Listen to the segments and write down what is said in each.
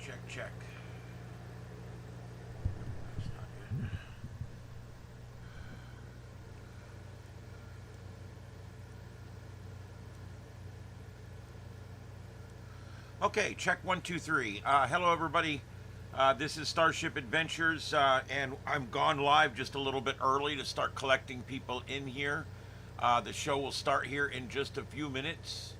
Check. That's not good. Okay, check 1 2 3. Hello, everybody. This is Starship Adventures, and I'm gone live just a little bit early to start collecting people in here. The show will start here in just a few minutes.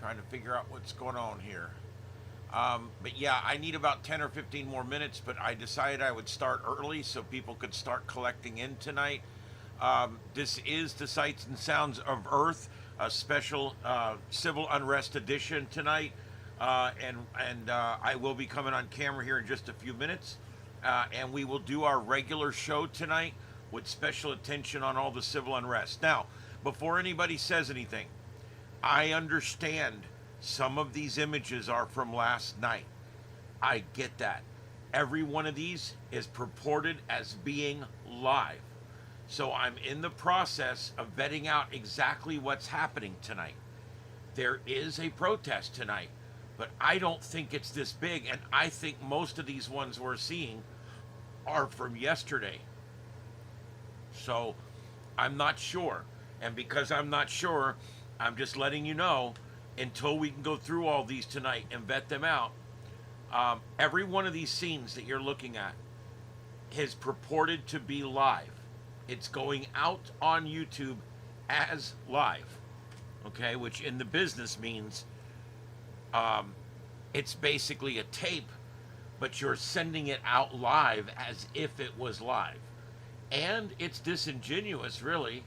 Trying to figure out what's going on here. But yeah, I need about 10 or 15 more minutes, but I decided I would start early so people could start collecting in tonight. This is the Sights and Sounds of Earth, a special civil unrest edition tonight. And I will be coming on camera here in just a few minutes. And we will do our regular show tonight with special attention on all the civil unrest. Now, before anybody says anything, I understand some of these images are from last night. I get that. Every one of these is purported as being live. So I'm in the process of vetting out exactly what's happening tonight. There is a protest tonight, but I don't think it's this big, and I think most of these ones we're seeing are from yesterday. So I'm not sure. And because I'm not sure, I'm just letting you know, until we can go through all these tonight and vet them out, every one of these scenes that you're looking at is purported to be live. It's going out on YouTube as live, okay? Which in the business means it's basically a tape, but you're sending it out live as if it was live. And it's disingenuous, really.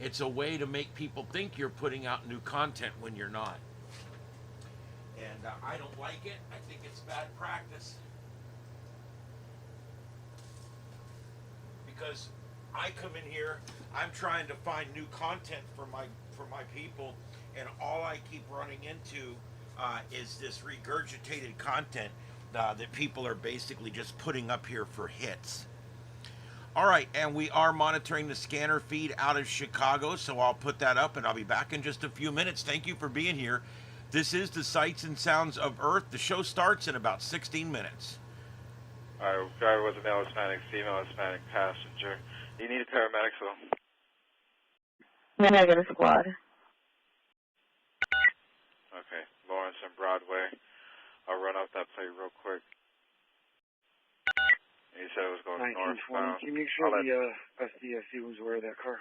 It's a way to make people think you're putting out new content when you're not. And I don't like it. I think it's bad practice. Because I come in here, I'm trying to find new content for my people, and all I keep running into is this regurgitated content that people are basically just putting up here for hits. All right, and we are monitoring the scanner feed out of Chicago, so I'll put that up, and I'll be back in just a few minutes. Thank you for being here. This is the Sights and Sounds of Earth. The show starts in about 16 minutes. All right, driver was a male Hispanic, female Hispanic passenger. You need a paramedic, so. Negative squad. Okay, Lawrence and Broadway. I'll run up that plate real quick. You said it was going northbound. Can you make sure the SDSU was aware of that car?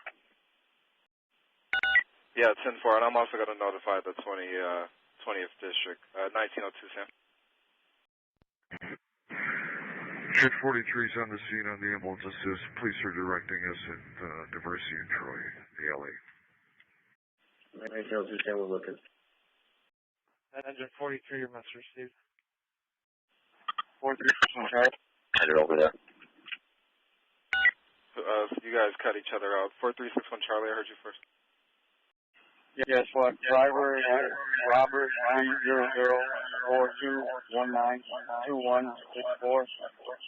Yeah, it's in for it. I'm also going to notify the 20th District. 1902, Sam. Jet 43 is on the scene on the ambulance assist. Police are directing us at Diversity in Troy, the LA. 1902, Sam, we're looking. Engine 43, your message received. 43, Charlie. Headed over there. You guys cut each other out. 4361 Charlie, I heard you first. Yes, what? Driver Robert 300-4219-2164.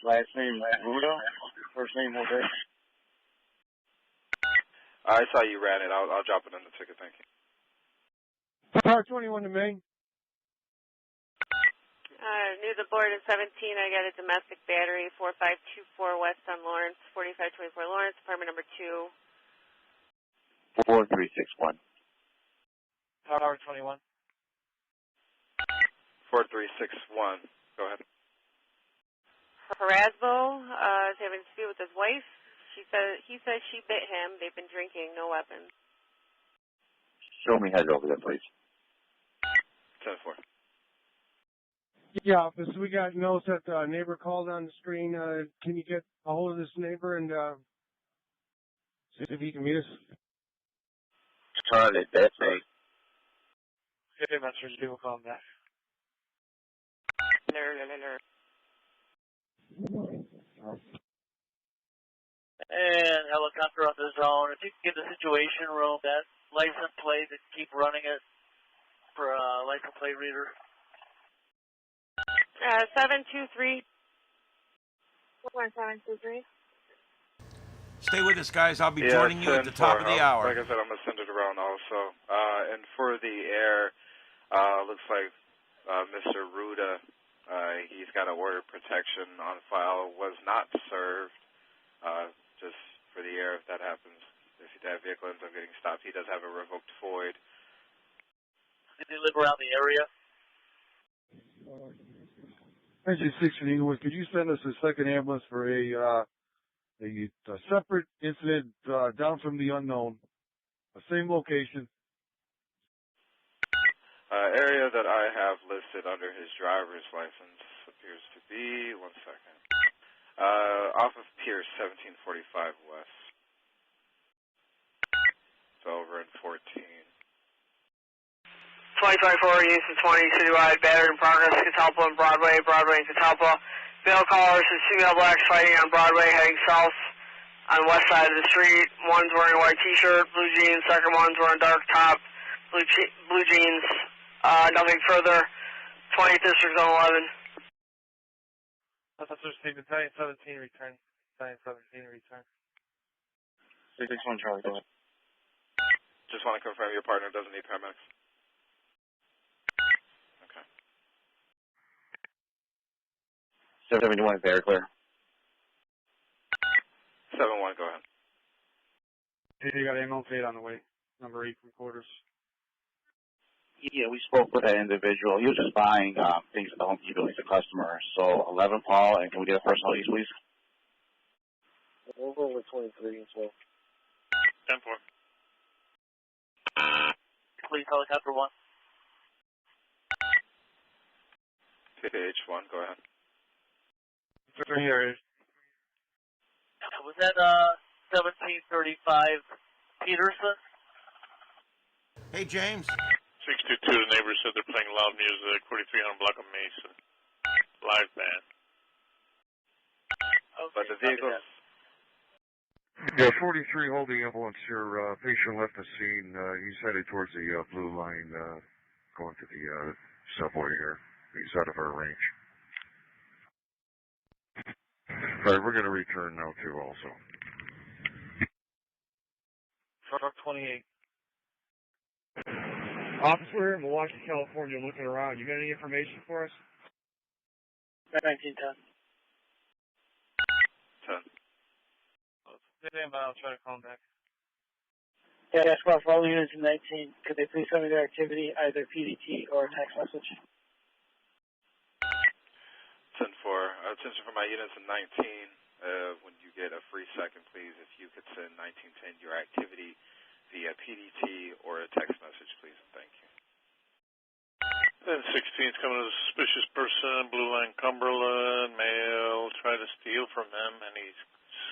Last name Ruda. First name Jose. I saw you ran it. I'll drop it in the ticket. Thank you. Car 21 to Maine. Near the board at 17, I got a domestic battery, 4524 West on Lawrence, 4524 Lawrence, apartment number 2. 4361. Tower 21. 4361. Go ahead. Harasbo is having a dispute with his wife. He says she bit him. They've been drinking, no weapons. Show me head over there, please. 10-4. Yeah, officer, we got notes that the neighbor called on the screen. Can you get a hold of this neighbor and see if he can meet us? Charlie, that's me. Okay, Master, you will call him back. And helicopter on the zone. If you can get the situation room, that license plate, keep running it for a license plate reader. 723. 723. Stay with us, guys. I'll be joining you at the top of the hour. Like I said, I'm going to send it around also. And for the air, looks like Mr. Ruda, he's got a order protection on file, was not served. Just for the air, if that happens, if that vehicle ends up getting stopped, he does have a revoked FOID. Did they live around the area? Engine 6 in Inglewood, could you send us a second ambulance for a separate incident down from the unknown, the same location? Area that I have listed under his driver's license appears to be, one second, off of Pierce 1745 West. It's over in 14. 2024, Houston 20, citywide, battery in progress, Catalpa and Broadway and Catalpa. Male callers and female blacks fighting on Broadway, heading south on the west side of the street. One's wearing a white t-shirt, blue jeans, second one's wearing dark top, blue jeans. Nothing further. 20th District, Zone 11. Officer Steve, Battalion 17, return. Battalion 17, return. 661 Charlie, go ahead. Just want to confirm your partner doesn't need paramedics. Okay. 71 is very clear. 7-1, go ahead. You got ammo fade on the way. Number 8 from quarters. Yeah, we spoke with that individual. He was just buying things at the Home Depot. He's a customer. So 11 Paul, and can we get a personal ease, please? We'll go with 23 as well. 10-4. Please, helicopter 1. PH1, go ahead. Here. Was that 1735 Peterson? Hey, James. 622, the neighbors said they're playing loud music, 4300 block of Mason. Live band. Okay, But the vehicles... Yeah, 43 holding ambulance. Your patient left the scene. He's headed towards the blue line, going to the subway here. He's out of our range. All right, we're going to return now, too, also. Truck 28. Officer in Milwaukee, California, looking around. You got any information for us? 1910. 10. Stand by, I'll try to call him back. Yeah, that's for all units in 19. Could they please send me their activity, either PDT or text message? 10-4. Attention for my units in 19. When you get a free second, please, if you could send 1910 your activity via PDT or a text message, please. Thank you. Then 16's coming to a suspicious person, Blue Line Cumberland, male, try to steal from them, and he's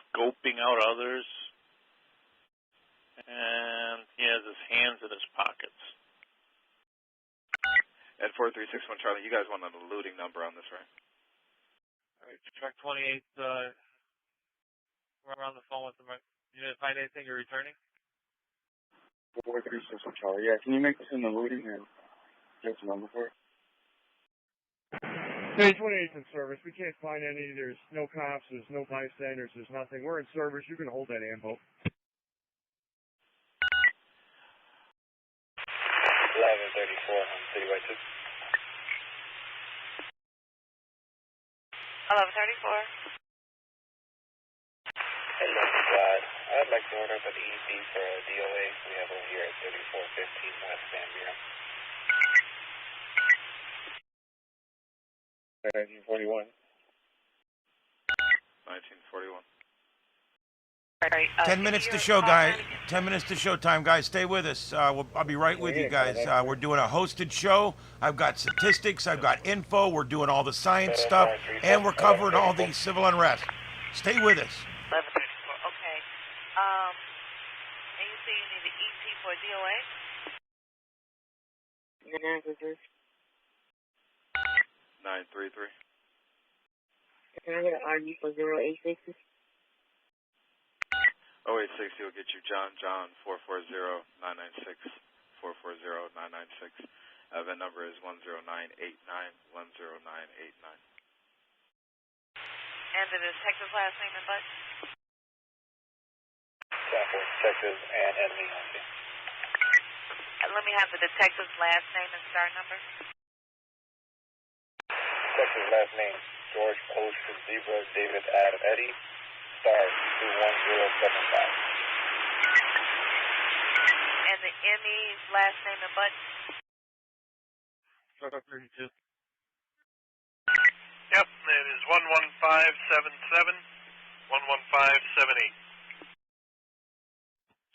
scoping out others. And he has his hands in his pockets. And 4361 Charlie, you guys want an eluding number on this, right? Alright, truck 28, we're on the phone with them. You didn't find anything you're returning? 4361 Charlie, yeah. Can you make this an eluding and get the number for it? Hey, 28's in service. We can't find any. There's no cops. There's no bystanders. There's nothing. We're in service. You can hold that ammo. 1134 on Citywide 2. 1134. Hello, Squad. I'd like to order up an ED for a DOA we have over here at 3415 West Van Buren. 1941. 1941. All right, 10 minutes to show, guys. 10 minutes to show time, guys. Stay with us. I'll be right with you guys. We're doing a hosted show. I've got statistics. I've got info. We're doing all the science stuff, and we're covering all the civil unrest. Stay with us. 1134. Okay. And you say you need an ET for DOA? 933. Can I get an RD for 0860? 0860 will get you John 440-996, 440-996. That number is 10989, 10989. And the detective's last name and butt? Detective and enemy on scene. Let me have the detective's last name and star number. Detective's last name, George Post for Zebra, David Adam Eddie, star 21075. And the ME's last name and button. Star 32. Yep, it is 11577, 11578.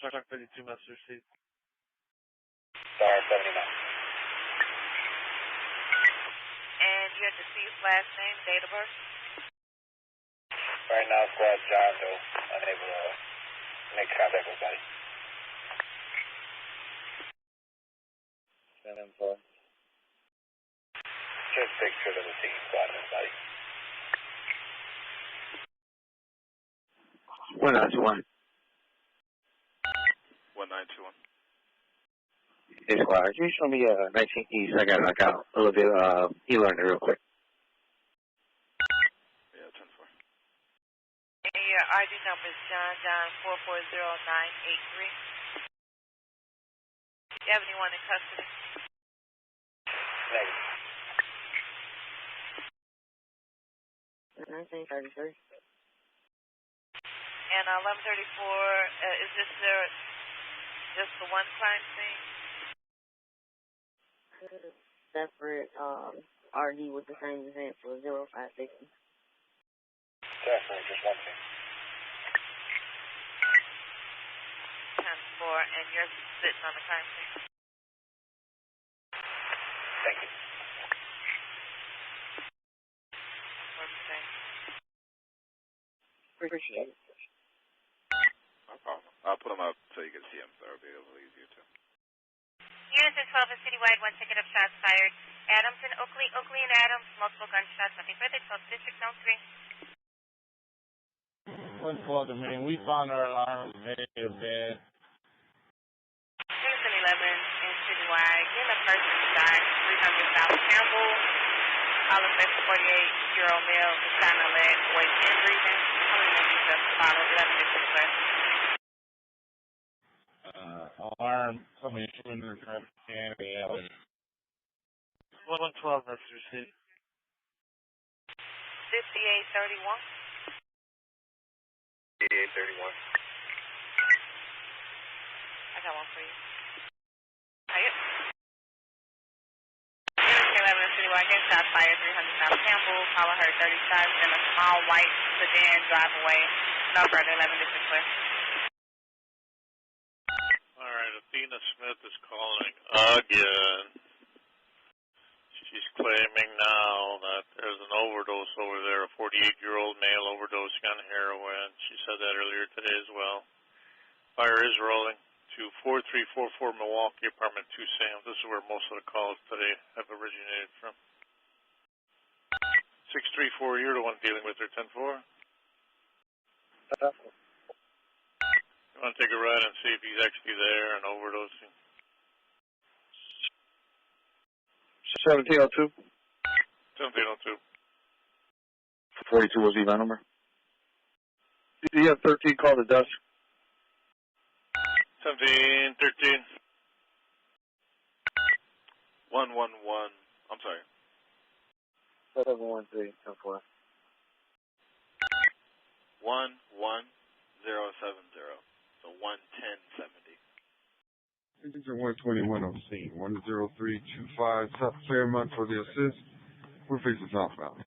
Star 32, Master Seat. Star 79. And your deceased last name, date of birth. Right now, squad John Doe, unable to make contact with body. 7-4. Just take sure that the team squad is body. 1921. 1921. Hey, squad, can you show me 19 East? I got a little bit e-learning real quick. Yeah, 10-4. And your ID number is John 440983. Do you have anyone in custody? Negative. 1933. And 1134, is this just the one crime scene? Separate RD with the same event for 0560. Definitely, just one thing. 10-4, and you're sitting on the crime scene. Thank you. Appreciate it. No problem. I'll put them up so you can see them, so it'll be a little easier too. Units at 12 and citywide, one ticket of shots fired. Adams and Oakley and Adams, multiple gunshots, nothing further, 12th District, zone 3. 112, man, we found our alarm very bad. Units at 11 and citywide, in a person died, 300 South Campbell. All effects 48-year-old male, the shot in the leg, weight and breathing. How many more details to follow? 11 District West. Alarm, somebody shooting their traffic can be out. 112, Master Seat. 5831. 8831. I got one for you. Hiya. Units 11 and citywide, again, shots fired, 300 South Campbell. Caller heard 30 shots in a small white sedan drive away. No further, 11 District West. All right, Athena Smith is calling again. She's claiming now that there's an overdose over there, a 48-year-old male overdosing on heroin. She said that earlier today as well. Fire is rolling to 4344 Milwaukee, apartment 2 Sam. This is where most of the calls today have originated from. 634, you're the one dealing with her, 10-4. You want to take a ride and see if he's actually there and overdosing? 1702. 1702. 42 was the event number. Do you have 13 call to dusk? 1713. 111. I'm sorry. 713. 10-4. 11070. So 11070. These are 121 on scene. 10325 South Fairmont for the assist. We're facing southbound.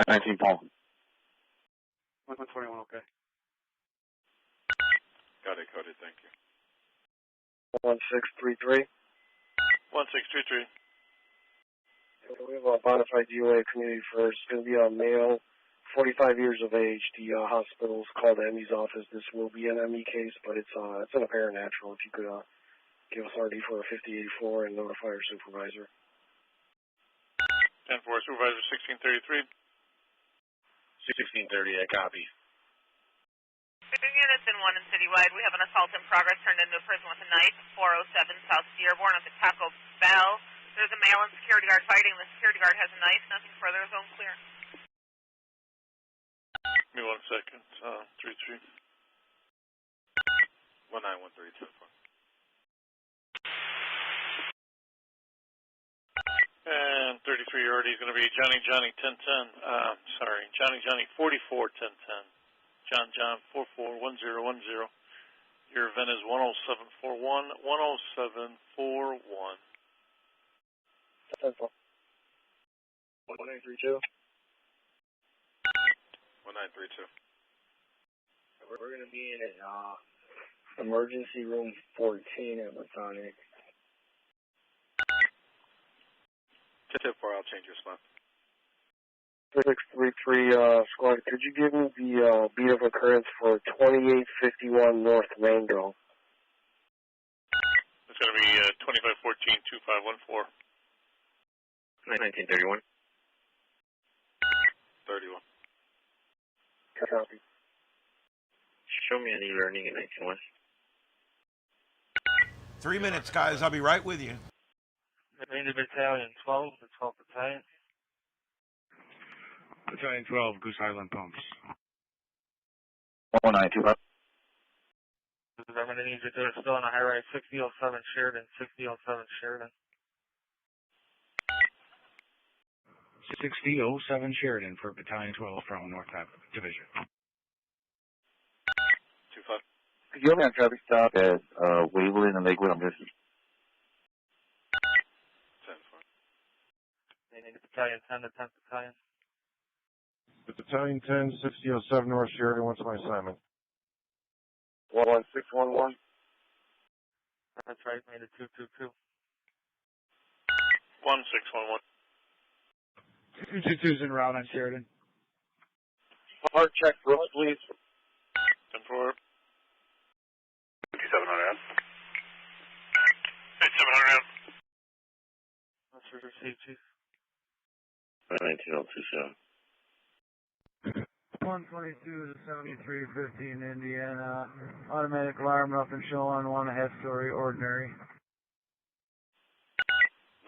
19 Paul. 121, okay. Got it, coded. Thank you. 1633. 1633. We have a bona fide DOA community first. It's going to be a male, 45 years of age. The hospital's called the ME's office. This will be an ME case, but it's an apparent natural. If you could give us RD for a 5084 and notify our supervisor. 10-4, Supervisor 1633. 1630, I copy. Units in 1 and citywide, we have an assault in progress turned into a prison with a knife, 407 South Dearborn at the Taco Bell. There's a male and security guard fighting. The security guard has a knife. Nothing further. Zone clear. Give me 1 second. 33. 1913. And 33 already is going to be Johnny 1010. Johnny 44 1010. John 441010. Your event is 10741 10741. 1932. 1932. We're going to be in emergency room 14 at Masonic. Tip 4, I'll change your spot. 633 squad, could you give me the beat of occurrence for 2851 North Mango? It's going to be 2514 2514. 1931. 31. Copy. Show me any learning in 19-1. 3 minutes, guys. I'll be right with you. Main Battalion 12, the 12th Battalion. Battalion 12, Goose Island Pumps. 1925. I'm going to need you to still on a high rise 6007 Sheridan, 6007 Sheridan. 6007 Sheridan for Battalion 12 from North Division. 25. Could you have me on traffic stop at Waveland and Lakewood? I'm just 10-4. Main Battalion 10, the 10th Battalion. Battalion 10, 6007 North Sheridan, what's my assignment? 11611. That's right, made it 222. 1611. 222's en route on Sheridan. Hard check, Brooks, please. 10-4. 5700. 8700. Let's receive, Chief. 19027. 122 to 7315 Indiana. Automatic alarm, nothing showing. 1.5 story ordinary.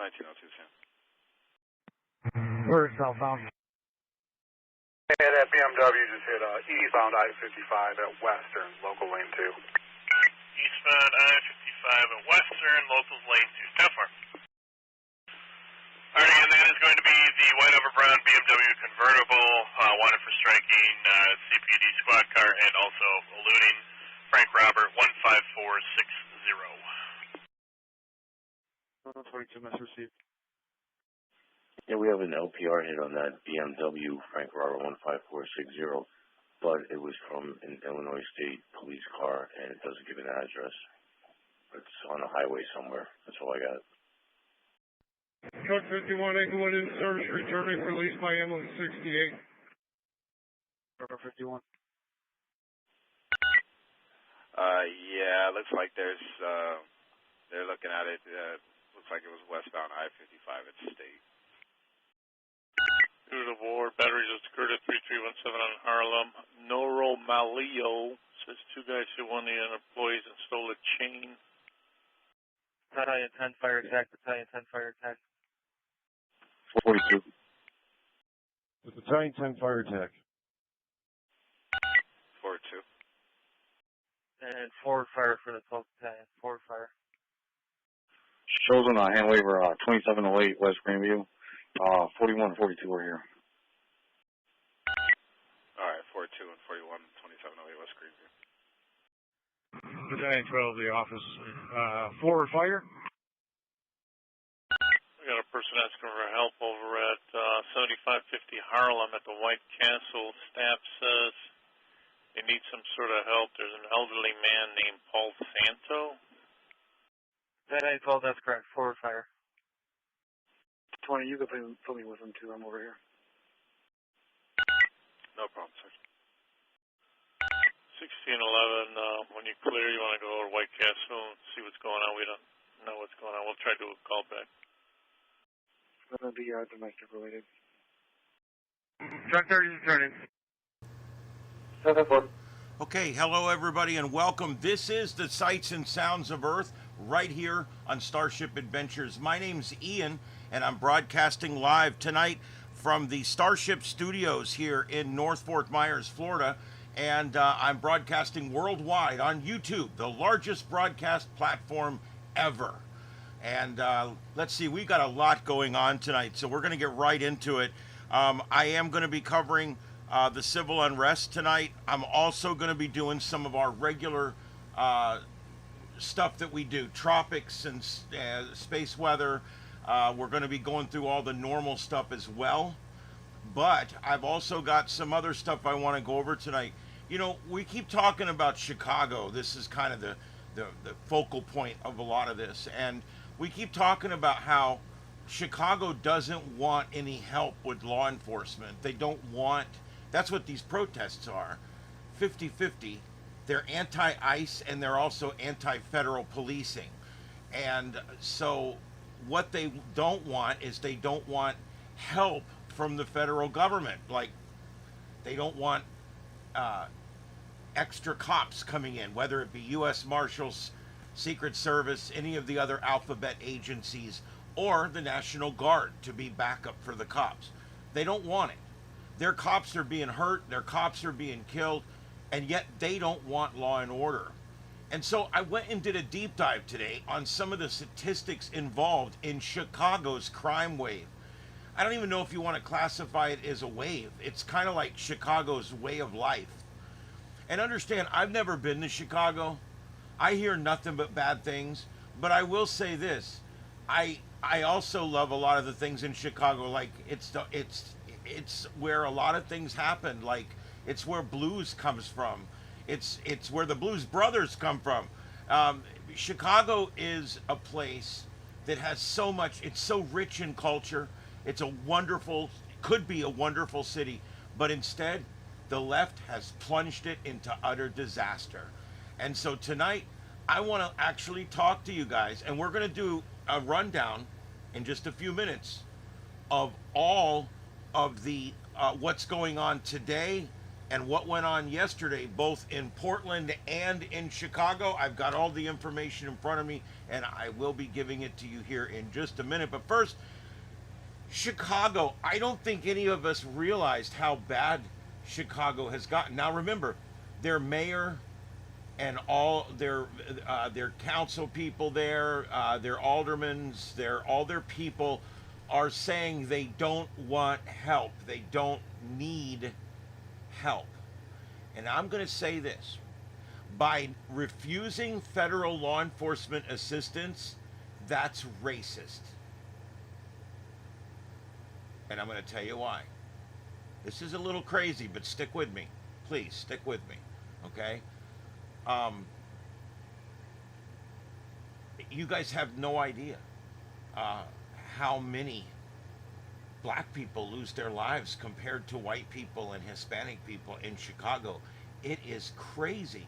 1902, Sam. We're southbound. Yeah, that BMW just hit eastbound I-55 at Western, local lane 2. Eastbound I-55 at Western, locals lane 2. 10-4. Alrighty, and that is going to be the white over brown BMW convertible, wanted for striking CPD squad car and also eluding. Frank Robert 15460. 42 must receive. Yeah, we have an LPR hit on that BMW Frank Robert 15460, but it was from an Illinois State police car, and it doesn't give an address. It's on a highway somewhere. That's all I got. Truck 51, Englewood in service, returning for lease by ambulance 68. Number 51. Yeah, looks like there's, they're looking at it, looks like it was westbound I-55 at State. Due to the war, battery just occurred at 3317 on Harlem. Noro Malio says 2 guys hit one of the employees and stole a chain. Battalion 10 fire attack, Battalion 10 fire attack. 42. The Battalion 10 fire attack. 42. And forward fire for the 12th Battalion. Forward fire. Shows on hand waiver 2708 West Greenview. 41 and 42 are here. Alright, 42 and 41, 2708 West Greenview. Battalion 12, the office. Forward fire. We got a person asking for help over at 7550 Harlem at the White Castle. Staff says they need some sort of help. There's an elderly man named Paul Santo. Battalion 12, that's correct. Forward fire. 20, you can put me with them too. I'm over here. No problem, sir. 1611, when you clear, you want to go over to White Castle and see what's going on. We don't know what's going on. We'll try to do a call back. It's going to be domestic related. Truck 30 returning. 7-4. Okay, hello everybody and welcome. This is the Sights and Sounds of Earth right here on Starship Adventures. My name's Ian and I'm broadcasting live tonight from the Starship Studios here in North Fort Myers, Florida. And I'm broadcasting worldwide on YouTube, the largest broadcast platform ever. And let's see, we got a lot going on tonight, so we're going to get right into it. I am going to be covering the civil unrest tonight. I'm also going to be doing some of our regular stuff that we do, tropics and space weather. We're going to be going through all the normal stuff as well. But I've also got some other stuff I want to go over tonight. You know, we keep talking about Chicago. This is kind of the focal point of a lot of this. And we keep talking about how Chicago doesn't want any help with law enforcement. They don't want, that's what these protests are, 50-50. They're anti-ICE and they're also anti-federal policing. And so what they don't want is they don't want help from the federal government. Like, they don't want extra cops coming in, whether it be U.S. Marshals, Secret Service, any of the other alphabet agencies, or the National Guard to be backup for the cops. They don't want it. Their cops are being hurt, their cops are being killed, and yet they don't want law and order. And so I went and did a deep dive today on some of the statistics involved in Chicago's crime wave. I don't even know if you want to classify it as a wave. It's kind of like Chicago's way of life. And understand, I've never been to Chicago. I hear nothing but bad things. But I will say this. I also love a lot of the things in Chicago. Like, it's where a lot of things happen. Like, it's where blues comes from. It's where the Blues Brothers come from. Chicago is a place that has so much. It's so rich in culture. It's a wonderful, could be a wonderful city, but instead, the left has plunged it into utter disaster. And so tonight, I want to actually talk to you guys, and we're going to do a rundown in just a few minutes of all of the what's going on today and what went on yesterday, both in Portland and in Chicago. I've got all the information in front of me, and I will be giving it to you here in just a minute. But first, Chicago, I don't think any of us realized how bad Chicago has gotten. Now remember, their mayor and all their council people there, their aldermen, all their people are saying they don't want help. They don't need help. And I'm going to say this. By refusing federal law enforcement assistance, that's racist. And I'm going to tell you why. This is a little crazy, but stick with me. Please, stick with me. Okay? You guys have no idea how many black people lose their lives compared to white people and Hispanic people in Chicago. It is crazy.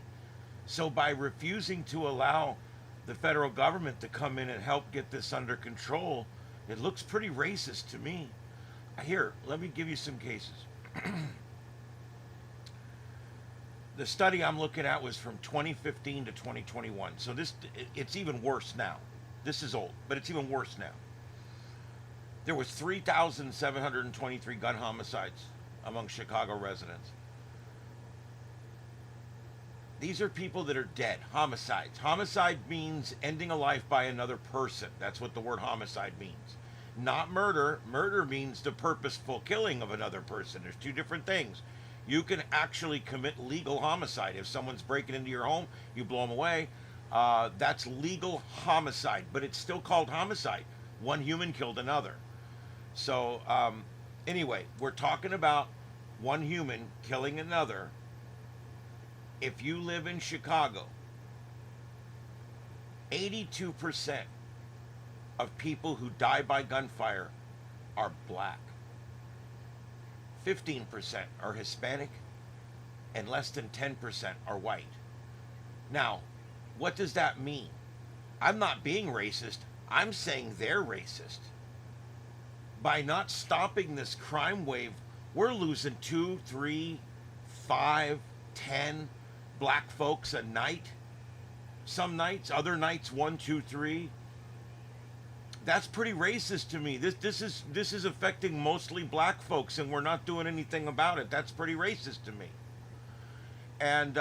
So by refusing to allow the federal government to come in and help get this under control, it looks pretty racist to me. Here, let me give you some cases. The study I'm looking at was from 2015 to 2021. So it's even worse now. This is old, but it's even worse now. There was 3,723 gun homicides among Chicago residents. These are people that are dead, homicides. Homicide means ending a life by another person. That's what the word homicide means. Not murder. Murder means the purposeful killing of another person. There's two different things. You can actually commit legal homicide. If someone's breaking into your home, you blow them away. That's legal homicide, but it's still called homicide. One human killed another. So anyway, we're talking about one human killing another. If you live in Chicago, 82% of people who die by gunfire are black. 15% are Hispanic, and less than 10% are white. Now, what does that mean? I'm not being racist. I'm saying they're racist. By not stopping this crime wave, we're losing 2, 3, 5, 10 black folks a night. Some nights, other nights 1, 2, 3. That's pretty racist to me. This is affecting mostly black folks, and we're not doing anything about it. That's pretty racist to me. And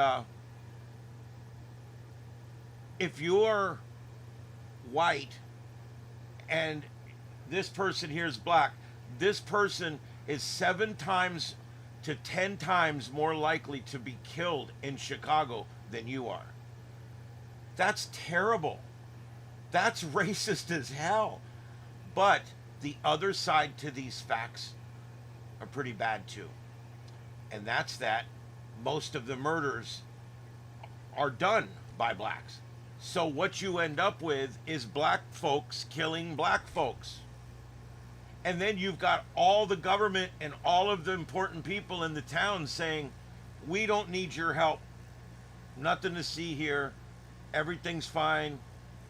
if you're white and this person here is black. This person is 7 times to 10 times more likely to be killed in Chicago than you are. That's terrible. That's racist as hell. But the other side to these facts are pretty bad too. And that's that most of the murders are done by blacks. So what you end up with is black folks killing black folks. And then you've got all the government and all of the important people in the town saying, we don't need your help. Nothing to see here. Everything's fine.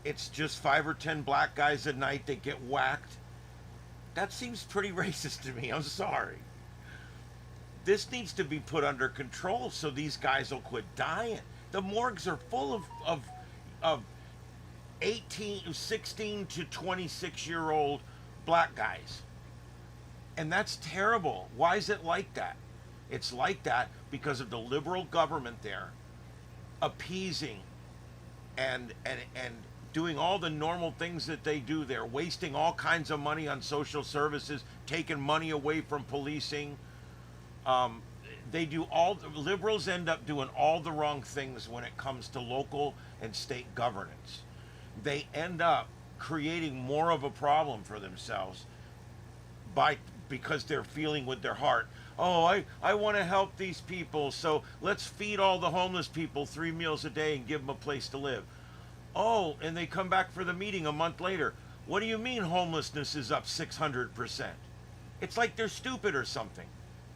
It's just 5 or 10 black guys a night that get whacked. That seems pretty racist to me. I'm sorry. This needs to be put under control so these guys will quit dying. The morgues are full of 16 to 26-year-old black guys. And that's terrible. Why is it like that? It's like that because of the liberal government there appeasing and doing all the normal things that they do there, wasting all kinds of money on social services, taking money away from policing. They do liberals end up doing all the wrong things when it comes to local and state governance. They end up creating more of a problem for themselves because they're feeling with their heart, oh, I want to help these people, so let's feed all the homeless people 3 meals a day and give them a place to live. Oh, and they come back for the meeting a month later. What do you mean homelessness is up 600%? It's like they're stupid or something.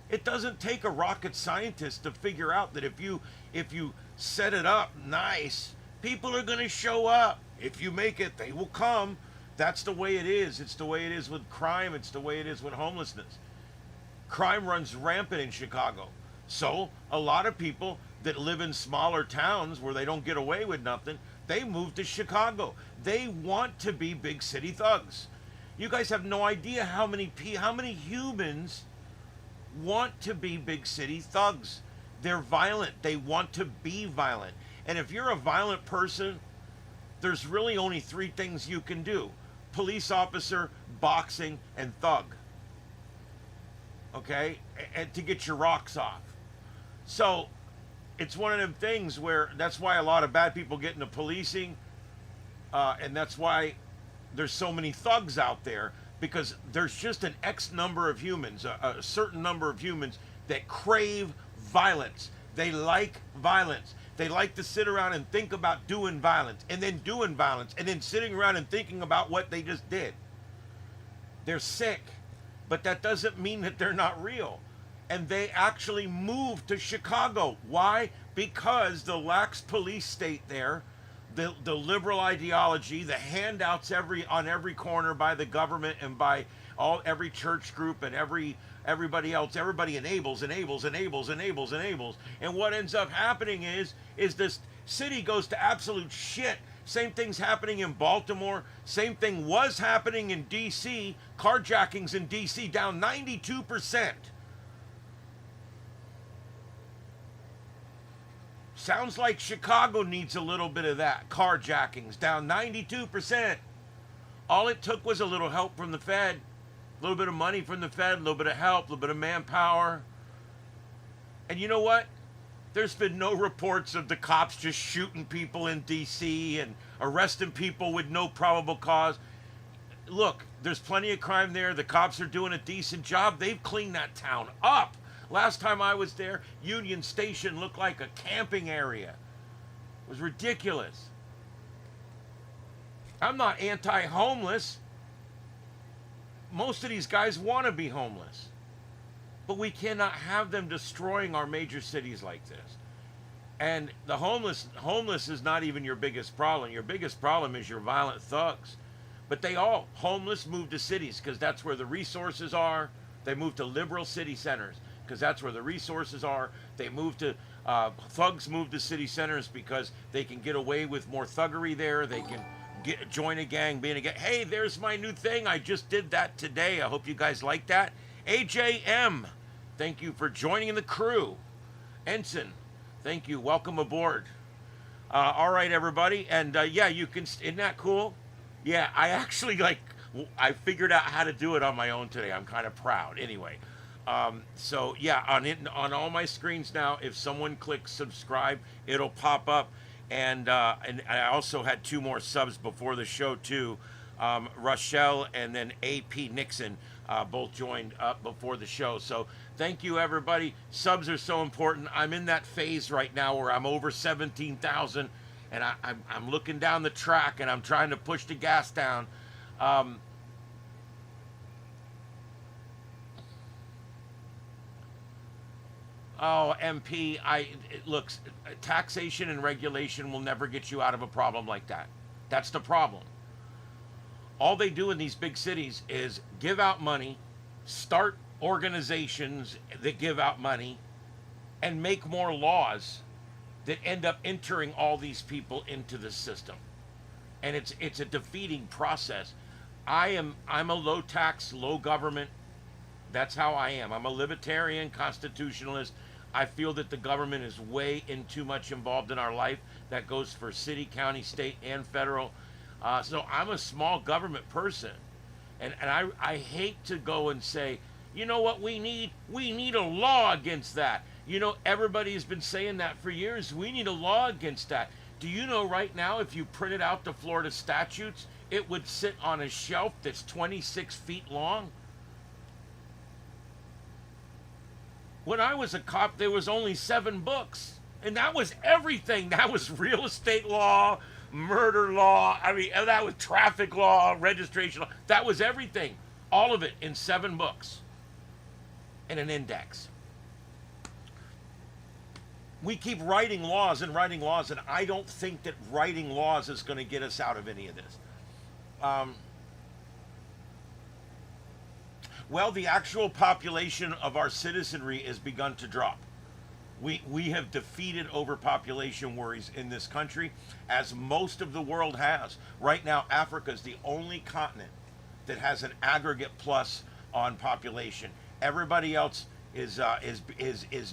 It doesn't take a rocket scientist to figure out that if you set it up nice, people are going to show up. If you make it, they will come. That's the way it is. It's the way it is with crime. It's the way it is with homelessness. Crime runs rampant in Chicago. So a lot of people that live in smaller towns where they don't get away with nothing, they move to Chicago. They want to be big city thugs. You guys have no idea how many humans want to be big city thugs. They're violent. They want to be violent. And if you're a violent person, there's really only 3 things you can do: police officer, boxing, and thug. Okay? And to get your rocks off. So it's one of them things where that's why a lot of bad people get into policing, and that's why there's so many thugs out there, because there's just an X number of humans, a certain number of humans that crave violence. They like violence. They like to sit around and think about doing violence, and then doing violence, and then sitting around and thinking about what they just did. They're sick, but that doesn't mean that they're not real. And they actually moved to Chicago. Why? Because the lax police state there, the liberal ideology, the handouts on every corner by the government and by every church group and everybody else, everybody enables. And what ends up happening is this city goes to absolute shit. Same thing's happening in Baltimore. Same thing was happening in D.C. Carjackings in D.C. down 92%. Sounds like Chicago needs a little bit of that. Carjackings down 92%. All it took was a little help from the Fed. A little bit of money from the Fed, a little bit of help, a little bit of manpower. And you know what? There's been no reports of the cops just shooting people in D.C. and arresting people with no probable cause. Look, there's plenty of crime there. The cops are doing a decent job. They've cleaned that town up. Last time I was there, Union Station looked like a camping area. It was ridiculous. I'm not anti-homeless. Most of these guys want to be homeless. But we cannot have them destroying our major cities like this. And the homeless is not even your biggest problem. Your biggest problem is your violent thugs. But homeless move to cities because that's where the resources are. They move to liberal city centers because that's where the resources are. They move to, thugs move to city centers because they can get away with more thuggery there. They can join a gang, be in a gang. Hey, there's my new thing. I just did that today. I hope you guys like that. AJM, thank you for joining the crew. Ensign, thank you. Welcome aboard. All right, everybody. And yeah, you can, isn't that cool? Yeah, I actually I figured out how to do it on my own today. I'm kind of proud. Anyway, so yeah, on all my screens now, if someone clicks subscribe, it'll pop up. And I also had 2 more subs before the show too. Rochelle and then AP Nixon both joined up before the show. So thank you, everybody. Subs are so important. I'm in that phase right now where I'm over 17,000, and I'm looking down the track and I'm trying to push the gas down. Oh, MP, look, taxation and regulation will never get you out of a problem like that. That's the problem. All they do in these big cities is give out money, start organizations that give out money, and make more laws that end up entering all these people into the system. And it's a defeating process. I'm a low tax, low government. That's how I am. I'm a libertarian constitutionalist. I feel that the government is way in too much involved in our life. That goes for city, county, state, and federal. So I'm a small government person. And I hate to go and say, you know what we need? We need a law against that. You know, everybody's been saying that for years. We need a law against that. Do you know right now, if you printed out the Florida statutes, it would sit on a shelf that's 26 feet long? When I was a cop, there was only 7 books. And that was everything. That was real estate law, murder law, that was traffic law, registration law. That was everything. All of it in 7 books. And an index. We keep writing laws, and I don't think that writing laws is going to get us out of any of this. Well, the actual population of our citizenry has begun to drop. We have defeated overpopulation worries in this country, as most of the world has. Right now, Africa is the only continent that has an aggregate plus on population. Everybody else is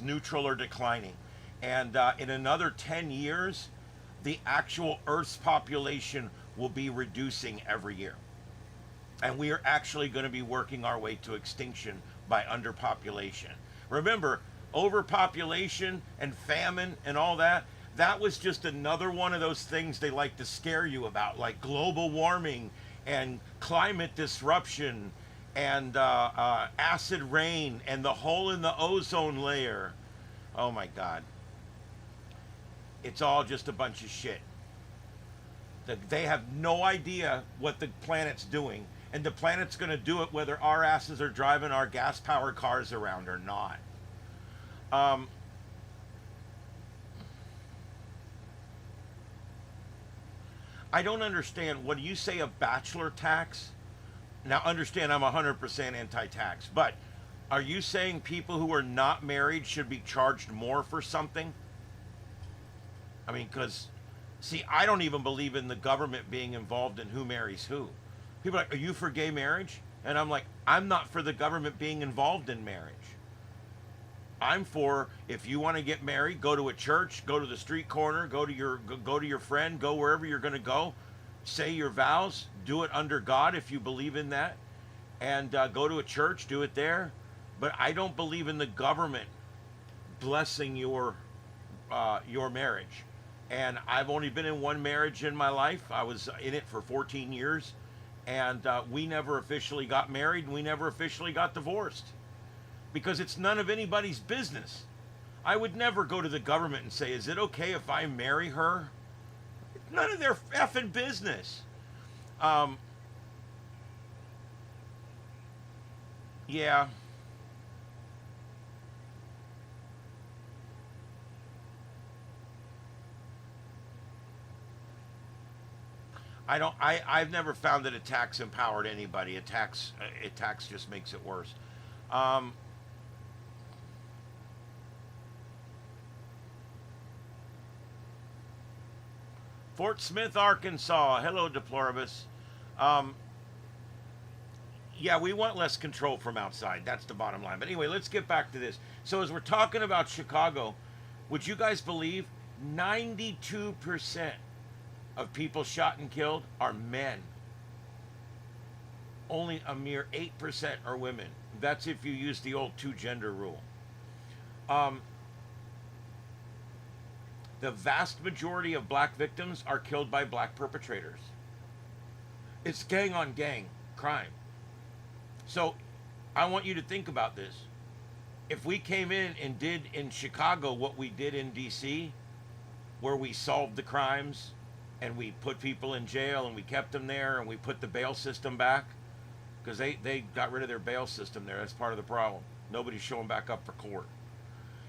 neutral or declining. And in another 10 years, the actual Earth's population will be reducing every year. And we are actually going to be working our way to extinction by underpopulation. Remember, overpopulation and famine and all that, that was just another one of those things they like to scare you about, like global warming and climate disruption and acid rain and the hole in the ozone layer. Oh my God. It's all just a bunch of shit. They have no idea what the planet's doing, and the planet's going to do it whether our asses are driving our gas-powered cars around or not. I don't understand. What do you say, a bachelor tax? Now, understand, I'm 100% anti-tax, but are you saying people who are not married should be charged more for something? I mean, because, see, I don't even believe in the government being involved in who marries who. People are like, are you for gay marriage? And I'm like, I'm not for the government being involved in marriage. I'm for, if you want to get married, go to a church, go to the street corner, go to your friend, go wherever you're going to go, say your vows, do it under God if you believe in that, and go to a church, do it there. But I don't believe in the government blessing your marriage. And I've only been in one marriage in my life. I was in it for 14 years, and we never officially got married, and we never officially got divorced, because it's none of anybody's business. I would never go to the government and say, is it okay if I marry her? It's none of their effing business. Yeah. I've never found that a tax empowered anybody. A tax just makes it worse. Fort Smith, Arkansas. Hello, Deploribus. Yeah, we want less control from outside. That's the bottom line. But anyway, let's get back to this. So as we're talking about Chicago, would you guys believe 92% of people shot and killed are men? only a mere 8% are women. That's if you use the old two-gender rule. The vast majority of black victims are killed by black perpetrators. It's gang on gang crime. So I want you to think about this. If we came in and did in Chicago what we did in DC, where we solved the crimes and we put people in jail and we kept them there and we put the bail system back, because they got rid of their bail system there. That's part of the problem. Nobody's showing back up for court.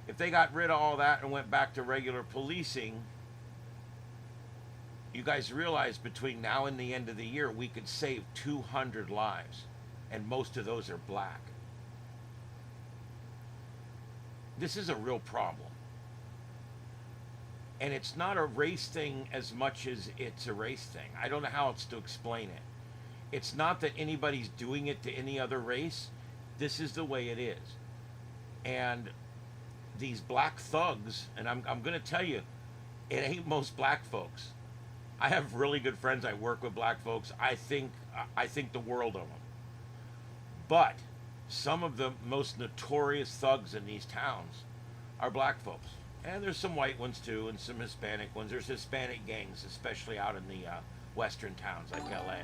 If they got rid of all that and went back to regular policing, you guys realize between now and the end of the year, we could save 200 lives, and most of those are black. This is a real problem. And it's not a race thing as much as it's a race thing. I don't know how else to explain it. It's not that anybody's doing it to any other race. This is the way it is. And these black thugs, and I'm going to tell you, it ain't most black folks. I have really good friends. I work with black folks. I think the world of them. But some of the most notorious thugs in these towns are black folks. And there's some white ones too, and some Hispanic ones. There's Hispanic gangs, especially out in the western towns like LA.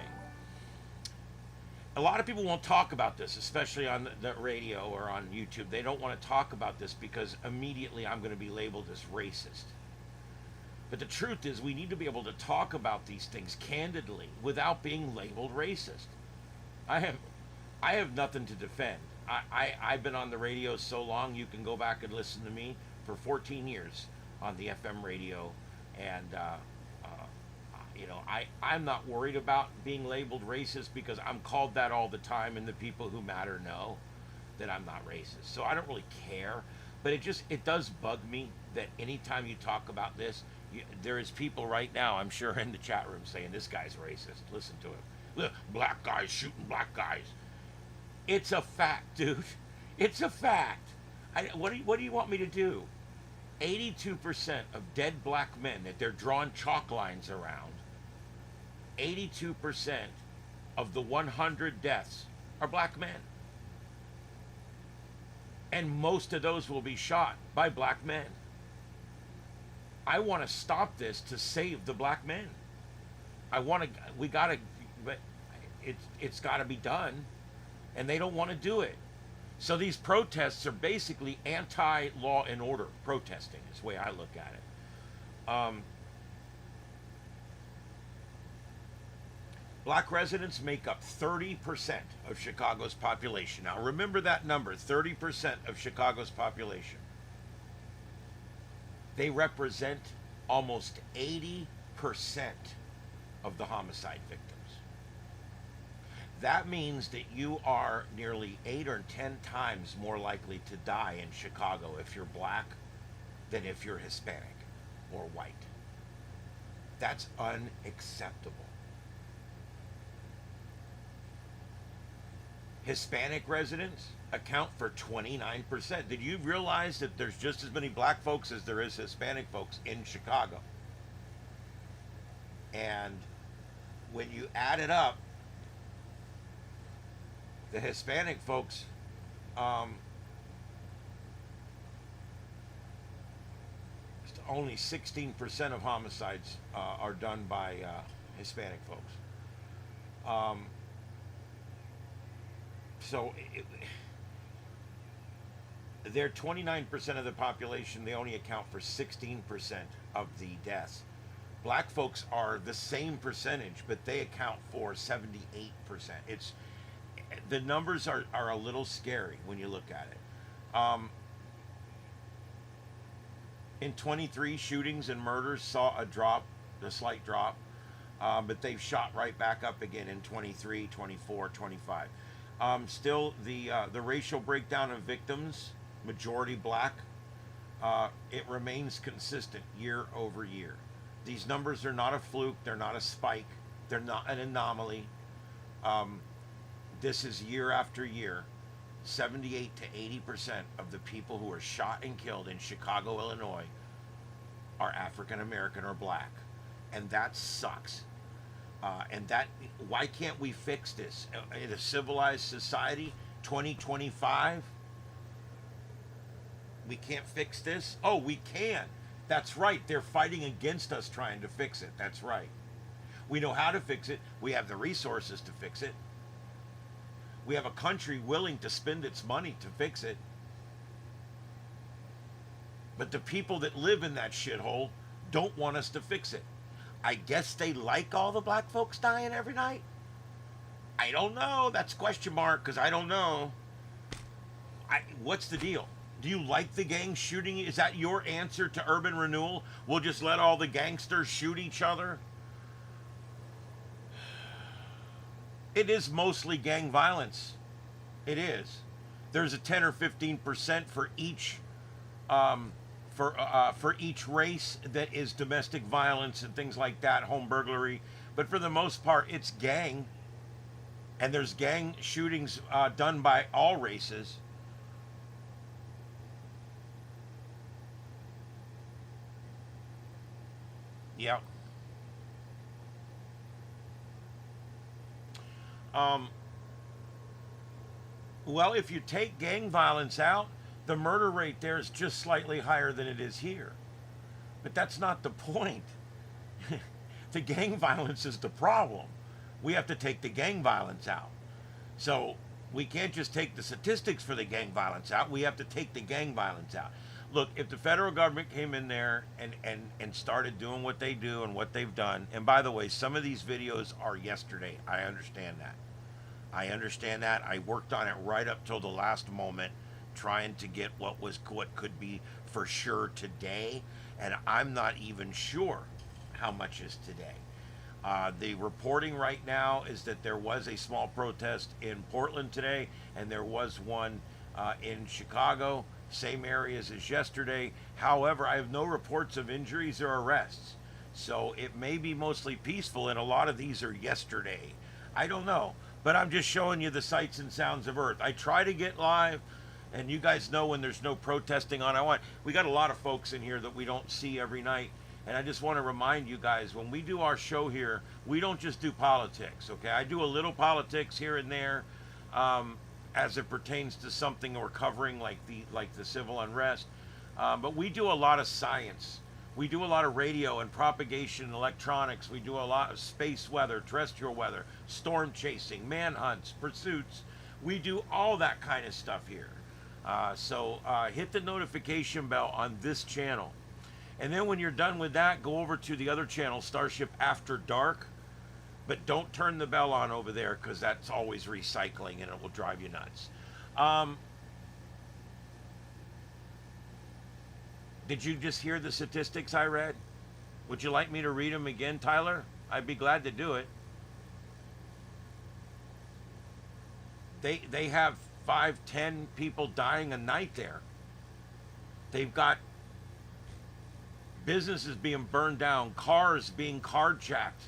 A lot of people won't talk about this, especially on the radio or on YouTube. They don't want to talk about this because immediately I'm going to be labeled as racist. But the truth is, we need to be able to talk about these things candidly without being labeled racist. I have nothing to defend. I've been on the radio so long, you can go back and listen to me for 14 years on the FM radio, and I'm not worried about being labeled racist because I'm called that all the time, and the people who matter know that I'm not racist. So I don't really care, but it does bug me that anytime you talk about this, there is people right now, I'm sure, in the chat room saying this guy's racist. Listen to him. Look, black guys shooting black guys. It's a fact, dude. It's a fact. What do you want me to do? 82% of dead black men that they're drawing chalk lines around, 82% of the 100 deaths are black men. And most of those will be shot by black men. I want to stop this to save the black men. But it's got to be done, and they don't want to do it. So these protests are basically anti-law and order protesting, is the way I look at it. Black residents make up 30% of Chicago's population. Now remember that number, 30% of Chicago's population. They represent almost 80% of the homicide victims. That means that you are nearly 8 or 10 times more likely to die in Chicago if you're black than if you're Hispanic or white. That's unacceptable. Hispanic residents account for 29%. Did you realize that there's just as many black folks as there is Hispanic folks in Chicago? And when you add it up, the Hispanic folks, only 16% of homicides are done by Hispanic folks. So they're 29% of the population. They only account for 16% of the deaths. Black folks are the same percentage, but they account for 78%. The numbers are a little scary when you look at it. In 23, shootings and murders saw a slight drop, but they've shot right back up again in 23, 24, 25. Still, the racial breakdown of victims, majority black, it remains consistent year over year. These numbers are not a fluke. They're not a spike. They're not an anomaly. This is year after year. 78 to 80% of the people who are shot and killed in Chicago, Illinois are African American or black. And that sucks. And that, why can't we fix this in a civilized society? 2025, we can't fix this. Oh, we can. That's right. They're fighting against us trying to fix it. That's right. We know how to fix it. We have the resources to fix it. We have a country willing to spend its money to fix it. But the people that live in that shithole don't want us to fix it. I guess they like all the black folks dying every night. I don't know. That's question mark, because I don't know. What's the deal? Do you like the gang shooting? Is that your answer to urban renewal? We'll just let all the gangsters shoot each other? It is mostly gang violence. It is. There's a 10 or 15% for each for each race that is domestic violence and things like that, home burglary. But for the most part, it's gang. And there's gang shootings done by all races. Yep. Well, if you take gang violence out, the murder rate there is just slightly higher than it is here. But that's not the point. The gang violence is the problem. We have to take the gang violence out. So we can't just take the statistics for the gang violence out. We have to take the gang violence out. Look, if the federal government came in there and started doing what they do and what they've done, and by the way, some of these videos are yesterday. I understand that. I worked on it right up till the last moment, trying to get what could be for sure today, and I'm not even sure how much is today. The reporting right now is that there was a small protest in Portland today, and there was one in Chicago, same areas as yesterday. However, I have no reports of injuries or arrests. So it may be mostly peaceful, and a lot of these are yesterday. I don't know, but I'm just showing you the sights and sounds of Earth. I try to get live, and you guys know when there's no protesting on. We got a lot of folks in here that we don't see every night. And I just want to remind you guys, when we do our show here, we don't just do politics, okay? I do a little politics here and there as it pertains to something we're covering, like the civil unrest. But we do a lot of science. We do a lot of radio and propagation and electronics. We do a lot of space weather, terrestrial weather, storm chasing, manhunts, pursuits. We do all that kind of stuff here. So hit the notification bell on this channel. And then when you're done with that, go over to the other channel, Starship After Dark. But don't turn the bell on over there, because that's always recycling and it will drive you nuts. Did you just hear the statistics I read? Would you like me to read them again, Tyler? I'd be glad to do it. They have 5, 10 people dying a night there. They've got businesses being burned down, cars being carjacked.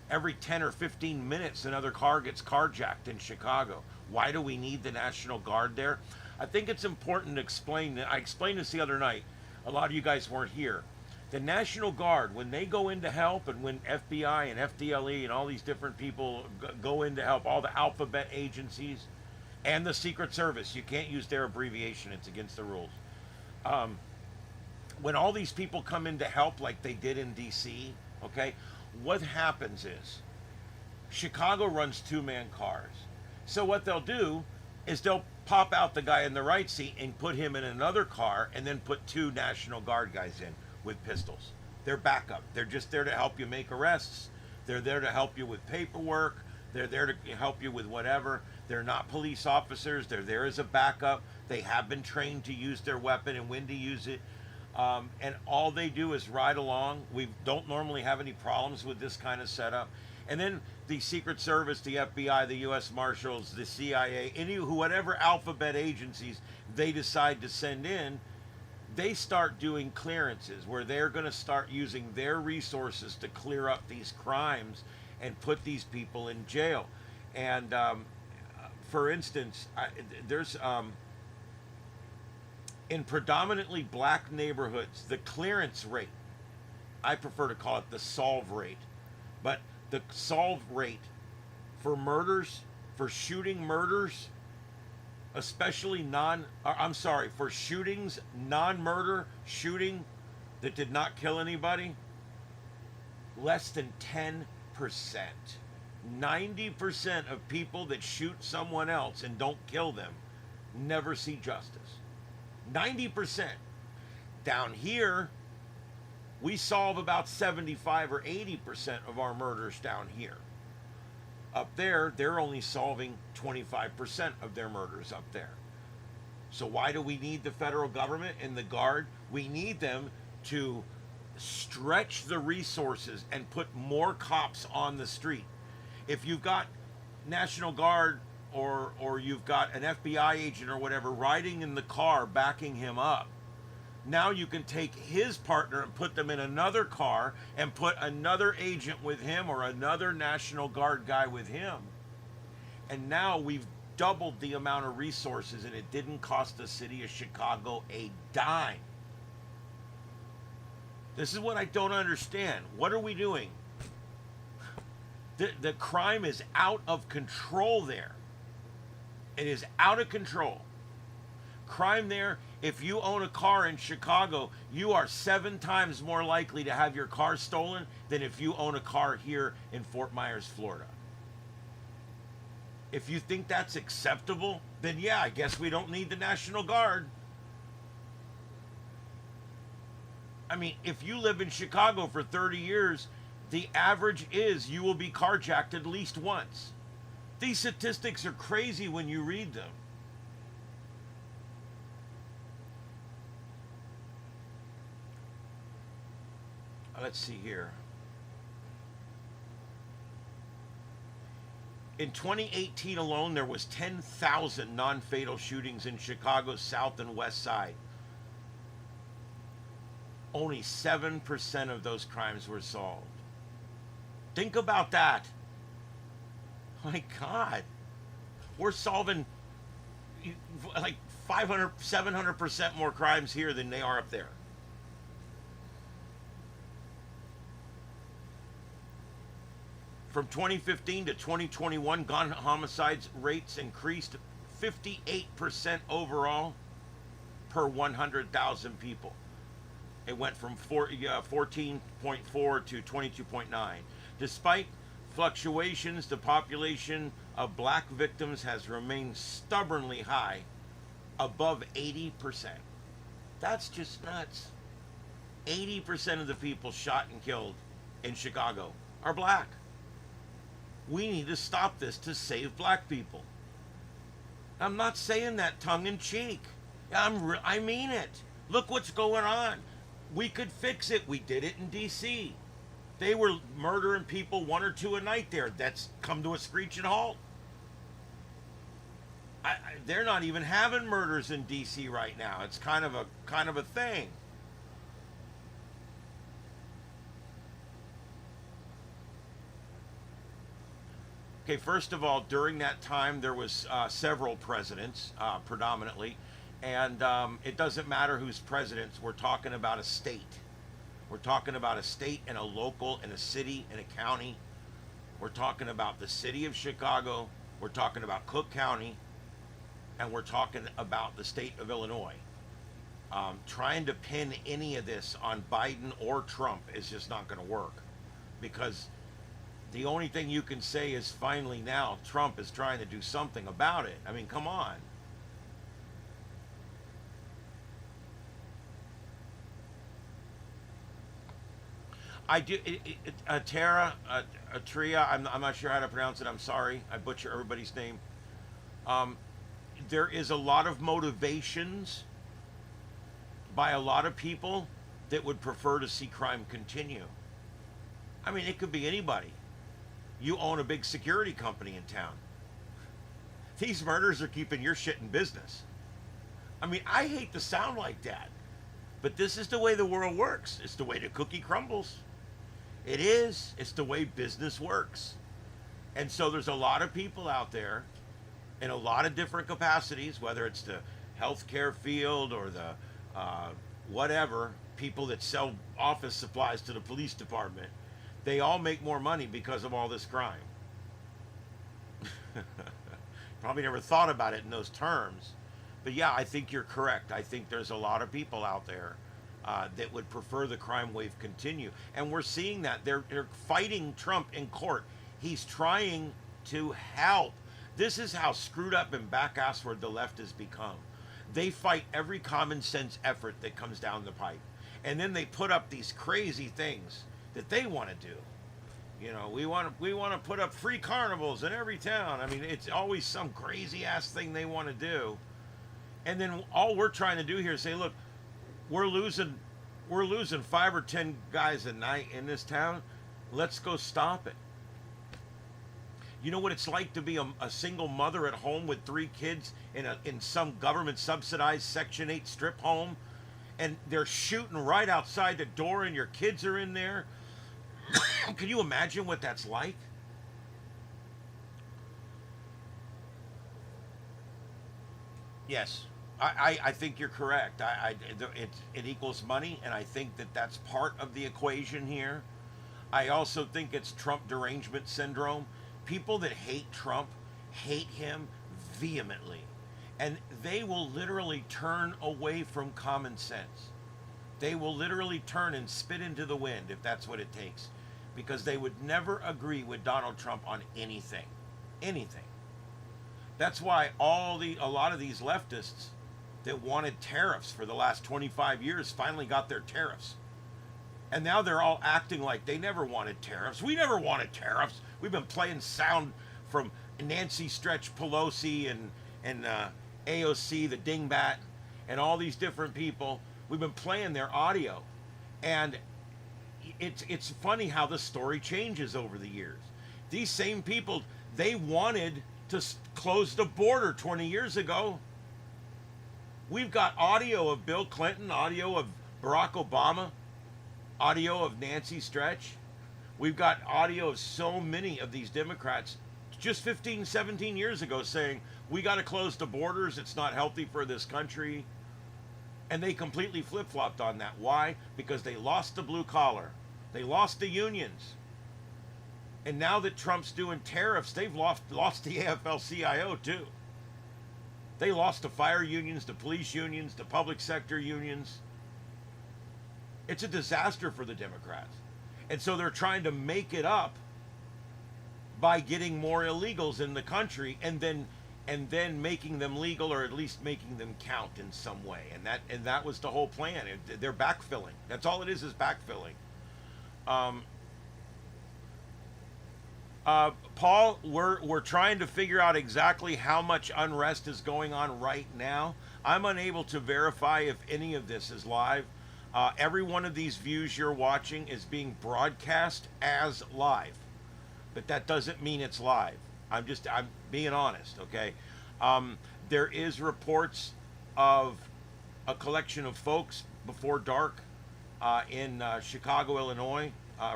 Every 10 or 15 minutes, another car gets carjacked in Chicago. Why do we need the National Guard there? I think it's important to explain. I explained this the other night. A lot of you guys weren't here. The National Guard, when they go in to help, and when FBI and FDLE and all these different people go in to help, all the alphabet agencies and the Secret Service, you can't use their abbreviation. It's against the rules. When all these people come in to help like they did in D.C., okay, what happens is Chicago runs two-man cars. So what they'll do is they'll pop out the guy in the right seat and put him in another car, and then put 2 National Guard guys in with pistols. They're backup. They're just there to help you make arrests. They're there to help you with paperwork. They're there to help you with whatever. They're not police officers. They're there as a backup. They have been trained to use their weapon and when to use it. And all they do is ride along. We don't normally have any problems with this kind of setup. And then the Secret Service, the FBI, the U.S. Marshals, the CIA, whatever alphabet agencies they decide to send in, they start doing clearances where they're going to start using their resources to clear up these crimes and put these people in jail. And for instance, there's in predominantly black neighborhoods, the clearance rate, I prefer to call it the solve rate, but the solve rate for murders, for shooting murders, especially for shootings, non-murder shooting that did not kill anybody, less than 10%. 90% of people that shoot someone else and don't kill them never see justice. 90%. Down here, we solve about 75 or 80% of our murders down here. Up there, they're only solving 25% of their murders up there. So why do we need the federal government and the Guard? We need them to stretch the resources and put more cops on the street. If you've got National Guard or you've got an FBI agent or whatever riding in the car backing him up, now you can take his partner and put them in another car and put another agent with him or another National Guard guy with him. And now we've doubled the amount of resources, and it didn't cost the city of Chicago a dime. This is what I don't understand. What are we doing? The crime is out of control there. It is out of control. Crime there, if you own a car in Chicago, you are 7 times more likely to have your car stolen than if you own a car here in Fort Myers, Florida. If you think that's acceptable, then yeah, I guess we don't need the National Guard. I mean, if you live in Chicago for 30 years, the average is you will be carjacked at least once. These statistics are crazy when you read them. Let's see here. In 2018 alone, there was 10,000 non-fatal shootings in Chicago's south and west side. Only 7% of those crimes were solved. Think about that. My God. We're solving like 500, 700% more crimes here than they are up there. From 2015 to 2021, gun homicides rates increased 58% overall per 100,000 people. It went from 14.4 to 22.9. Despite fluctuations, the population of black victims has remained stubbornly high, above 80%. That's just nuts. 80% of the people shot and killed in Chicago are black. We need to stop this to save black people. I'm not saying that tongue in cheek. I mean it. Look what's going on. We could fix it. We did it in D.C. They were murdering people 1 or 2 a night there. That's come to a screeching halt. They're not even having murders in D.C. right now. It's kind of a thing. Okay, first of all, during that time, there was several presidents, predominantly, and it doesn't matter who's president. We're talking about a state. We're talking about a state and a local and a city and a county. We're talking about the city of Chicago. We're talking about Cook County, and we're talking about the state of Illinois. Trying to pin any of this on Biden or Trump is just not going to work, because the only thing you can say is finally now Trump is trying to do something about it. I mean, come on. Tria, I'm not sure how to pronounce it. I'm sorry. I butcher everybody's name. There is a lot of motivations by a lot of people that would prefer to see crime continue. I mean, it could be anybody. You own a big security company in town. These murders are keeping your shit in business. I mean, I hate to sound like that, but this is the way the world works. It's the way the cookie crumbles. It is. It's the way business works. And so there's a lot of people out there in a lot of different capacities, whether it's the healthcare field or the whatever, people that sell office supplies to the police department, They all make more money because of all this crime. Probably never thought about it in those terms. But yeah, I think you're correct. I think there's a lot of people out there that would prefer the crime wave continue. And we're seeing that. They're fighting Trump in court. He's trying to help. This is how screwed up and back-assward the left has become. They fight every common sense effort that comes down the pipe. And then they put up these crazy things that they want to do. You know, we want to put up free carnivals in every town. I mean, it's always some crazy ass thing they want to do. And then all we're trying to do here is say, look, we're losing 5 or 10 guys a night in this town. Let's go stop it. You know what it's like to be a single mother at home with 3 kids in some government subsidized Section 8 strip home, and they're shooting right outside the door and your kids are in there? Can you imagine what that's like? Yes, I think you're correct. It equals money, and I think that that's part of the equation here. I also think it's Trump derangement syndrome. People that hate Trump hate him vehemently, and they will literally turn away from common sense. They will literally turn and spit into the wind if that's what it takes, because they would never agree with Donald Trump on anything. Anything. That's why a lot of these leftists that wanted tariffs for the last 25 years finally got their tariffs. And now they're all acting like they never wanted tariffs. We never wanted tariffs. We've been playing sound from Nancy Stretch Pelosi and AOC, the dingbat, and all these different people. We've been playing their audio. And it's funny how the story changes over the years. These same people, they wanted to close the border 20 years ago. We've got audio of Bill Clinton, audio of Barack Obama, audio of Nancy Stretch. We've got audio of so many of these Democrats just 15, 17 years ago saying, we got to close the borders. It's not healthy for this country. And they completely flip-flopped on that. Why? Because they lost the blue collar. They lost the unions. And now that Trump's doing tariffs, they've lost the AFL-CIO too. They lost the fire unions, the police unions, the public sector unions. It's a disaster for the Democrats. And so they're trying to make it up by getting more illegals in the country and then making them legal, or at least making them count in some way. And that was the whole plan. They're backfilling. That's all it is backfilling. Paul, we're trying to figure out exactly how much unrest is going on right now. I'm unable to verify if any of this is live. Every one of these views you're watching is being broadcast as live, but that doesn't mean it's live. I'm being honest, okay? There is reports of a collection of folks before dark in Chicago, Illinois,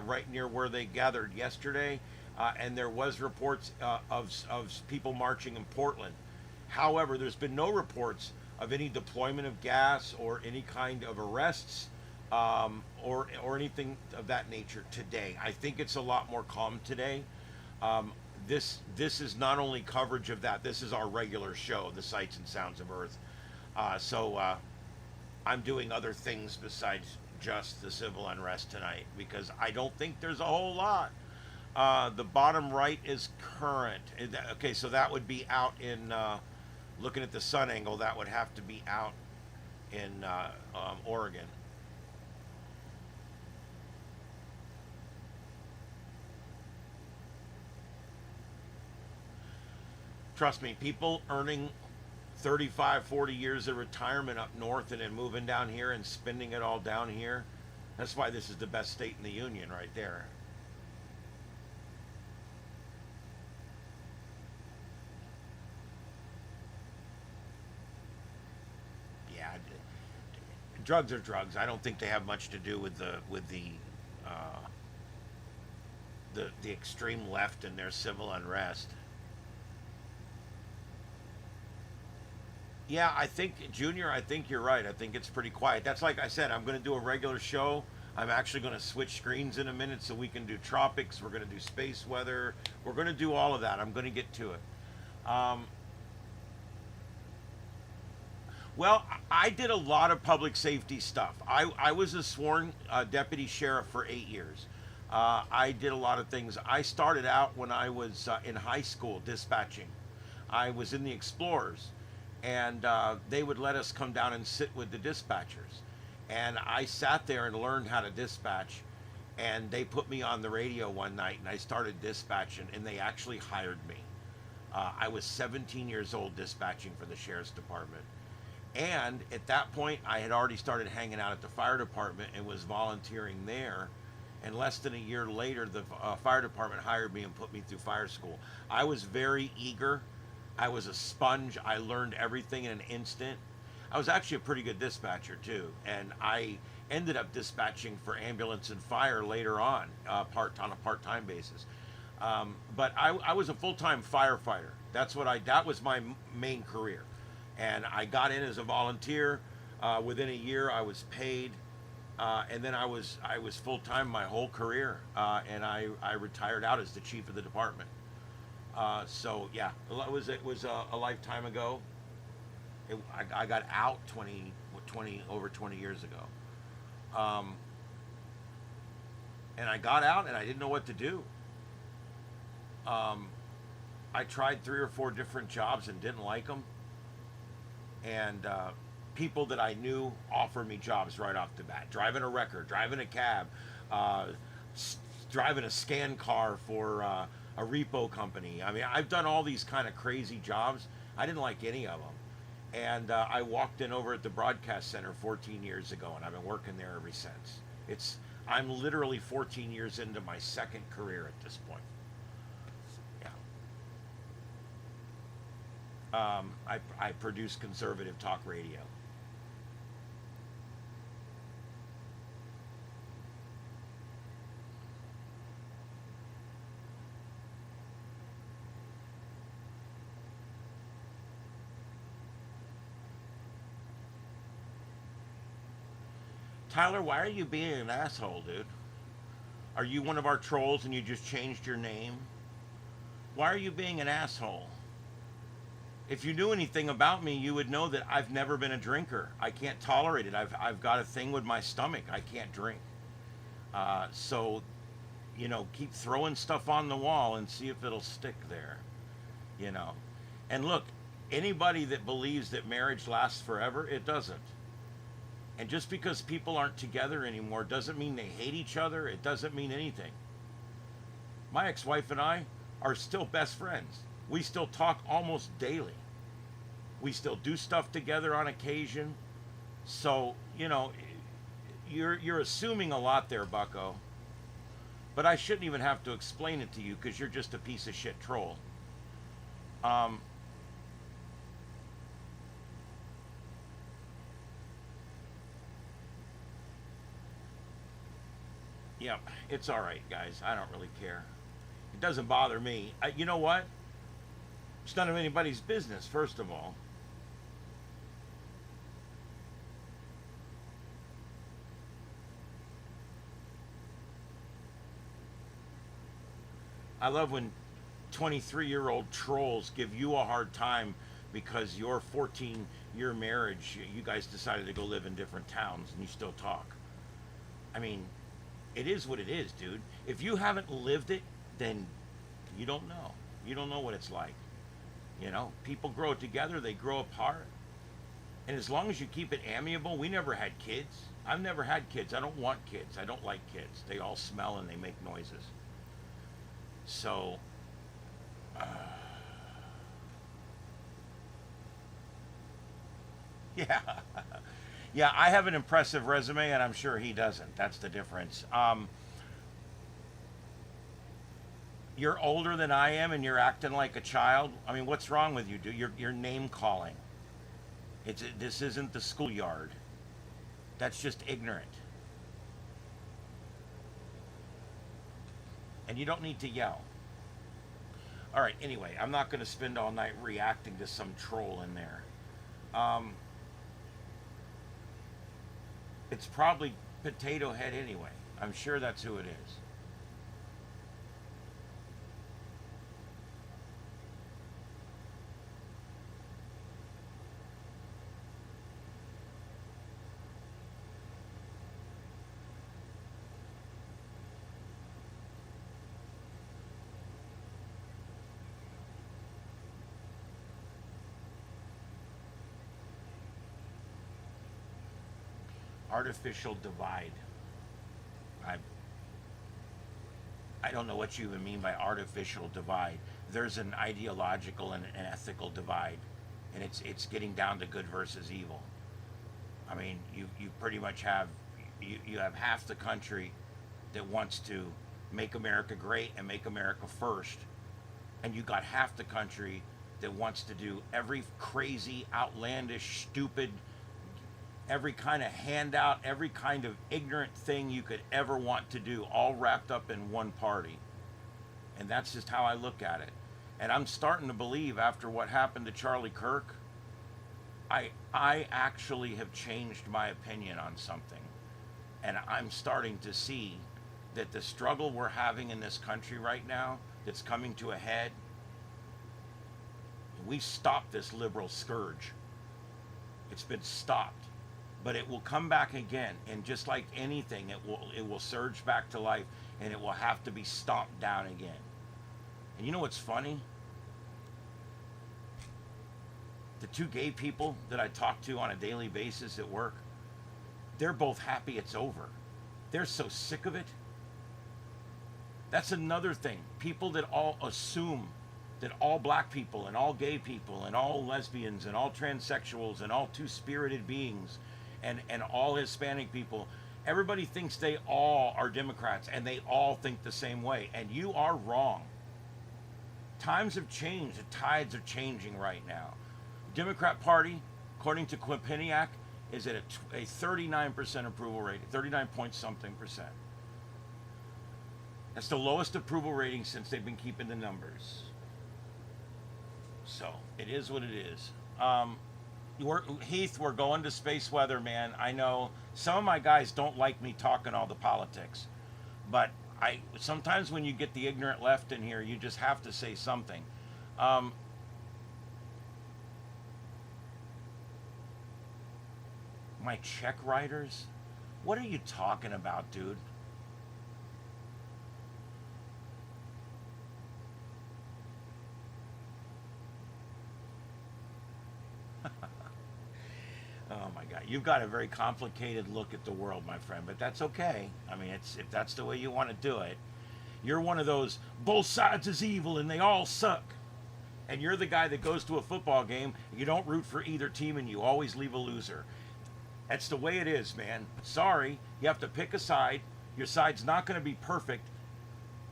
right near where they gathered yesterday, and there was reports of people marching in Portland. However, there's been no reports of any deployment of gas or any kind of arrests or anything of that nature today. I think it's a lot more calm today. This is not only coverage of that, this is our regular show, the Sights and Sounds of Earth. So I'm doing other things besides just the civil unrest tonight, because I don't think there's a whole lot. The bottom right is current. Okay, so that would be out in, looking at the sun angle, that would have to be out in Oregon. Trust me, people earning 35, 40 years of retirement up north and then moving down here and spending it all down here, that's why this is the best state in the union right there. Yeah, drugs are drugs. I don't think they have much to do with the extreme left and their civil unrest. Yeah, I think, Junior, I think you're right. I think it's pretty quiet. That's like I said, I'm going to do a regular show. I'm actually going to switch screens in a minute so we can do tropics. We're going to do space weather. We're going to do all of that. I'm going to get to it. Well, I did a lot of public safety stuff. I was a sworn deputy sheriff for 8 years. I did a lot of things. I started out when I was in high school dispatching. I was in the Explorers, and they would let us come down and sit with the dispatchers. And I sat there and learned how to dispatch, and they put me on the radio one night, and I started dispatching, and they actually hired me. I was 17 years old dispatching for the sheriff's department. And at that point, I had already started hanging out at the fire department and was volunteering there. And less than a year later, the fire department hired me and put me through fire school. I was very eager. I was a sponge. I learned everything in an instant. I was actually a pretty good dispatcher too. And I ended up dispatching for ambulance and fire later on, on a part-time basis. But I was a full-time firefighter. That was my main career. And I got in as a volunteer. Within a year, I was paid. And then I was full-time my whole career. And I retired out as the chief of the department. So yeah, it was a lifetime ago. I got out over 20 years ago. And I got out and I didn't know what to do. I tried 3 or 4 different jobs and didn't like them. And people that I knew offered me jobs right off the bat. Driving a wrecker, driving a cab, driving a scan car for a repo company. I mean, I've done all these kind of crazy jobs. I didn't like any of them. And I walked in over at the broadcast center 14 years ago, and I've been working there ever since. I'm literally 14 years into my second career at this point. Yeah. I produce conservative talk radio. Tyler, why are you being an asshole, dude? Are you one of our trolls and you just changed your name? Why are you being an asshole? If you knew anything about me, you would know that I've never been a drinker. I can't tolerate it. I've got a thing with my stomach. I can't drink. So, keep throwing stuff on the wall and see if it'll stick there. And look, anybody that believes that marriage lasts forever, it doesn't. And just because people aren't together anymore doesn't mean they hate each other. It doesn't mean anything. My ex-wife and I are still best friends. We still talk almost daily. We still do stuff together on occasion. So, you're assuming a lot there, bucko. But I shouldn't even have to explain it to you because you're just a piece of shit troll. Yeah, it's all right, guys. I don't really care. It doesn't bother me. You know what? It's none of anybody's business, first of all. I love when 23-year-old trolls give you a hard time because your 14-year marriage, you guys decided to go live in different towns and you still talk. I mean, it is what it is, dude. If you haven't lived it, then you don't know. You don't know what it's like. People grow together, they grow apart. And as long as you keep it amiable, we never had kids. I've never had kids. I don't want kids. I don't like kids. They all smell and they make noises. So, yeah. Yeah, I have an impressive resume, and I'm sure he doesn't. That's the difference. You're older than I am, and you're acting like a child. I mean, what's wrong with you, dude? You're name calling. This isn't the schoolyard. That's just ignorant. And you don't need to yell. All right. Anyway, I'm not going to spend all night reacting to some troll in there. It's probably Potato Head anyway. I'm sure that's who it is. Artificial divide. I don't know what you even mean by artificial divide. There's an ideological and an ethical divide, and it's getting down to good versus evil. I mean, you pretty much have you have half the country that wants to make America great and make America first, and you got half the country that wants to do every crazy, outlandish, stupid, every kind of handout, every kind of ignorant thing you could ever want to do, all wrapped up in one party. And that's just how I look at it. And I'm starting to believe, after what happened to Charlie Kirk, I actually have changed my opinion on something. And I'm starting to see that the struggle we're having in this country right now, that's coming to a head, we stopped this liberal scourge. It's been stopped. But it will come back again, and just like anything, it will surge back to life, and it will have to be stomped down again. And you know what's funny? The two gay people that I talk to on a daily basis at work, they're both happy it's over. They're so sick of it. That's another thing. People that all assume that all black people and all gay people and all lesbians and all transsexuals and all two-spirited beings and all Hispanic people, everybody thinks they all are Democrats and they all think the same way. And you are wrong. Times have changed. The tides are changing right now. Democrat Party, according to Quinnipiac, is at a 39% approval rating, 39 point something percent. That's the lowest approval rating since they've been keeping the numbers. So it is what it is. Heath, we're going to space weather, man. I know some of my guys don't like me talking all the politics, but sometimes when you get the ignorant left in here, you just have to say something. My check writers? What are you talking about, dude? Oh my God, you've got a very complicated look at the world, my friend, but that's okay. I mean, if that's the way you want to do it. You're one of those, both sides is evil and they all suck. And you're the guy that goes to a football game, you don't root for either team and you always leave a loser. That's the way it is, man. Sorry, you have to pick a side. Your side's not going to be perfect.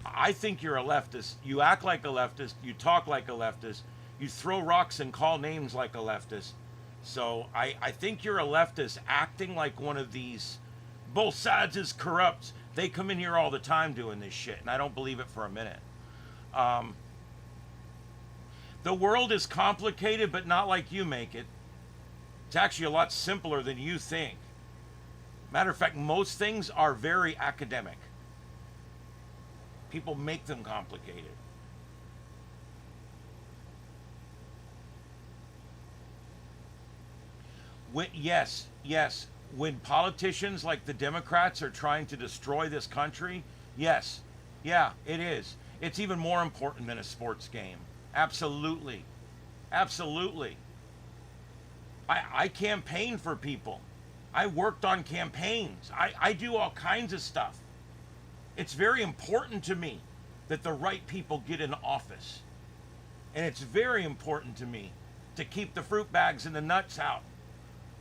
I think you're a leftist. You act like a leftist. You talk like a leftist. You throw rocks and call names like a leftist. So I think you're a leftist acting like one of these, both sides is corrupt. They come in here all the time doing this shit, and I don't believe it for a minute. The world is complicated, but not like you make it. It's actually a lot simpler than you think. Matter of fact, most things are very academic. People make them complicated. Yes. When politicians like the Democrats are trying to destroy this country, yes. Yeah, it is. It's even more important than a sports game. Absolutely. I campaign for people. I worked on campaigns. I do all kinds of stuff. It's very important to me that the right people get in office. And it's very important to me to keep the fruit bags and the nuts out.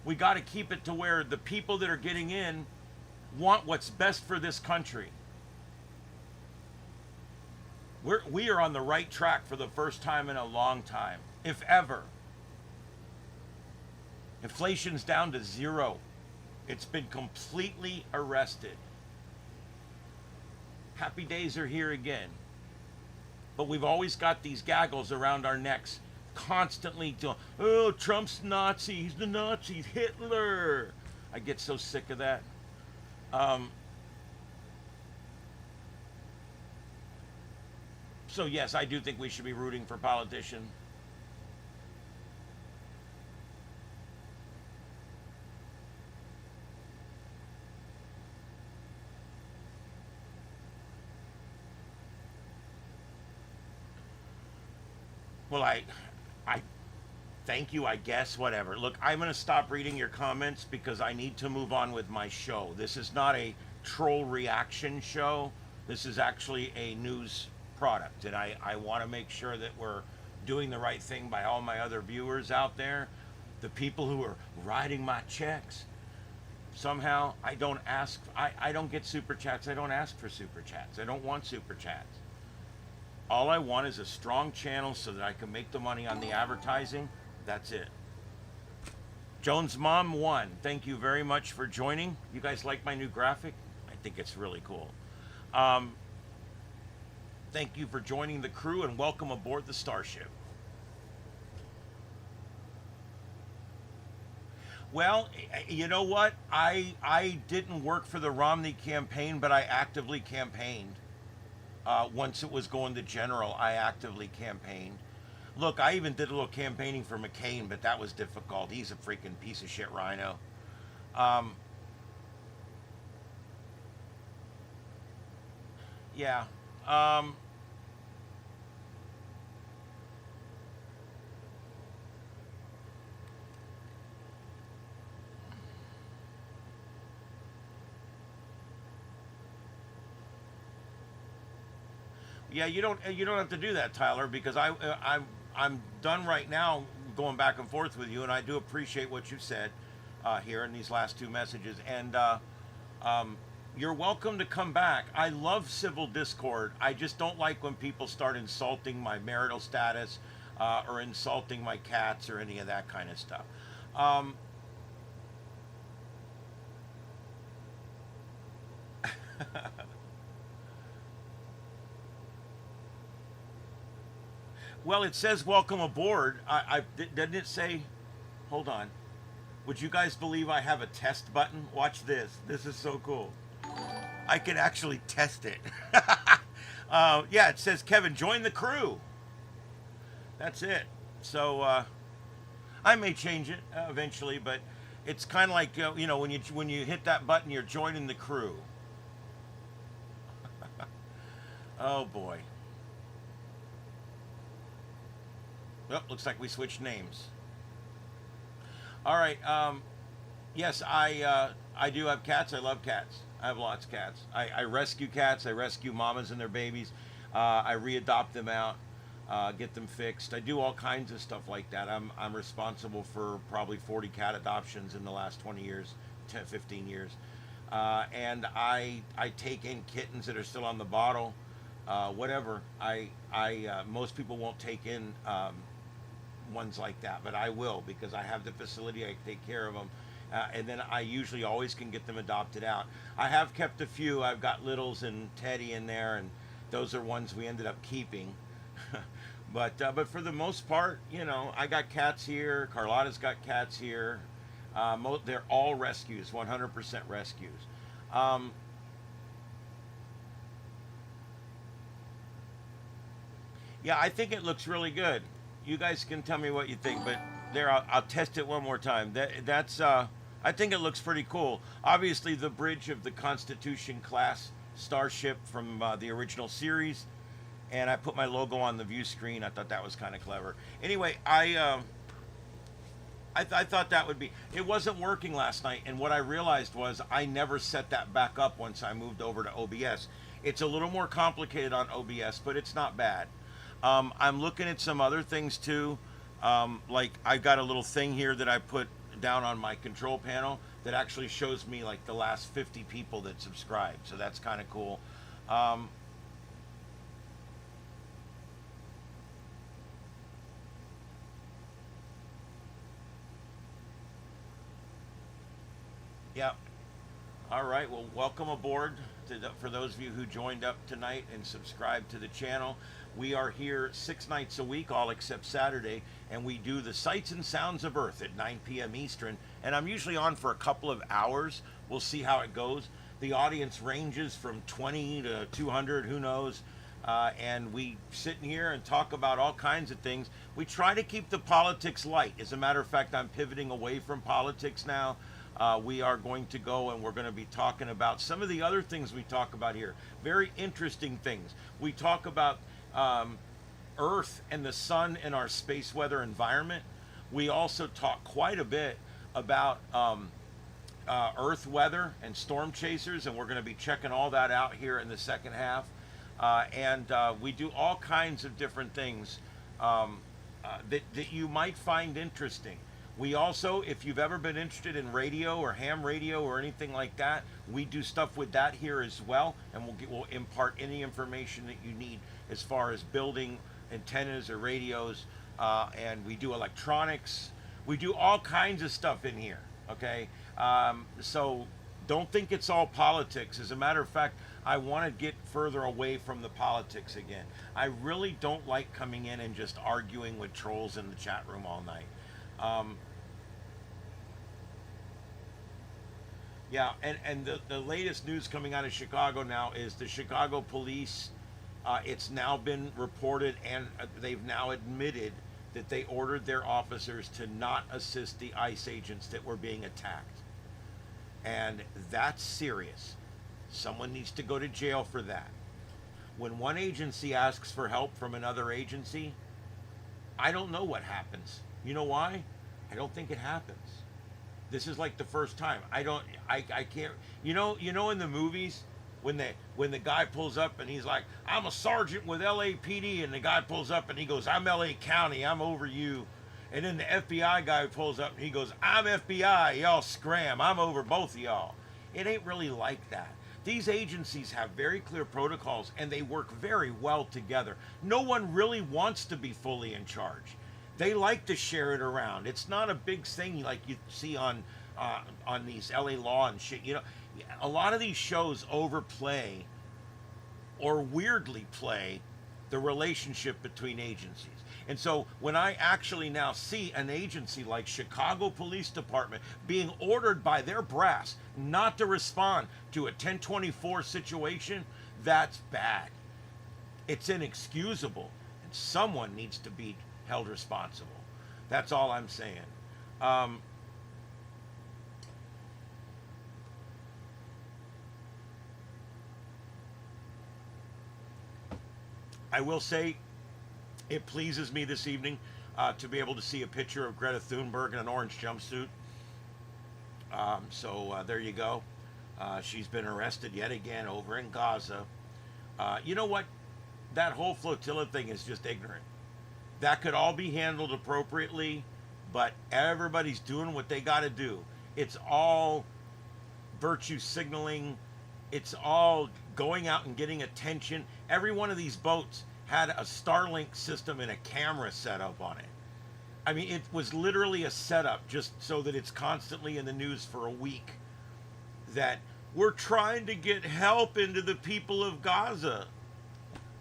We got to keep it to where the people that are getting in want what's best for this country. We are on the right track for the first time in a long time, if ever. Inflation's down to zero. It's been completely arrested. Happy days are here again. But we've always got these gaggles around our necks, constantly doing, oh, Trump's Nazi, he's the Nazi, Hitler. I get so sick of that. Um, so yes, I do think we should be rooting for politicians. Well, I thank you, I guess, whatever. Look, I'm going to stop reading your comments because I need to move on with my show. This is not a troll reaction show. This is actually a news product, and I want to make sure that we're doing the right thing by all my other viewers out there, the people who are writing my checks. Somehow, I don't get super chats. I don't ask for super chats. I don't want super chats. All I want is a strong channel so that I can make the money on the advertising. That's it. Jones Mom 1, thank you very much for joining. You guys like my new graphic? I think it's really cool. Thank you for joining the crew and welcome aboard the Starship. Well, you know what? I didn't work for the Romney campaign, but I actively campaigned. Once it was going to general, I actively campaigned. Look, I even did a little campaigning for McCain, but that was difficult. He's a freaking piece of shit rhino. Yeah. Yeah, you don't have to do that, Tyler, because I'm done right now going back and forth with you, and I do appreciate what you said here in these last two messages. And you're welcome to come back. I love civil discord. I just don't like when people start insulting my marital status or insulting my cats or any of that kind of stuff. Um, well, it says welcome aboard. Didn't it say? Hold on. Would you guys believe I have a test button? Watch this. This is so cool. I can actually test it. Yeah, it says Kevin, join the crew. That's it. So I may change it eventually, but it's kind of like when you hit that button, you're joining the crew. Oh boy. Oh, looks like we switched names. All right. Yes, I do have cats. I love cats. I have lots of cats. I rescue cats. I rescue mamas and their babies. I readopt them out, get them fixed. I do all kinds of stuff like that. I'm responsible for probably 40 cat adoptions in the last 20 years, 10, 15 years. And I take in kittens that are still on the bottle, whatever. Most people won't take in ones like that, but I will because I have the facility. I take care of them. And then I usually always can get them adopted out. I have kept a few. I've got Littles and Teddy in there, and those are ones we ended up keeping. But for the most part, I got cats here. Carlotta's got cats here. They're all rescues, 100% rescues. Yeah, I think it looks really good. You guys can tell me what you think, but there, I'll test it one more time. That's I think it looks pretty cool. Obviously, the bridge of the Constitution class starship from the original series, and I put my logo on the view screen. I thought that was kind of clever. Anyway, I thought that would be. It wasn't working last night, and what I realized was I never set that back up once I moved over to OBS. It's a little more complicated on OBS, but it's not bad. I'm looking at some other things too. Like I've got a little thing here that I put down on my control panel that actually shows me like the last 50 people that subscribed. So that's kind of cool. Yeah. All right. Well, welcome aboard for those of you who joined up tonight and subscribed to the channel. We are here 6 nights a week, all except Saturday, and we do the Sights and Sounds of Earth at 9 p.m. Eastern. And I'm usually on for a couple of hours. We'll see how it goes. The audience ranges from 20 to 200, who knows. And we sit in here and talk about all kinds of things. We try to keep the politics light. As a matter of fact, I'm pivoting away from politics now. We are going to go and we're going to be talking about some of the other things we talk about here. Very interesting things. We talk about Earth and the sun and our space weather environment. We also talk quite a bit about Earth weather and storm chasers, and we're going to be checking all that out here in the second half. And we do all kinds of different things that you might find interesting. We also, if you've ever been interested in radio or ham radio or anything like that, we do stuff with that here as well, and we'll impart any information that you need as far as building antennas or radios, and we do electronics. We do all kinds of stuff in here, okay? So don't think it's all politics. As a matter of fact, I want to get further away from the politics again. I really don't like coming in and just arguing with trolls in the chat room all night. Yeah, and the latest news coming out of Chicago now is the Chicago police, it's now been reported, and they've now admitted that they ordered their officers to not assist the ICE agents that were being attacked. And that's serious. Someone needs to go to jail for that. When one agency asks for help from another agency, I don't know what happens. You know why? I don't think it happens. This is like the first time. I can't. You know in the movies when the guy pulls up and he's like, I'm a sergeant with LAPD, and the guy pulls up and he goes, I'm LA County, I'm over you. And then the FBI guy pulls up and he goes, I'm FBI, y'all scram, I'm over both of y'all. It ain't really like that. These agencies have very clear protocols and they work very well together. No one really wants to be fully in charge. They like to share it around. It's not a big thing like you see on these LA Law and shit. You know, a lot of these shows overplay or weirdly play the relationship between agencies. And so when I actually now see an agency like Chicago Police Department being ordered by their brass not to respond to a 1024 situation, that's bad. It's inexcusable, and someone needs to be held responsible. That's all I'm saying. I will say it pleases me this evening to be able to see a picture of Greta Thunberg in an orange jumpsuit. So there you go. She's been arrested yet again over in Gaza. You know what? That whole flotilla thing is just ignorant. That could all be handled appropriately, but everybody's doing what they got to do. It's all virtue signaling. It's all going out and getting attention. Every one of these boats had a Starlink system and a camera set up on it. I mean, it was literally a setup just so that it's constantly in the news for a week. That we're trying to get help into the people of Gaza.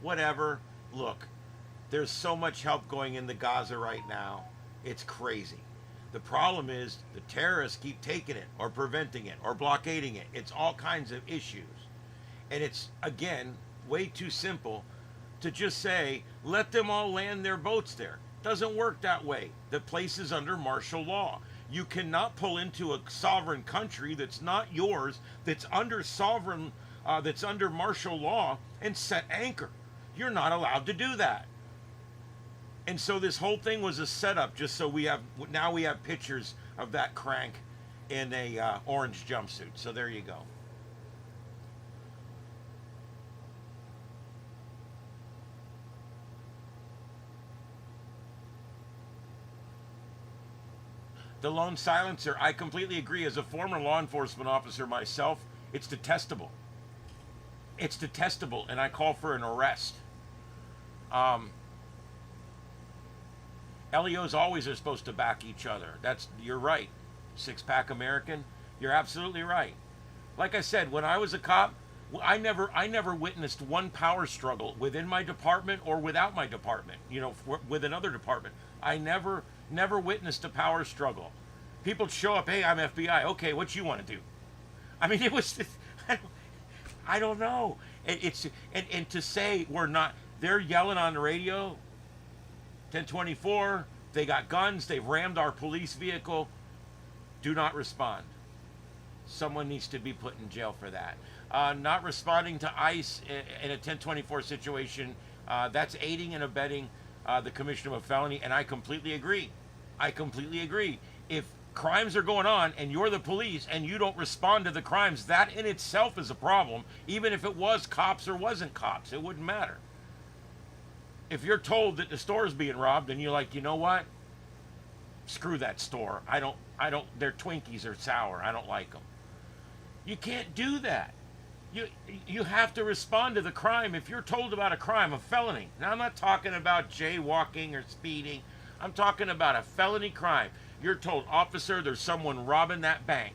Whatever. Look, there's so much help going into Gaza right now. It's crazy. The problem is the terrorists keep taking it or preventing it or blockading it. It's all kinds of issues. And it's, again, way too simple to just say, let them all land their boats there. Doesn't work that way. The place is under martial law. You cannot pull into a sovereign country that's not yours, that's under that's under martial law, and set anchor. You're not allowed to do that. And so this whole thing was a setup just so we have pictures of that crank in a orange jumpsuit. So there you go. The lone silencer, I completely agree. As a former law enforcement officer myself, it's detestable. It's detestable, and I call for an arrest. LEOs always are supposed to back each other. You're right. Six-pack American, you're absolutely right. Like I said, when I was a cop, I never witnessed one power struggle within my department or without my department, with another department. I never witnessed a power struggle. People show up, hey, I'm FBI. Okay, what you want to do? I mean, it was, I don't know. And to say we're not, they're yelling on the radio, 1024, they got guns, they've rammed our police vehicle, do not respond. Someone needs to be put in jail for that. Not responding to ICE in a 1024 situation, that's aiding and abetting the commission of a felony, and I completely agree. I completely agree. If crimes are going on and you're the police and you don't respond to the crimes, that in itself is a problem. Even if it was cops or wasn't cops, it wouldn't matter. If you're told that the store is being robbed and you're like, you know what? Screw that store. I don't, their Twinkies are sour. I don't like them. You can't do that. You have to respond to the crime. If you're told about a crime, a felony. Now, I'm not talking about jaywalking or speeding. I'm talking about a felony crime. You're told, officer, there's someone robbing that bank.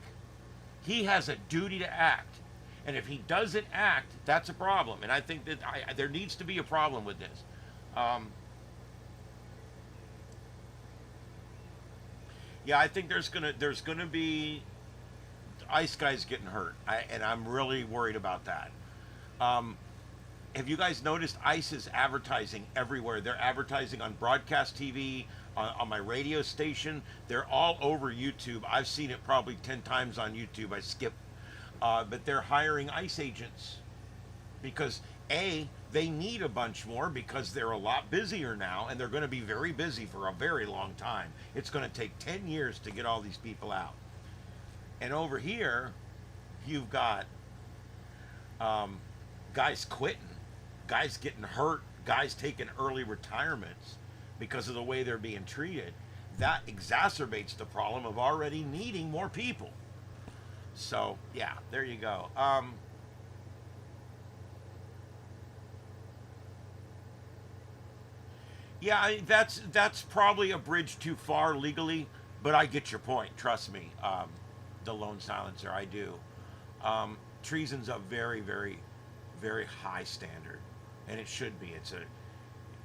He has a duty to act. And if he doesn't act, that's a problem. And I think that there needs to be a problem with this. Yeah, I think there's gonna be ICE guys getting hurt, and I'm really worried about that. Have you guys noticed ICE is advertising everywhere? They're advertising on broadcast TV, on my radio station. They're all over YouTube. I've seen it probably 10 times on YouTube. I skip, but they're hiring ICE agents because they need a bunch more because they're a lot busier now, and they're going to be very busy for a very long time. It's going to take 10 years to get all these people out. And over here, you've got guys quitting, guys getting hurt, guys taking early retirements because of the way they're being treated. That exacerbates the problem of already needing more people. So, yeah, there you go. Yeah, that's probably a bridge too far legally, but I get your point. Trust me, the lone silencer, I do. Treason's a very, very, very high standard, and it should be.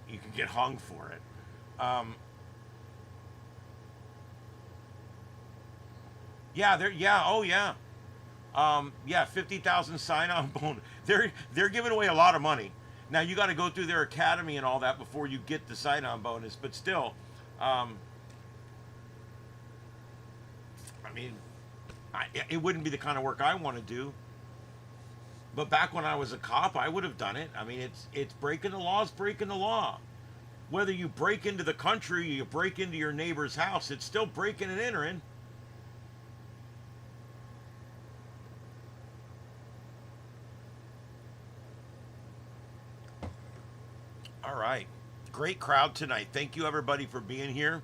You can get hung for it. Yeah, 50,000 sign-on bonus. They're giving away a lot of money. Now, you got to go through their academy and all that before you get the sign-on bonus, but still, I mean, it wouldn't be the kind of work I want to do. But back when I was a cop, I would have done it. I mean, it's breaking the law is breaking the law. Whether you break into the country or you break into your neighbor's house, it's still breaking and entering. All right. Great crowd tonight. Thank you, everybody, for being here.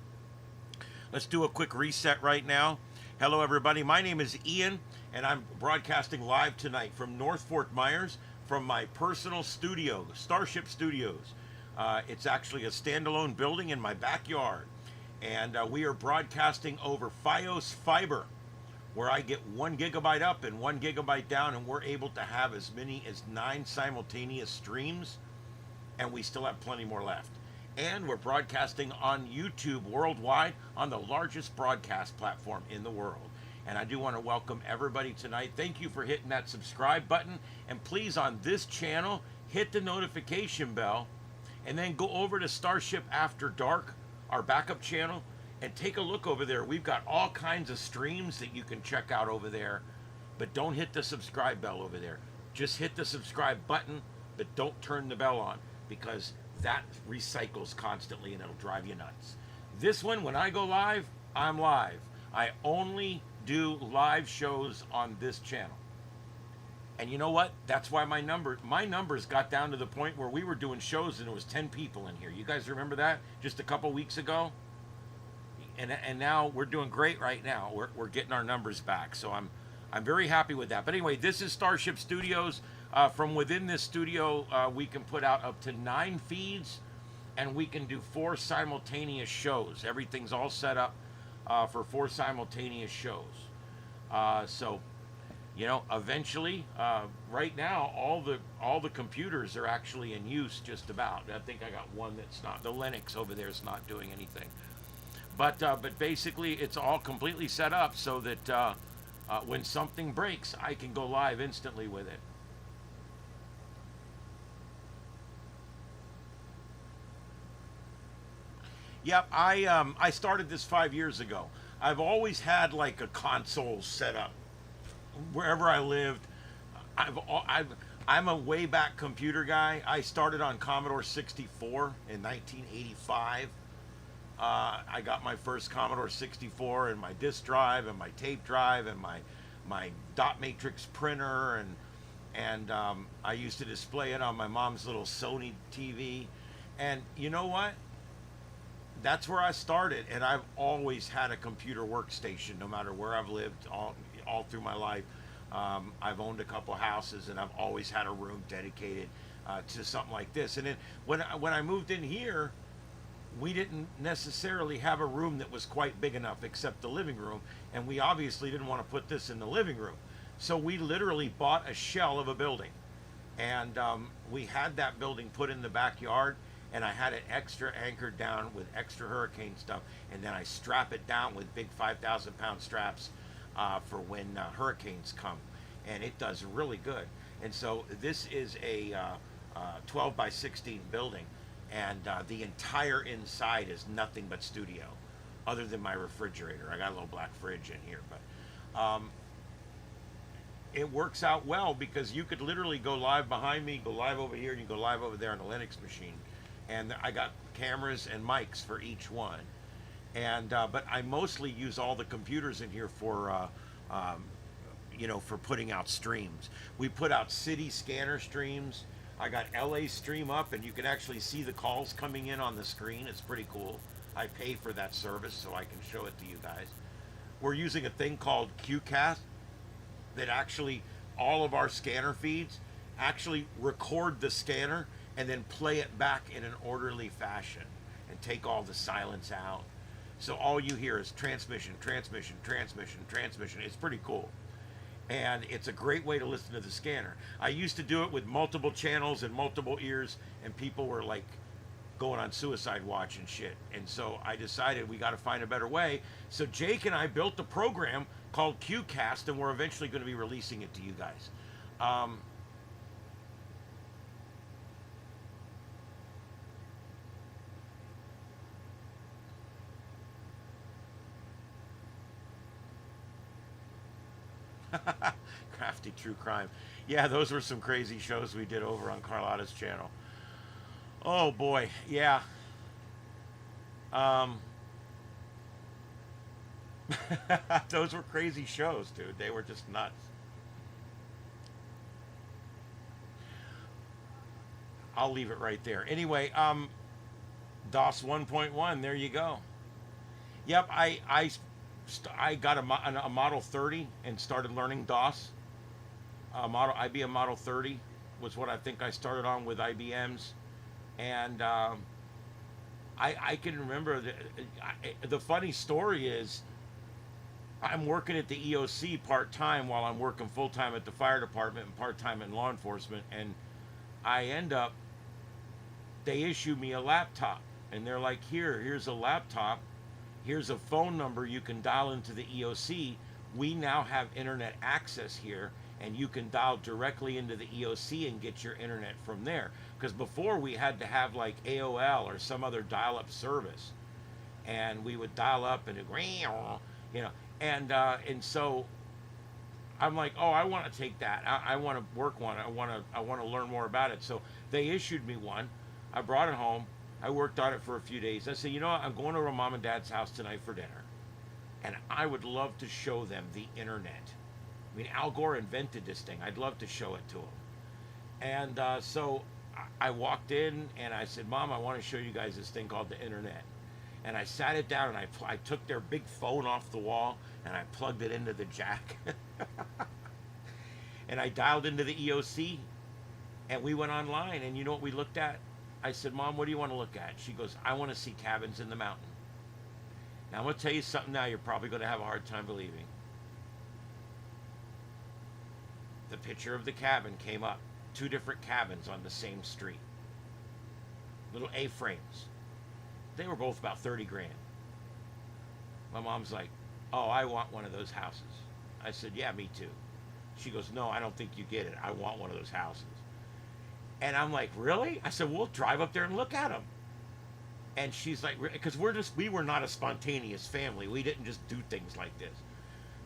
Let's do a quick reset right now. Hello, everybody. My name is Ian, and I'm broadcasting live tonight from North Fort Myers from my personal studio, Starship Studios. It's actually a standalone building in my backyard, and we are broadcasting over Fios Fiber, where I get 1 gigabyte up and 1 gigabyte down, and we're able to have as many as 9 simultaneous streams, and we still have plenty more left. And we're broadcasting on YouTube worldwide on the largest broadcast platform in the world. And I do want to welcome everybody tonight. Thank you for hitting that subscribe button. And please, on this channel, hit the notification bell. And then go over to Starship After Dark, our backup channel, and take a look over there. We've got all kinds of streams that you can check out over there. But don't hit the subscribe bell over there. Just hit the subscribe button, but don't turn the bell on, because that recycles constantly and it'll drive you nuts. This one, when I go live, I'm live. I only do live shows on this channel. And you know what? That's why my numbers got down to the point where we were doing shows and there was 10 people in here. You guys remember that? Just a couple weeks ago? And now we're doing great right now. We're getting our numbers back. So I'm very happy with that. But anyway, this is Starship Studios. From within this studio, we can put out up to 9 feeds, and we can do 4 simultaneous shows. Everything's all set up for 4 simultaneous shows. So, you know, eventually, right now, all the computers are actually in use just about. I think I got one that's not. The Linux over there is not doing anything. But basically, it's all completely set up so that When something breaks, I can go live instantly with it. Yep, I started this 5 years ago. I've always had like a console set up wherever I lived. I'm a way back computer guy. I started on Commodore 64 in 1985. I got my first Commodore 64 and my disk drive and my tape drive and my dot matrix printer, and I used to display it on my mom's little Sony TV. And you know what? That's where I started, and I've always had a computer workstation, no matter where I've lived, all through my life. I've owned a couple houses, and I've always had a room dedicated to something like this. And then when I moved in here, we didn't necessarily have a room that was quite big enough, except the living room, and we obviously didn't want to put this in the living room. So we literally bought a shell of a building, and we had that building put in the backyard, and I had it extra anchored down with extra hurricane stuff, and then I strap it down with big 5,000-pound straps for when hurricanes come, and it does really good. And so this is a 12 by 16 building, and the entire inside is nothing but studio, other than my refrigerator. I got a little black fridge in here, but it works out well because you could literally go live behind me, go live over here, and you go live over there on the Linux machine. And I got cameras and mics for each one. And but I mostly use all the computers in here for for putting out streams. We put out city scanner streams. I got LA stream up, and you can actually see the calls coming in on the screen. It's pretty cool. I pay for that service so I can show it to you guys. We're using a thing called QCast that actually all of our scanner feeds actually record the scanner and then play it back in an orderly fashion and take all the silence out. So all you hear is transmission, transmission, transmission, transmission. It's pretty cool. And it's a great way to listen to the scanner. I used to do it with multiple channels and multiple ears, and people were like going on suicide watch and shit. And so I decided we got to find a better way. So Jake and I built a program called QCast, and we're eventually going to be releasing it to you guys. Crafty True Crime. Yeah, those were some crazy shows we did over on Carlotta's channel. Oh boy, yeah. Those were crazy shows, dude. They were just nuts. I'll leave it right there. Anyway, DOS 1.1, there you go. Yep, I got a Model 30 and started learning DOS. IBM Model 30 was what I think I started on with IBM's, and I can remember the funny story is I'm working at the EOC part-time while I'm working full-time at the fire department and part-time in law enforcement, and they issue me a laptop, and they're like, here's a laptop. Here's a phone number you can dial into the EOC. We now have internet access here, and you can dial directly into the EOC and get your internet from there. Because before we had to have like AOL or some other dial-up service, and we would dial up and and so I'm like, oh, I want to take that. I want to work one. I want to learn more about it. So they issued me one. I brought it home. I worked on it for a few days. I said, you know what? I'm going to my mom and dad's house tonight for dinner, and I would love to show them the internet. I mean, Al Gore invented this thing. I'd love to show it to them. And so I walked in and I said, Mom, I want to show you guys this thing called the internet. And I sat it down, and I took their big phone off the wall and I plugged it into the jack. And I dialed into the EOC, and we went online, and you know what we looked at? I said, Mom, what do you want to look at? She goes, I want to see cabins in the mountain. Now, I'm going to tell you something now you're probably going to have a hard time believing. The picture of the cabin came up. 2 different cabins on the same street. Little A-frames. They were both about 30 grand. My mom's like, oh, I want one of those houses. I said, yeah, me too. She goes, no, I don't think you get it. I want one of those houses. And I'm like, really? I said, we'll drive up there and look at them. And she's like, because we were not a spontaneous family. We didn't just do things like this.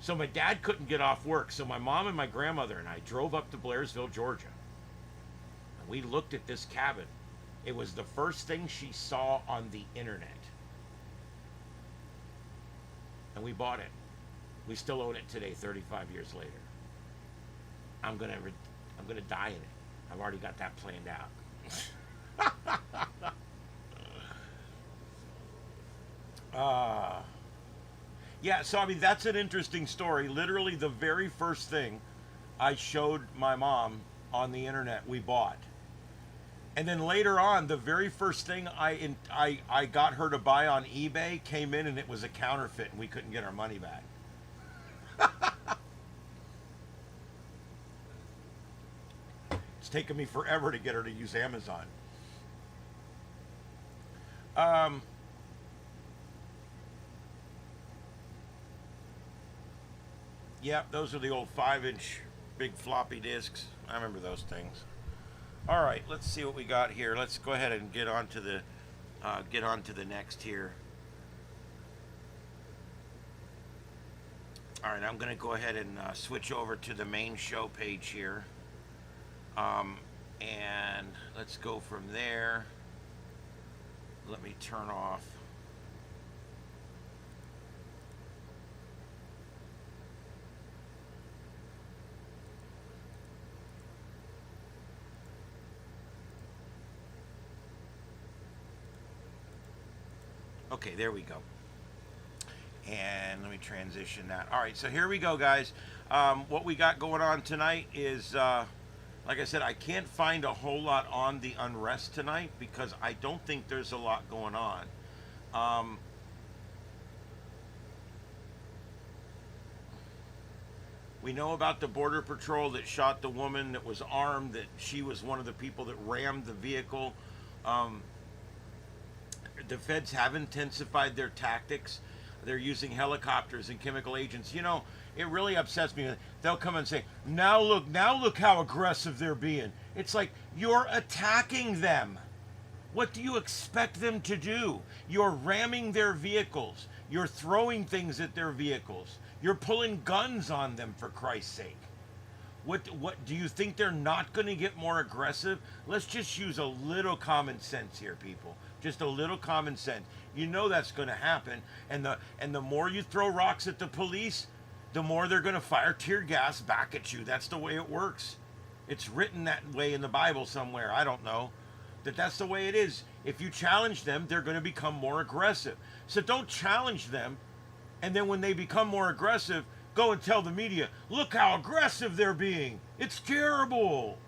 So my dad couldn't get off work. So my mom and my grandmother and I drove up to Blairsville, Georgia. And we looked at this cabin. It was the first thing she saw on the internet. And we bought it. We still own it today, 35 years later. I'm gonna die in it. I've already got that planned out. Yeah, so I mean, that's an interesting story. Literally the very first thing I showed my mom on the internet we bought. And then later on, the very first thing I got her to buy on eBay came in and it was a counterfeit and we couldn't get our money back. It's taken me forever to get her to use Amazon. Yeah, those are the old 5-inch big floppy disks. I remember those things. All right, let's see what we got here. Let's go ahead and get on to the next here. All right, I'm going to go ahead and switch over to the main show page here. And let's go from there. Let me turn off. Okay, there we go. And let me transition that. All right, so here we go, guys. What we got going on tonight is, like I said, I can't find a whole lot on the Unrest tonight because I don't think there's a lot going on. We know about the Border Patrol that shot the woman that was armed, that she was one of the people that rammed the vehicle. The feds have intensified their tactics. They're using helicopters and chemical agents. You know, it really upsets me. They'll come and say, now look how aggressive they're being. It's like, you're attacking them. What do you expect them to do? You're ramming their vehicles. You're throwing things at their vehicles. You're pulling guns on them, for Christ's sake. What do you think they're not going to get more aggressive? Let's just use a little common sense here, people. Just a little common sense. You know that's going to happen, and the more you throw rocks at the police, the more they're going to fire tear gas back at you. That's the way it works. It's written that way in the Bible somewhere. I don't know. That's the way it is. If you challenge them, they're going to become more aggressive. So don't challenge them, and then when they become more aggressive, go and tell the media, look how aggressive they're being. It's terrible.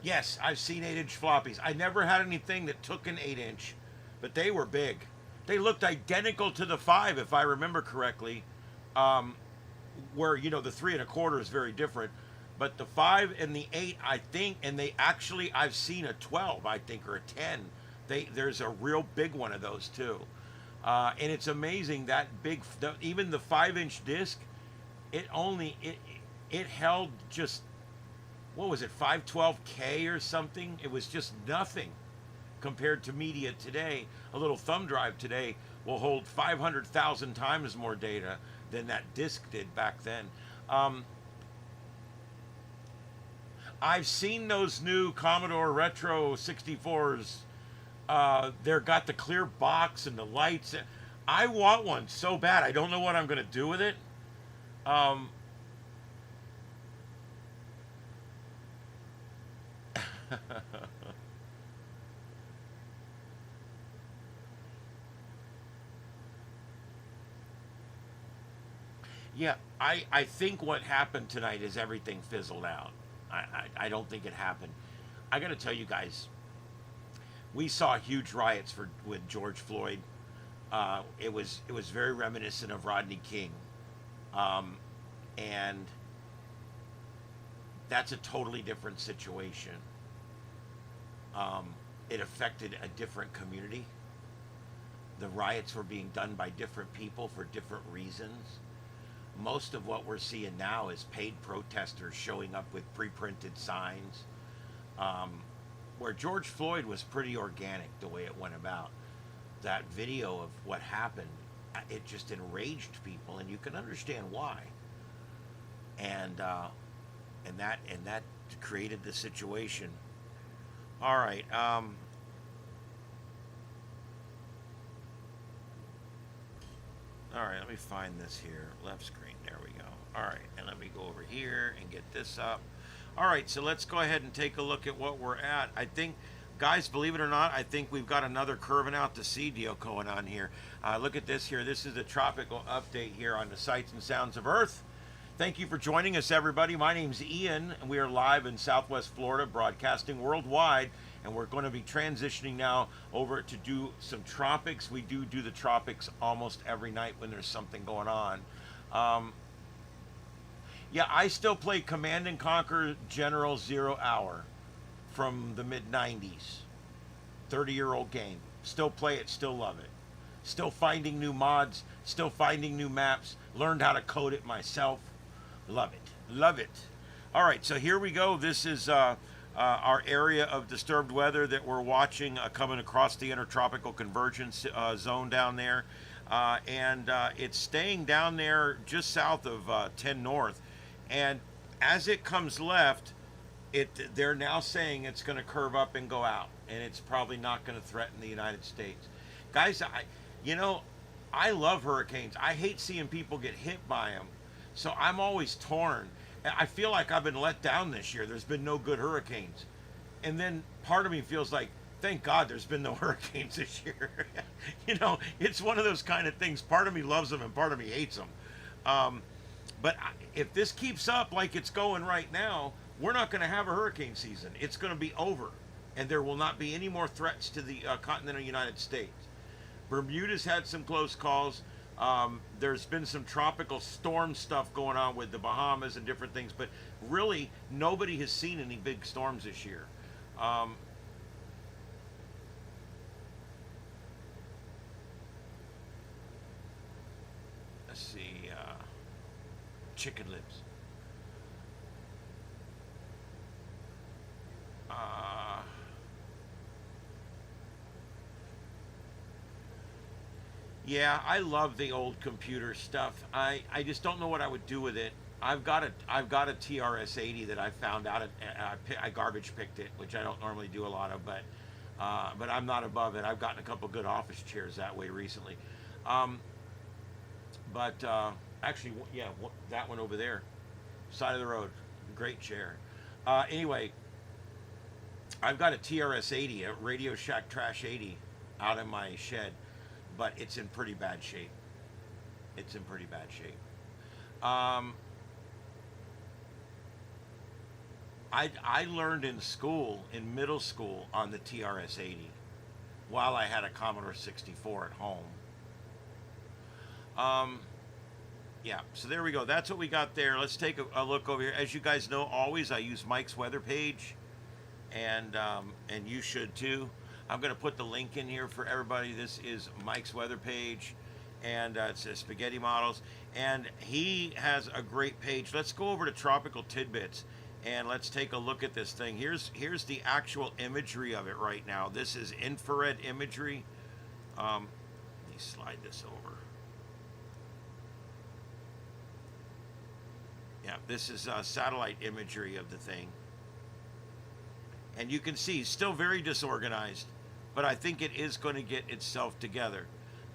Yes, I've seen 8-inch floppies. I never had anything that took an 8-inch, but they were big. They looked identical to the 5, if I remember correctly, where, you know, the 3 1/4 is very different. But the 5 and the 8, I think, and they actually, I've seen a 12, I think, or a 10. There's a real big one of those, too. And it's amazing that big, even the 5-inch disc, it held just, what was it, 512K or something? It was just nothing compared to media today. A little thumb drive today will hold 500,000 times more data than that disc did back then. I've seen those new Commodore Retro 64s. They're got the clear box and the lights. I want one so bad. I don't know what I'm going to do with it. Yeah, I think what happened tonight is everything fizzled out. I don't think it happened. I got to tell you guys, we saw huge riots with George Floyd. It was very reminiscent of Rodney King, and that's a totally different situation. It affected a different community. the riots were being done by different people for different reasons. Most of what we're seeing now is paid protesters showing up with pre-printed signs. Where George Floyd was pretty organic the way it went about. That video of what happened, it just enraged people, and you can understand why. And that created the situation. All right. All right, let me find this here. Left screen, there we go. All right, and let me go over here and get this up. All right, so let's go ahead and take a look at what we're at. I think, guys, believe it or not, I think we've got another curving out to sea deal going on here. Look at this here. This is the tropical update here on the Sights and Sounds of Earth. Thank you for joining us, everybody. My name's Ian, and we are live in Southwest Florida, broadcasting worldwide. And we're going to be transitioning now over to do some tropics. We do the tropics almost every night when there's something going on. Yeah, I still play Command and Conquer General Zero Hour from the mid-90s. 30-year-old game. Still play it, still love it. Still finding new mods, still finding new maps. Learned how to code it myself. Love it. Love it. All right, so here we go. This is our area of disturbed weather that we're watching coming across the intertropical convergence zone down there. And it's staying down there just south of 10 North. And as it comes left, they're now saying it's going to curve up and go out. And it's probably not going to threaten the United States. Guys, I love hurricanes. I hate seeing people get hit by them. So I'm always torn. I feel like I've been let down this year. There's been no good hurricanes. And then part of me feels like, thank God there's been no hurricanes this year. It's one of those kind of things. Part of me loves them and part of me hates them. But if this keeps up like it's going right now, we're not going to have a hurricane season. It's going to be over. And there will not be any more threats to the continental United States. Bermuda's had some close calls. There's been some tropical storm stuff going on with the Bahamas and different things, but really nobody has seen any big storms this year. Let's see, chicken lips. Yeah, I love the old computer stuff. I just don't know what I would do with it. I've got a TRS-80 that I found out I garbage picked it, which I don't normally do a lot of, but I'm not above it. I've gotten a couple good office chairs that way recently. Actually, yeah, that one over there, side of the road, great chair. Anyway, I've got a TRS-80, a Radio Shack Trash 80, out in my shed. But it's in pretty bad shape. It's in pretty bad shape. I learned in school, in middle school, on the TRS-80 while I had a Commodore 64 at home. Yeah, so there we go. That's what we got there. Let's take a look over here. As you guys know, always I use Mike's weather page, and you should too. I'm going to put the link in here for everybody. This is Mike's weather page, and it says Spaghetti Models, and he has a great page. Let's go over to Tropical Tidbits, and let's take a look at this thing. Here's the actual imagery of it right now. This is infrared imagery. Let me slide this over. Yeah, this is satellite imagery of the thing. And you can see, still very disorganized, but I think it is going to get itself together.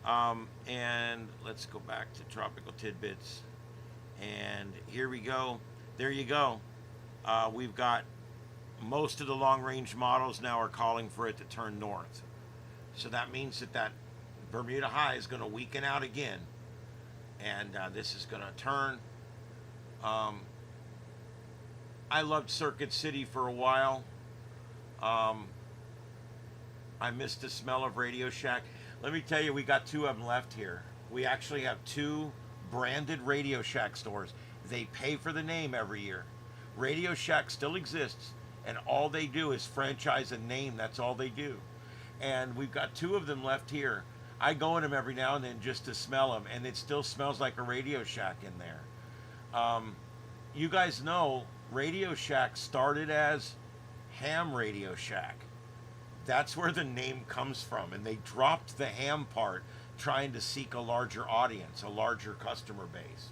And let's go back to Tropical Tidbits. And here we go. There you go. We've got most of the long-range models now are calling for it to turn north. So that means that Bermuda High is going to weaken out again. And this is going to turn. I loved Circuit City for a while. I missed the smell of Radio Shack. Let me tell you, we got 2 of them left here. We actually have 2 branded Radio Shack stores. They pay for the name every year. Radio Shack still exists, and all they do is franchise a name. That's all they do. And we've got 2 of them left here. I go in them every now and then just to smell them, and it still smells like a Radio Shack in there. You guys know Radio Shack started as Ham Radio Shack. That's where the name comes from, and they dropped the ham part trying to seek a larger audience, a larger customer base.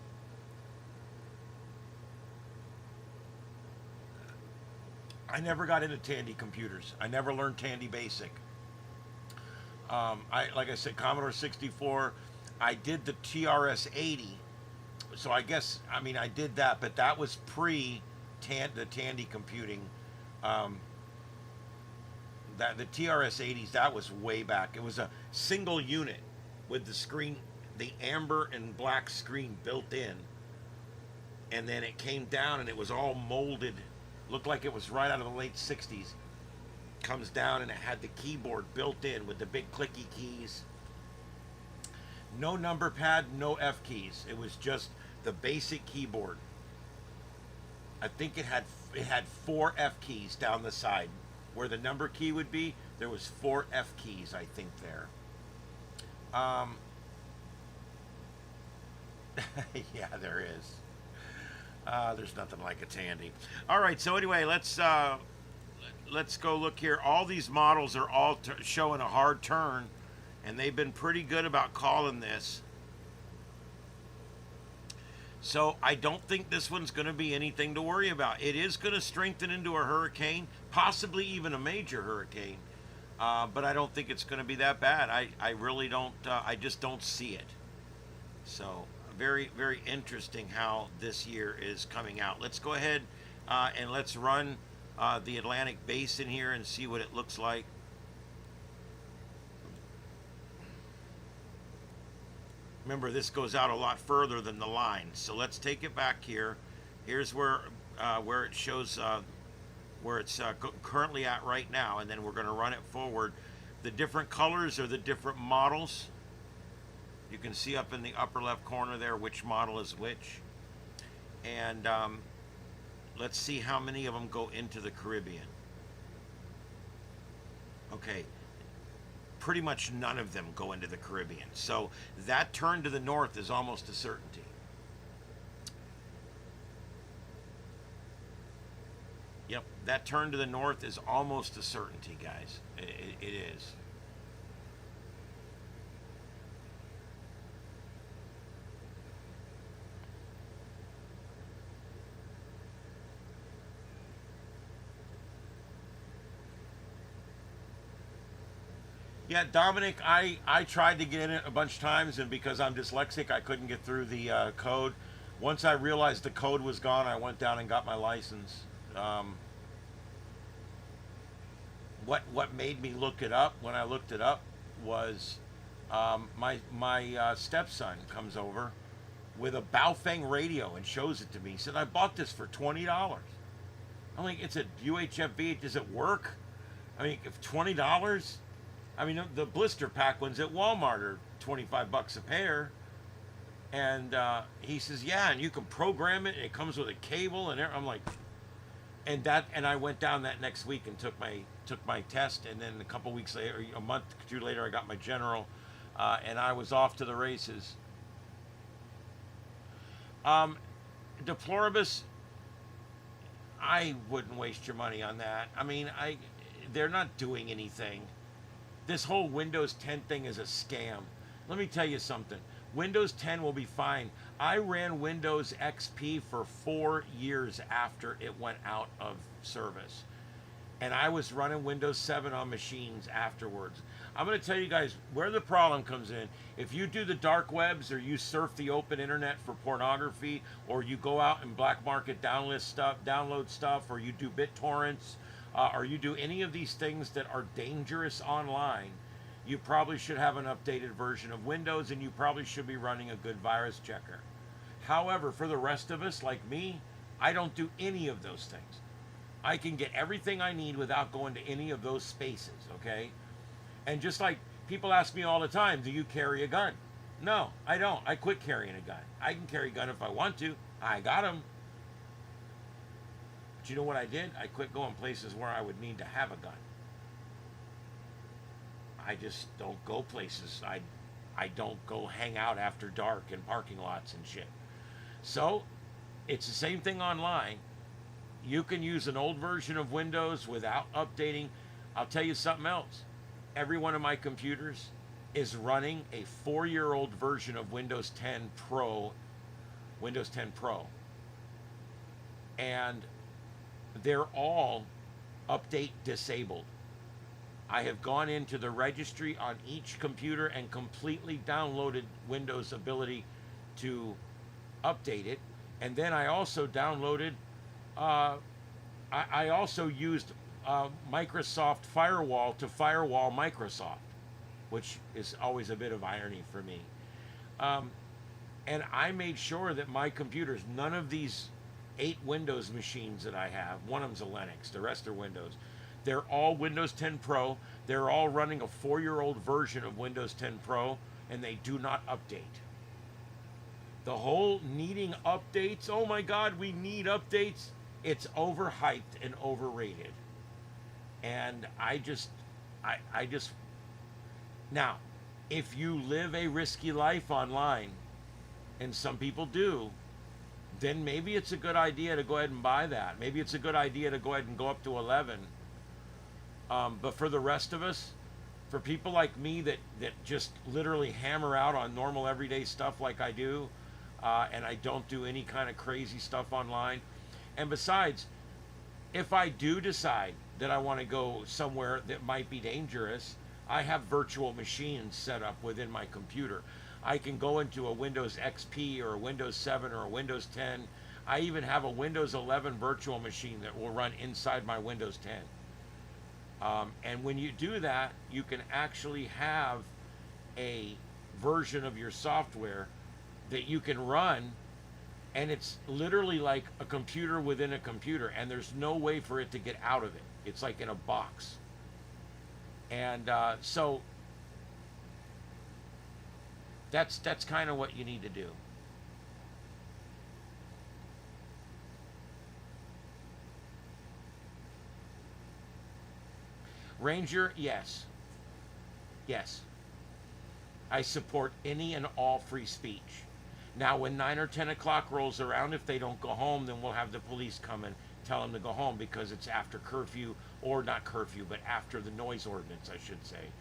I never got into Tandy computers. I never learned Tandy Basic. Like I said, Commodore 64. I did the TRS 80, so I guess I did that, but that was pre the Tandy computing. That the TRS 80s, that was way back. It was a single unit with the screen, the amber and black screen built in, and then it came down and it was all molded. Looked like it was right out of the late 60s. Comes down and it had the keyboard built in with the big clicky keys. No number pad, no F keys. It was just the basic keyboard. I think it had 4 F keys down the side. Where the number key would be, there was 4 F keys, I think, there. Yeah, there is. There's nothing like a Tandy. All right, so anyway, let's go look here. All these models are all showing a hard turn, and they've been pretty good about calling this. So I don't think this one's going to be anything to worry about. It is going to strengthen into a hurricane, possibly even a major hurricane, but I don't think it's going to be that bad. I really don't. I just don't see it. So very, very interesting how this year is coming out. Let's go ahead and let's run the Atlantic Basin here and see what it looks like. Remember, this goes out a lot further than the line, so let's take it back here. Here's where it shows where it's currently at right now, and then we're going to run it forward. The different colors are the different models. You can see up in the upper left corner there which model is which. And let's see how many of them go into the Caribbean. Okay. Pretty much none of them go into the Caribbean. So that turn to the north is almost a certainty. Yep, that turn to the north is almost a certainty, guys. It is. Yeah, Dominic, I tried to get in it a bunch of times, and because I'm dyslexic, I couldn't get through the code. Once I realized the code was gone, I went down and got my license. What made me look it up when I looked it up was my stepson comes over with a Baofeng radio and shows it to me. He said, I bought this for $20. I'm like, it's a UHF-V, does it work? I mean, if $20? I mean, the blister pack ones at Walmart are $25 a pair. And he says, yeah, and you can program it, and it comes with a cable, and I'm like, and I went down that next week and took my test, and then a couple weeks later, a month or two later, I got my general, and I was off to the races. Deploribus, I wouldn't waste your money on that. I mean, they're not doing anything. This whole Windows 10 thing is a scam. Let me tell you something. Windows 10 will be fine. I ran Windows XP for 4 years after it went out of service. And I was running Windows 7 on machines afterwards. I'm going to tell you guys where the problem comes in. If you do the dark webs, or you surf the open internet for pornography, or you go out and black market download stuff, or you do BitTorrents, or you do any of these things that are dangerous online, you probably should have an updated version of Windows, and you probably should be running a good virus checker. However, for the rest of us, like me, I don't do any of those things. I can get everything I need without going to any of those spaces, okay? And just like people ask me all the time, do you carry a gun? No, I don't. I quit carrying a gun. I can carry a gun if I want to. I got them. But you know what I did? I quit going places where I would need to have a gun. I just don't go places. I don't go hang out after dark in parking lots and shit. So it's the same thing online. You can use an old version of Windows without updating. I'll tell you something else. Every one of my computers is running a 4-year-old version of Windows 10 Pro. And they're all update disabled. I have gone into the registry on each computer and completely downloaded Windows' ability to update it. And then I also downloaded, I also used Microsoft Firewall to firewall Microsoft, which is always a bit of irony for me. And I made sure that my computers, none of these 8 Windows machines that I have, one of them's a Linux, the rest are Windows. They're all Windows 10 Pro. They're all running a 4-year-old version of Windows 10 Pro, and they do not update. The whole needing updates, oh my God, we need updates. It's overhyped and overrated. And I just, now, if you live a risky life online, and some people do, then maybe it's a good idea to go ahead and buy that. Maybe it's a good idea to go ahead and go up to 11. But for the rest of us, for people like me that just literally hammer out on normal everyday stuff like I do, and I don't do any kind of crazy stuff online. And besides, if I do decide that I want to go somewhere that might be dangerous, I have virtual machines set up within my computer. I can go into a Windows XP or a Windows 7 or a Windows 10. I even have a Windows 11 virtual machine that will run inside my Windows 10. And when you do that, you can actually have a version of your software that you can run, and it's literally like a computer within a computer, and there's no way for it to get out of it. It's like in a box. And so that's kind of what you need to do. Ranger, yes. Yes. I support any and all free speech. Now, when 9 or 10 o'clock rolls around, if they don't go home, then we'll have the police come and tell them to go home because it's after curfew, or not curfew, but after the noise ordinance, I should say.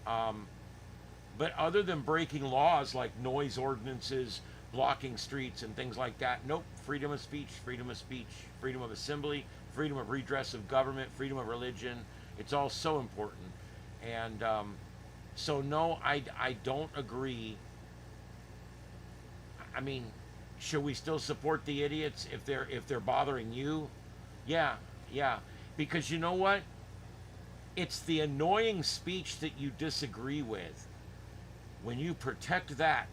But other than breaking laws like noise ordinances, blocking streets and things like that, nope, freedom of speech, freedom of assembly, freedom of redress of government, freedom of religion. It's all so important. And so no, I don't agree. I mean, should we still support the idiots if they're bothering you? Yeah. Because you know what? It's the annoying speech that you disagree with. When you protect that,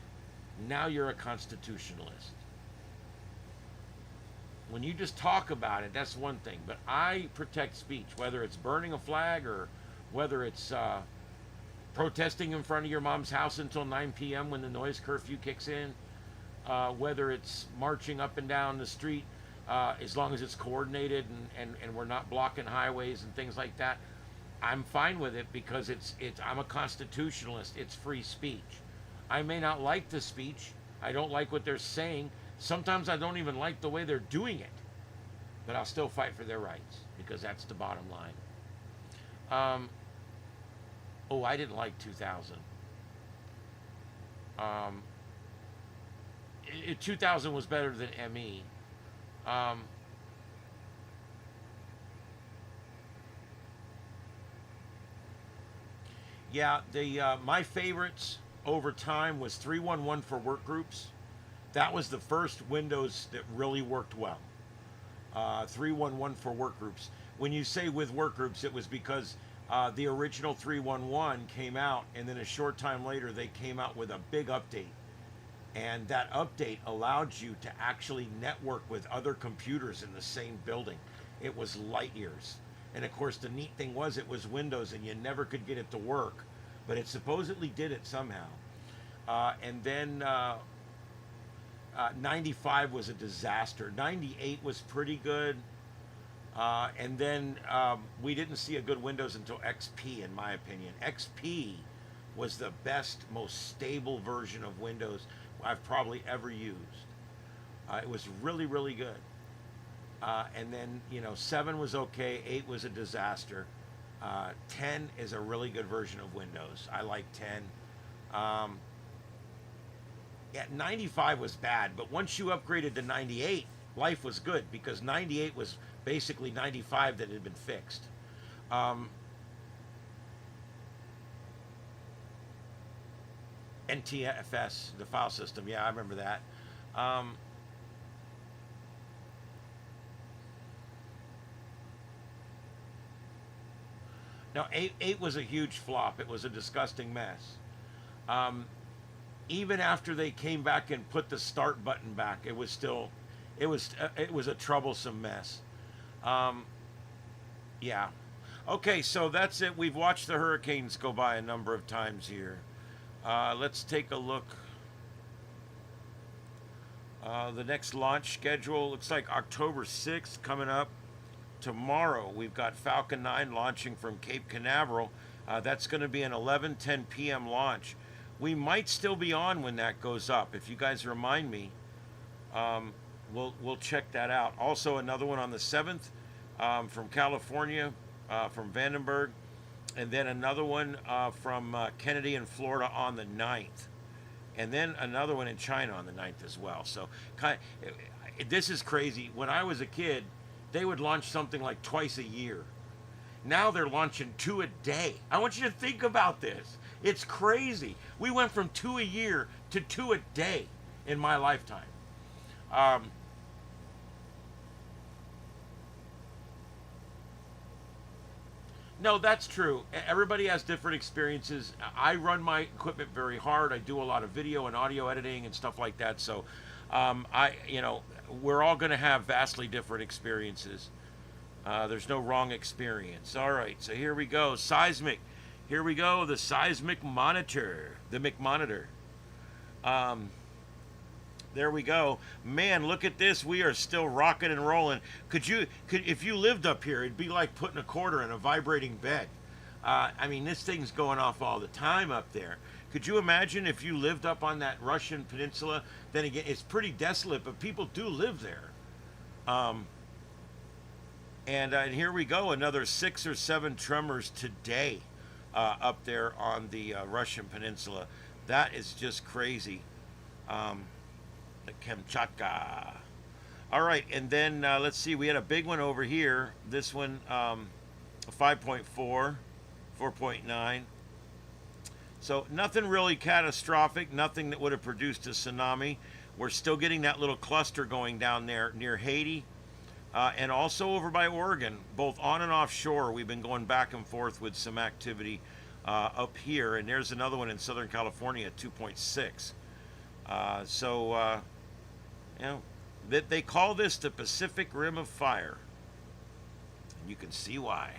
now you're a constitutionalist. When you just talk about it, that's one thing. But I protect speech, whether it's burning a flag or whether it's protesting in front of your mom's house until 9 p.m. when the noise curfew kicks in, whether it's marching up and down the street, as long as it's coordinated and we're not blocking highways and things like that. I'm fine with it because I'm a constitutionalist. It's free speech. I may not like the speech. I don't like what they're saying. Sometimes I don't even like the way they're doing it. But I'll still fight for their rights because that's the bottom line. I didn't like 2000. 2000 was better than ME. Yeah, my favorites over time was 311 for work groups. That was the first Windows that really worked well. 311 for work groups. When you say with work groups, it was because the original 311 came out, and then a short time later they came out with a big update. And that update allowed you to actually network with other computers in the same building. It was light years. And of course, the neat thing was it was Windows and you never could get it to work, but it supposedly did it somehow. And then 95 was a disaster. 98 was pretty good. And then we didn't see a good Windows until XP, in my opinion. XP was the best, most stable version of Windows I've probably ever used. It was really, really good. And then, 7 was okay, 8 was a disaster. 10 is a really good version of Windows. I like 10. Yeah, 95 was bad, but once you upgraded to 98, life was good because 98 was basically 95 that had been fixed. NTFS, the file system, yeah, I remember that. Now, 8 was a huge flop. It was a disgusting mess. Even after they came back and put the start button back, it was a troublesome mess. Yeah. Okay, so that's it. We've watched the hurricanes go by a number of times here. Let's take a look. The next launch schedule looks like October 6th coming up. Tomorrow we've got Falcon 9 launching from Cape Canaveral. That's going to be an 11:10 p.m. launch. We might still be on when that goes up. If you guys remind me, we'll check that out. Also, another one on the 7th from California, from Vandenberg, and then another one from Kennedy in Florida on the 9th, and then another one in China on the 9th as well. So, this is crazy. When I was a kid, they would launch something like twice a year. Now they're launching 2 a day. I want you to think about this. It's crazy. We went from 2 a year to 2 a day in my lifetime. No, that's true. Everybody has different experiences. I run my equipment very hard. I do a lot of video and audio editing and stuff like that. So, we're all going to have vastly different experiences. There's no wrong experience. All right, so here we go. Seismic. Here we go. The seismic monitor. The McMonitor. There we go. Man, look at this. We are still rocking and rolling. If you lived up here, it'd be like putting a quarter in a vibrating bed. This thing's going off all the time up there. Could you imagine if you lived up on that Russian peninsula? Then again, it's pretty desolate, but people do live there. And here we go, another 6 or 7 tremors today up there on the Russian peninsula. That is just crazy. The Kamchatka. All right, and then let's see, we had a big one over here. This one, 5.4, 4.9. So nothing really catastrophic, nothing that would have produced a tsunami. We're still getting that little cluster going down there near Haiti and also over by Oregon, both on and offshore. We've been going back and forth with some activity up here, and there's another one in Southern California at 2.6. They call this the Pacific Rim of Fire, and you can see why.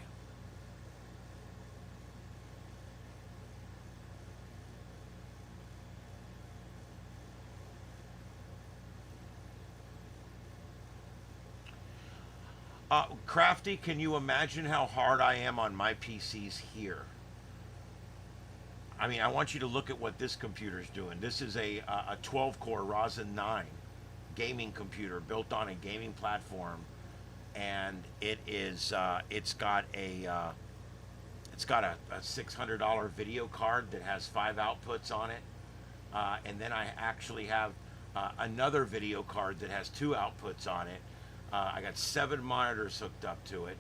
Crafty, can you imagine how hard I am on my PCs here? I want you to look at what this computer's doing. This is a 12-core Ryzen 9 gaming computer built on a gaming platform, and it's got a $600 video card that has 5 outputs on it, and then I actually have another video card that has 2 outputs on it. I got 7 monitors hooked up to it,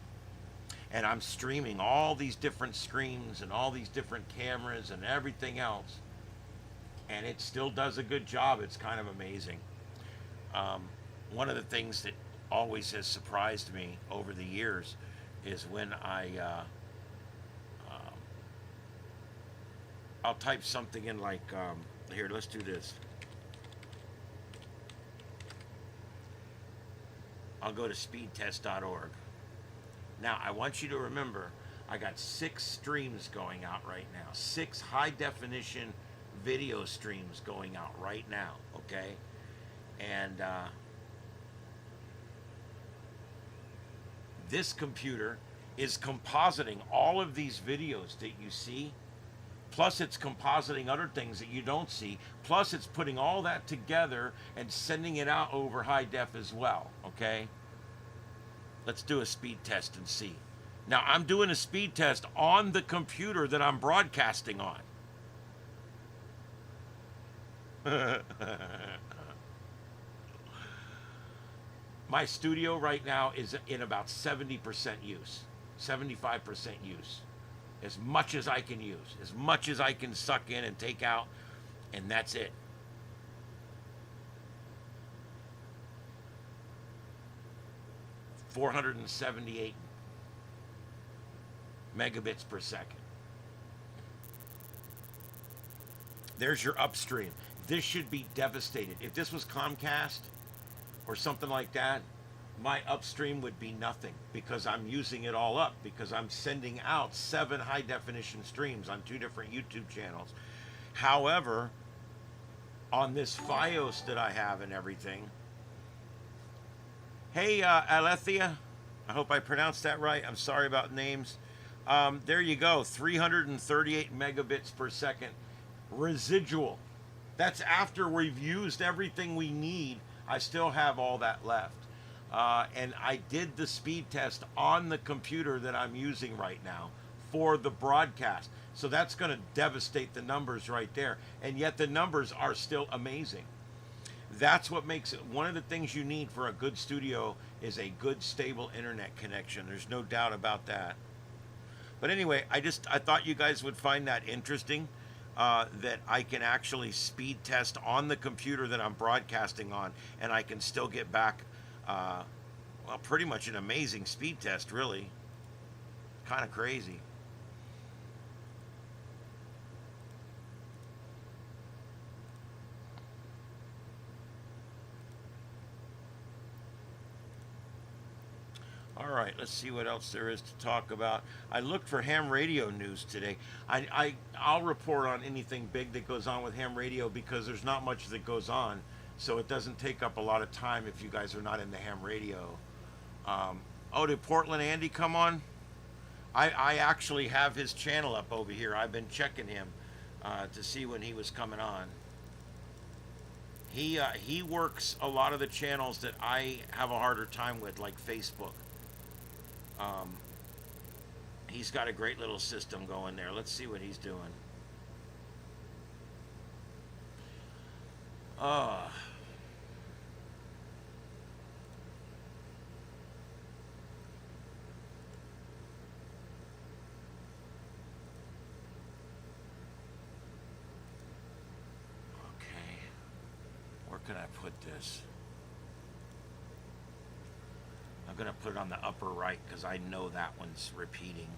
and I'm streaming all these different screens and all these different cameras and everything else, and it still does a good job. It's kind of amazing. One of the things that always has surprised me over the years is when I'll type something in like, here, let's do this. I'll go to speedtest.org. Now, I want you to remember, I got 6 streams going out right now. 6 high-definition video streams going out right now, okay? And this computer is compositing all of these videos that you see Plus it's compositing other things that you don't see. Plus it's putting all that together and sending it out over high def as well, okay? Let's do a speed test and see. Now I'm doing a speed test on the computer that I'm broadcasting on. My studio right now is in about 70% use, 75% use. As much as I can use, as much as I can suck in and take out, and that's it. .478 megabits per second. There's your upstream. This should be devastated. If this was Comcast or something like that, my upstream would be nothing because I'm using it all up because I'm sending out 7 high definition streams on 2 different YouTube channels. However, on this Fios that I have and everything, hey, Alethea, I hope I pronounced that right. I'm sorry about names. There you go, 338 megabits per second residual. That's after we've used everything we need. I still have all that left. And I did the speed test on the computer that I'm using right now for the broadcast. So that's going to devastate the numbers right there. And yet the numbers are still amazing. That's what makes it, one of the things you need for a good studio is a good stable internet connection. There's no doubt about that. But anyway, I thought you guys would find that interesting, that I can actually speed test on the computer that I'm broadcasting on, and I can still get back, well, pretty much an amazing speed test, really. Kind of crazy. All right, let's see what else there is to talk about. I looked for ham radio news today. I'll report on anything big that goes on with ham radio because there's not much that goes on, so it doesn't take up a lot of time if you guys are not in the ham radio. Oh, did Portland Andy come on? I actually have his channel up over here. I've been checking him to see when he was coming on. He works a lot of the channels that I have a harder time with, like Facebook. He's got a great little system going there. Let's see what he's doing. Where can I put this? I'm going to put it on the upper right because I know that one's repeating.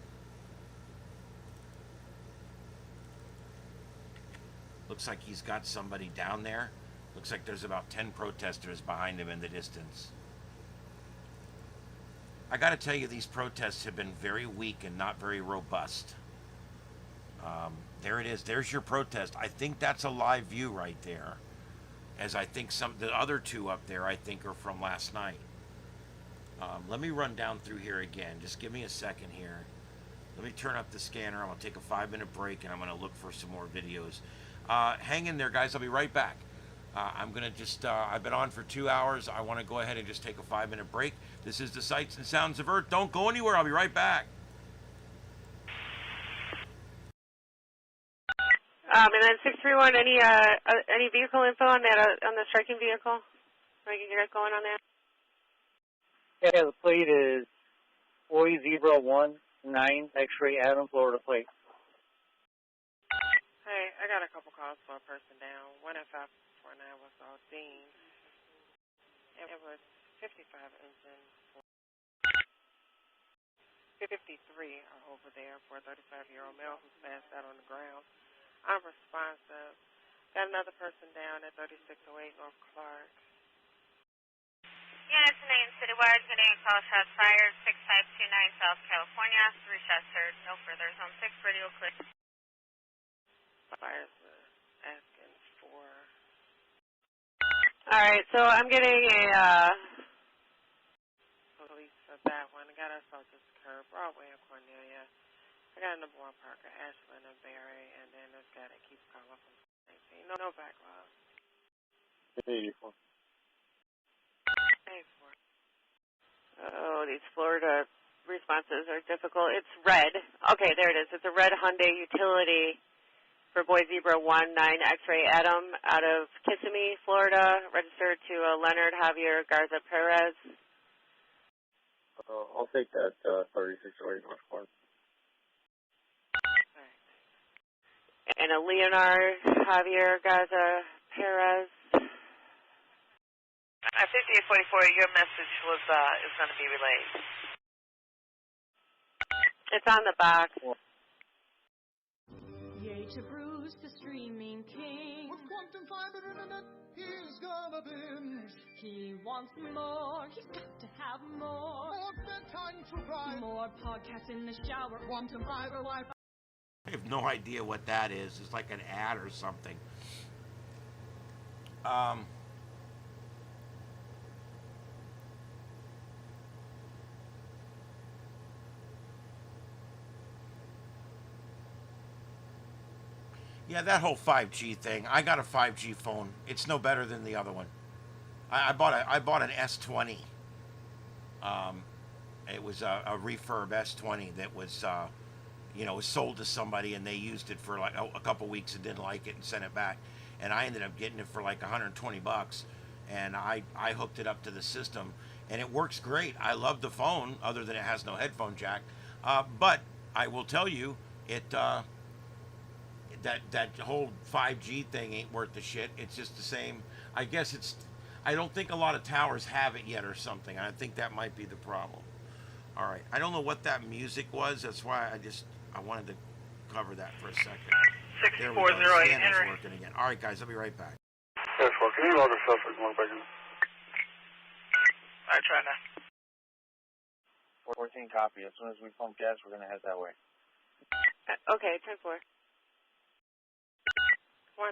Looks like he's got somebody down there. Looks like there's about 10 protesters behind him in the distance. I got to tell you, these protests have been very weak and not very robust. There it is. There's your protest. I think that's a live view right there. As I think the other two up there, I think, are from last night. Let me run down through here again. Just give me a second here. Let me turn up the scanner. I'm going to take a 5-minute break, and I'm going to look for some more videos. Hang in there, guys. I'll be right back. I'm going to just, I've been on for 2 hours. I want to go ahead and just take a 5-minute break. This is the Sights and Sounds of Earth. Don't go anywhere. I'll be right back. And then 631, any vehicle info on that, on the striking vehicle? I can get going on that. Yeah, the plate is Boy Zebra 19 X-ray Adam, Florida plate. Hey, I got a couple calls for a person down. 1F549 was all Dean. It was 55 engine. 53 are over there for a 35-year-old male who's passed out on the ground. I'm responsive. Got another person down at 3608 North Clark. Units in Main Citywide, getting a call, shots fired, 6529 South California, 3 shots heard, no further, zone 6, radio clear. Fires asking for... Alright, so I'm getting a, police for that one. I got us all just curb, Broadway and Cornelia. I got number 1 Parker, Ashland, and Barry, and then this guy that keeps calling from 19. No backlog. 84. 84. Oh, these Florida responses are difficult. It's red. Okay, there it is. It's a red Hyundai utility for Boy Zebra 19 X-Ray Adam out of Kissimmee, Florida, registered to Leonard Javier Garza Perez. I'll take that 3608 North. And a Leonard Javier Garza Perez. 5844, your message was is going to be relayed. It's on the box. Yay to Bruce, the streaming king. With quantum fiber internet, he's gonna binge. He wants more, he's got to have more. More bedtime to cry. More podcasts in the shower. Quantum fiber Wi-Fi. I have no idea what that is. It's like an ad or something. Yeah, that whole 5G thing. I got a 5G phone. It's no better than the other one. I bought an S20. It was a refurb S20 that was was sold to somebody, and they used it for like a couple weeks and didn't like it and sent it back. And I ended up getting it for like $120, and I hooked it up to the system, and it works great. I love the phone, other than it has no headphone jack. But I will tell you, that whole 5G thing ain't worth the shit. It's just the same. I guess I don't think a lot of towers have it yet or something. I think that might be the problem. All right. I don't know what that music was. That's why I wanted to cover that for a second. 6408 Henry. Working again. All right, guys. I'll be right back. Yes, well, can you log yourself as one second? I try now. 14 copy. As soon as we pump gas, we're going to head that way. Okay, 10-4. 1-3.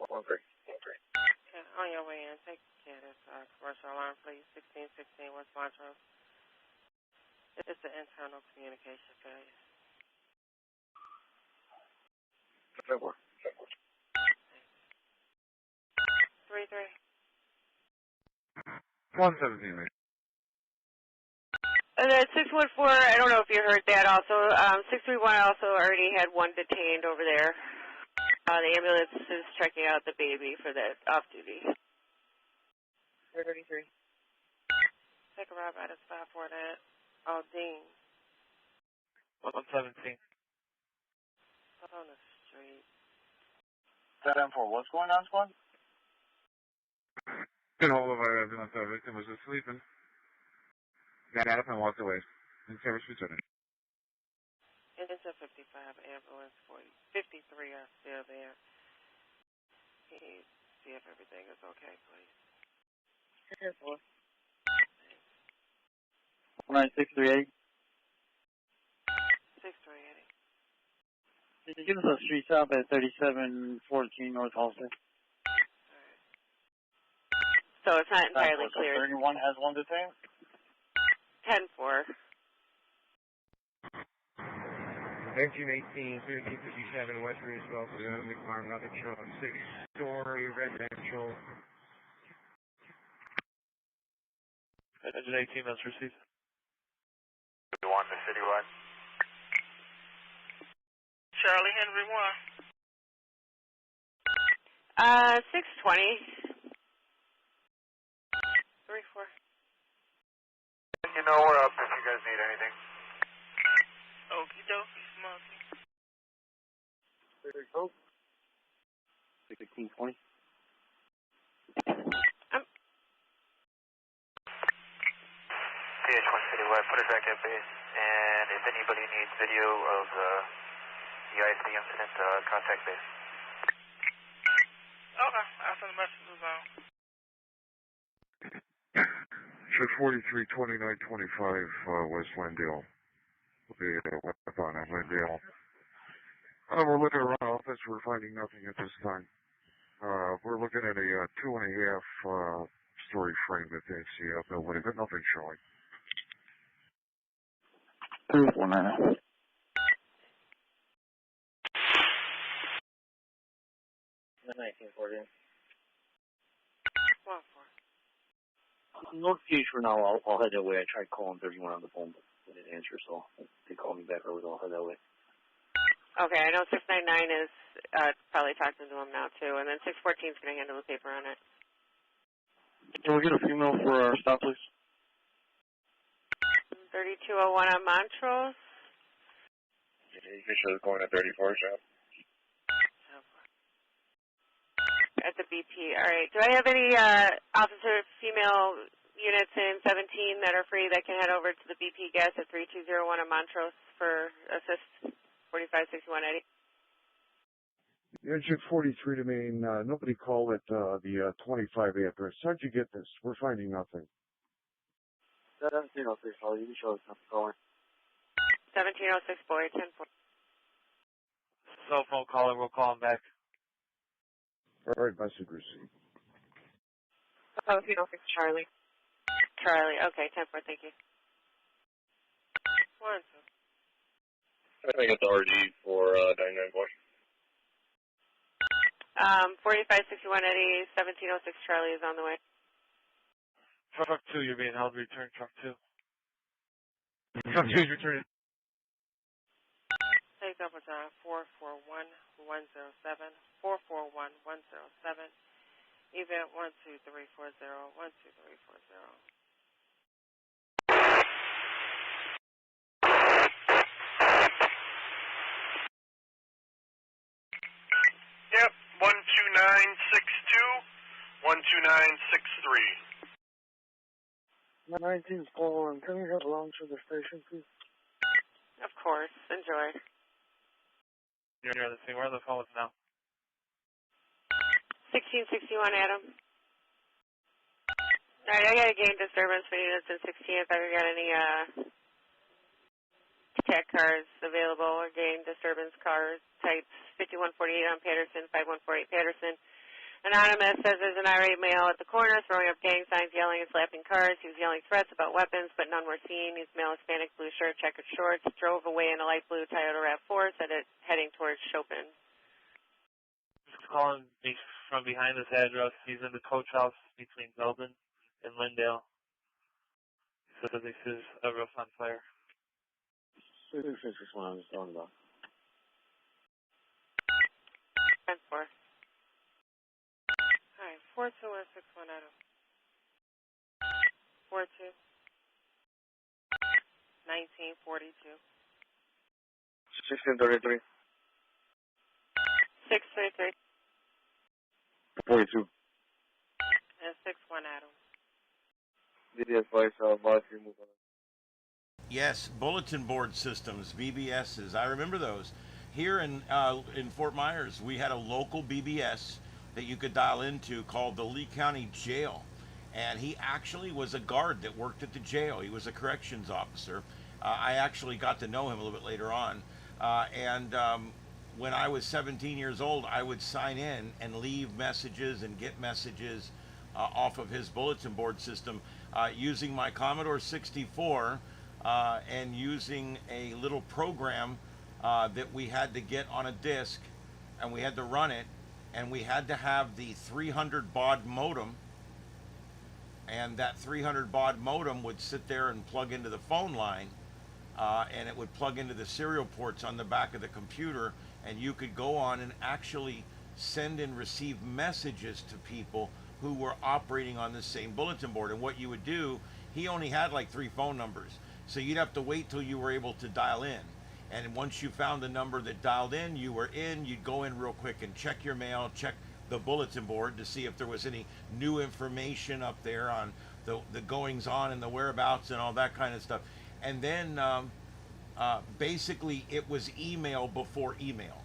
1-3. Okay, on your way in, take care of this commercial alarm, please. 1616 West Montrose. It's an internal communication failure. 3-4. 3-3. 117. And then 614, I don't know if you heard that also. 631 also already had one detained over there. The ambulance is checking out the baby for that off-duty. 33. Take a ride by the spot for that. Oh, Dean. 117. On the street. 7-4. What's going on, squad? Get hold of our ambulance. Our victim was just sleeping. Got up and walked away. In service returning. It's a 55 ambulance for 53 are still there. Can you see if everything is okay, please? 4. 9638. 6380. Did you give us a street stop at 3714 North Halsted? So it's not entirely clear. 31 has one detained? 10-4. 1918, 1357 West Roosevelt, McFarland, Northern Charlotte, 6-story residential. Engine 18, that's received. 1 to Citywide. Charlie Henry 1. 620. 3-4. You know we're up if you guys need anything. Okie dokie, Smokey. 1620. PH1 Citywide, put us back at base, and if anybody needs video of the ISD incident, contact base. Okay, I'll send the messages on. Check 432925 West Glendale. The weapon at Glendale. We're looking around the office. We're finding nothing at this time. We're looking at a 2.5 story frame that they see out building, but nothing showing. 349. No excuse for now. I'll head that way. I tried calling 31 on the phone, but they didn't answer, so if they call me back early, I'll head that way. Okay, I know 699 is probably talking to him now, too, and then 614 is going to handle the paper on it. Can we get a female for our stop, please? 3201 on Montrose. You can show going at 34, shop. At the BP. All right. Do I have any officer female units in 17 that are free that can head over to the BP gas at 3201 on Montrose for assist 456180? Yeah, check 43 to Maine. Nobody called at the 25 address. How'd you get this? We're finding nothing. 1706, I'll you can show us something going. 1706 boy, 10-4. Cell phone caller, we'll call him back. All right, message received. 1706 Charlie. Charlie, okay, 10-4, thank you. 1, 2. I think it's RD for 99 boy. 4561 Eddie, 1706 Charlie is on the way. Truck 2, you're being held. Return truck 2. Truck 2 is returning. Take up with 441-107, 441-107, event 12340, 12340. Yep, 12962, 12963. 19's calling. Can we have lunch at the station, please? Of course. Enjoy. You're on the scene. We're on the phone with now. 1661 Adam. All right, I got a gain disturbance for units in 16th. I've got any TAC cars available or gain disturbance cars types 5148 on Patterson, 5148 Patterson. Anonymous says there's an irate male at the corner throwing up gang signs, yelling and slapping cars. He was yelling threats about weapons, but none were seen. He's male, Hispanic, blue shirt, checkered shorts, drove away in a light blue Toyota RAV4, heading towards Chopin. Just calling me from behind this address. He's in the coach house between Belden and Lindale. He says this is a roof on fire. This is what I was talking about. 10-4. Hi, 42161 Adam. 42. 1942. 1633. 633. 42. And 61 Adam. BDS Vice, move on. Yes, bulletin board systems, BBSs. I remember those. Here in Fort Myers, we had a local BBS that you could dial into called the Lee County Jail. And he actually was a guard that worked at the jail. He was a corrections officer. I actually got to know him a little bit later on. When I was 17 years old, I would sign in and leave messages and get messages off of his bulletin board system using my Commodore 64 and using a little program that we had to get on a disk, and we had to run it, and we had to have the 300 baud modem, and that 300 baud modem would sit there and plug into the phone line, and it would plug into the serial ports on the back of the computer, and you could go on and actually send and receive messages to people who were operating on the same bulletin board. And what you would do, he only had like 3 phone numbers, so you'd have to wait till you were able to dial in. And once you found the number that dialed in, you were in. You'd go in real quick and check your mail, check the bulletin board to see if there was any new information up there on the goings on and the whereabouts and all that kind of stuff. And then basically it was email before email.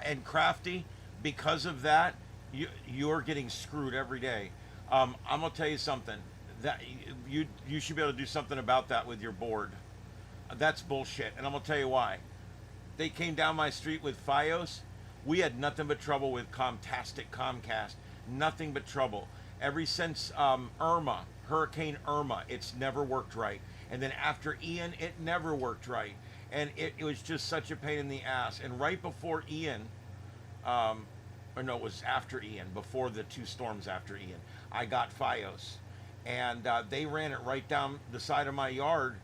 And Crafty, because of that, you're getting screwed every day. I'm gonna tell you something. That you should be able to do something about that with your board. That's bullshit, and I'm gonna tell you why. they came down my street with FiOS. We had nothing but trouble with Comcast. Nothing but trouble. Ever since Hurricane Irma, it's never worked right. And then after Ian, it never worked right. And it was just such a pain in the ass. And right before Ian, or no, it was after Ian, before the two storms after Ian, I got FiOS. And they ran it right down the side of my yard.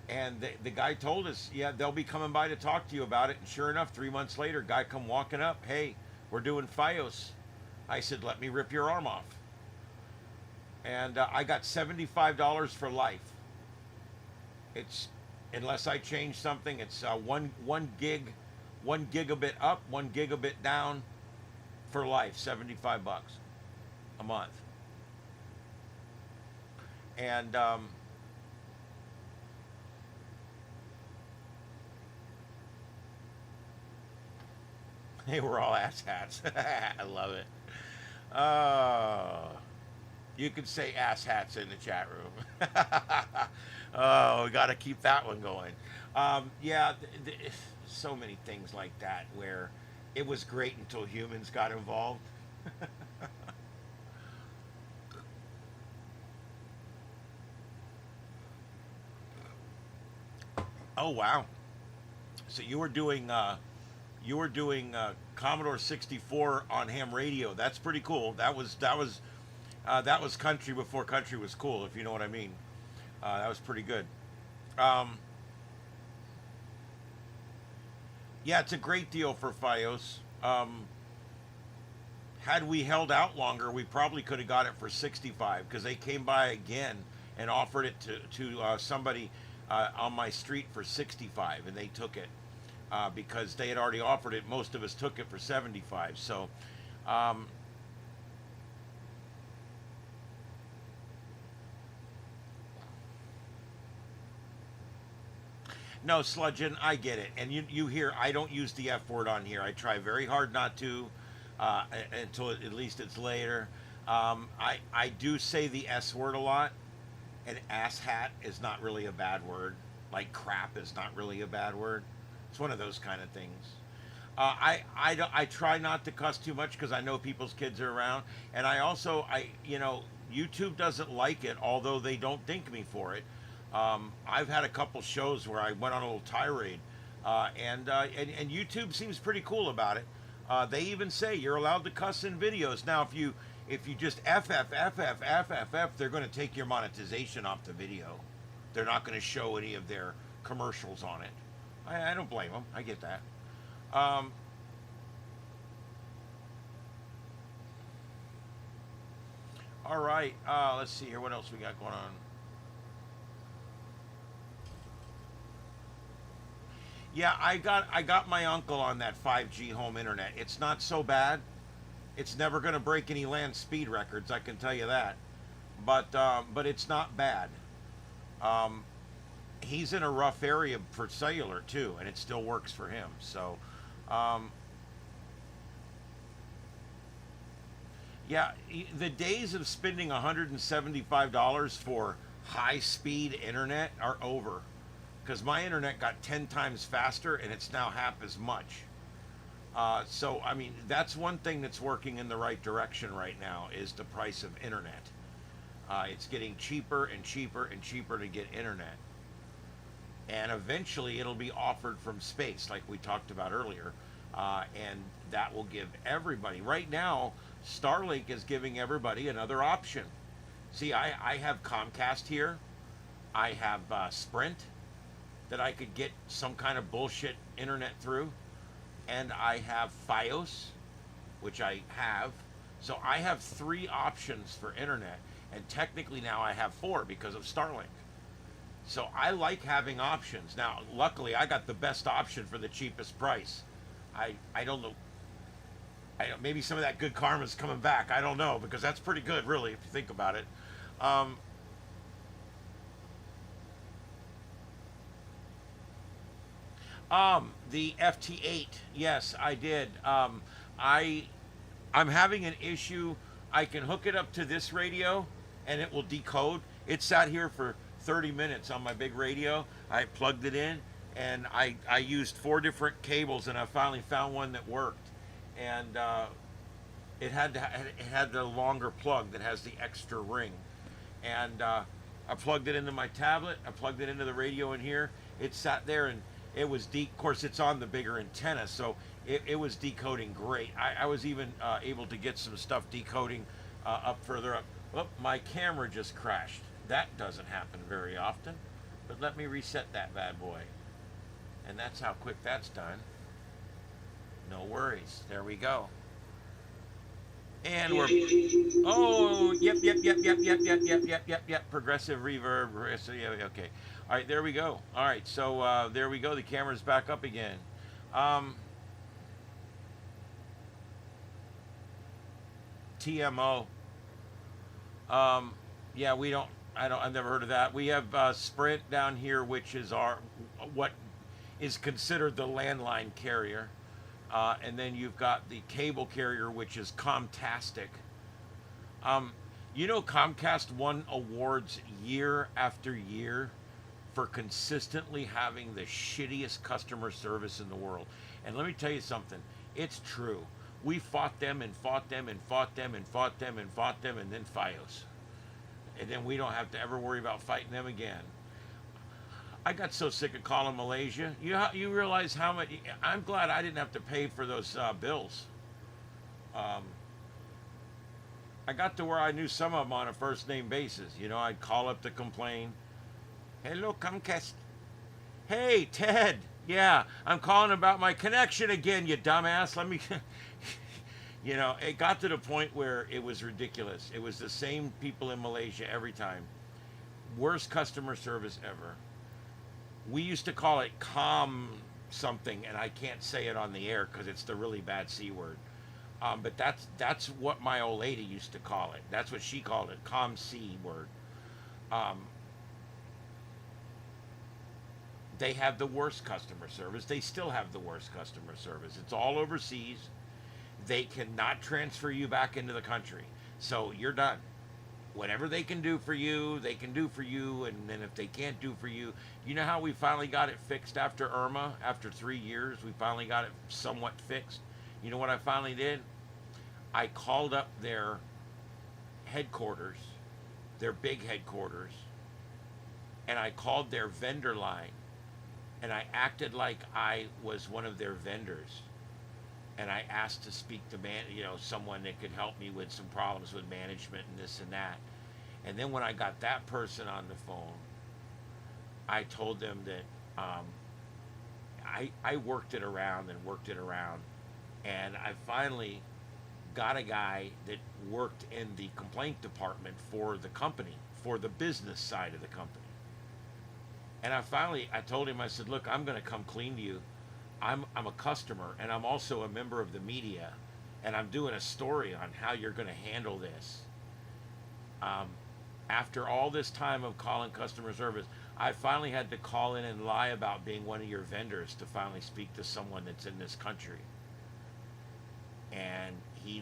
And the guy told us, yeah, they'll be coming by to talk to you about it. And sure enough, 3 months later, guy come walking up, hey, we're doing FiOS. I said, let me rip your arm off. And I got $75 for life. It's, unless I change something, it's one gigabit up, 1 gigabit down for life, $75 a month. And they were all asshats. I love it. You could say asshats in the chat room. Oh, we got to keep that one going. Yeah, so many things like that where it was great until humans got involved. Oh wow! So you were doing Commodore 64 on ham radio. That's pretty cool. That was country before country was cool, if you know what I mean. That was pretty good. Yeah, it's a great deal for FiOS. Had we held out longer, we probably could have got it for 65 because they came by again and offered it to somebody on my street for 65, and they took it because they had already offered it. Most of us took it for 75. So. No, Sludgeon, I get it. And you hear, I don't use the F word on here. I try very hard not to until at least it's later. I do say the S word a lot. And asshat is not really a bad word. Like crap is not really a bad word. It's one of those kind of things. I try not to cuss too much because I know people's kids are around. And I also, YouTube doesn't like it, although they don't dink me for it. I've had a couple shows where I went on a little tirade, and YouTube seems pretty cool about it. They even say you're allowed to cuss in videos. Now, if you just F, they're going to take your monetization off the video. They're not going to show any of their commercials on it. I don't blame them. I get that. All right. Let's see here. What else we got going on? Yeah, I got my uncle on that 5G home internet. It's not so bad. It's never going to break any land speed records, I can tell you that. But it's not bad. He's in a rough area for cellular too, and it still works for him. So, yeah, the days of spending $175 for high-speed internet are over. Because my internet got 10 times faster and it's now half as much. So, I mean, that's one thing that's working in the right direction right now is the price of internet. It's getting cheaper and cheaper and cheaper to get internet. And eventually it'll be offered from space, like we talked about earlier. And that will give everybody. Right now, Starlink is giving everybody another option. See, I have Comcast here. I have Sprint that I could get some kind of bullshit internet through, and I have FiOS, which I have. So I have 3 options for internet, and technically now I have 4 because of Starlink. So I like having options. Now, luckily, I got the best option for the cheapest price. I don't know. Maybe some of that good karma's coming back. I don't know, because that's pretty good, really, if you think about it. The FT8, yes, I did. I'm having an issue. I can hook it up to this radio, and it will decode. It sat here for 30 minutes on my big radio. I plugged it in, and I used 4 different cables, and I finally found one that worked. And it had the longer plug that has the extra ring, and I plugged it into my tablet. I plugged it into the radio in here. It sat there, and it was of course it's on the bigger antenna, so it was decoding great. I was even able to get some stuff decoding up further up. Oh, my camera just crashed. That doesn't happen very often, but let me reset that bad boy. And that's how quick that's done. No worries. There we go. And we're, oh, yep. Progressive reverb. Yeah, okay. All right, there we go. All right, so there we go. The camera's back up again. TMO. Yeah, I've never heard of that. We have Sprint down here, which is what is considered the landline carrier. And then you've got the cable carrier, which is Comtastic. You know, Comcast won awards year after year for consistently having the shittiest customer service in the world. And let me tell you something, it's true. We fought them and fought them and fought them and fought them and fought them, and then Fios. And then we don't have to ever worry about fighting them again. I got so sick of calling Malaysia. You realize how much? I'm glad I didn't have to pay for those bills. I got to where I knew some of them on a first name basis. You know, I'd call up to complain. Hello, Comcast. Hey, Ted. Yeah, I'm calling about my connection again, you dumbass. Let me. You know, it got to the point where it was ridiculous. It was the same people in Malaysia every time. Worst customer service ever. We used to call it com something, and I can't say it on the air because it's the really bad C word. But that's what my old lady used to call it. That's what she called it, com C word. They have the worst customer service. They still have the worst customer service. It's all overseas. They cannot transfer you back into the country. So you're done. Whatever they can do for you, they can do for you. And then if they can't do for you, you know how we finally got it fixed after Irma? After 3 years, we finally got it somewhat fixed. You know what I finally did? I called up their headquarters, their big headquarters, and I called their vendor line, and I acted like I was one of their vendors. And I asked to speak to someone that could help me with some problems with management and this and that. And then when I got that person on the phone, I told them that I worked it around, and I finally got a guy that worked in the complaint department for the company, for the business side of the company. And I told him, I said, look, I'm going to come clean to you. I'm a customer, and I'm also a member of the media, and I'm doing a story on how you're going to handle this. After all this time of calling customer service, I finally had to call in and lie about being one of your vendors to finally speak to someone that's in this country. And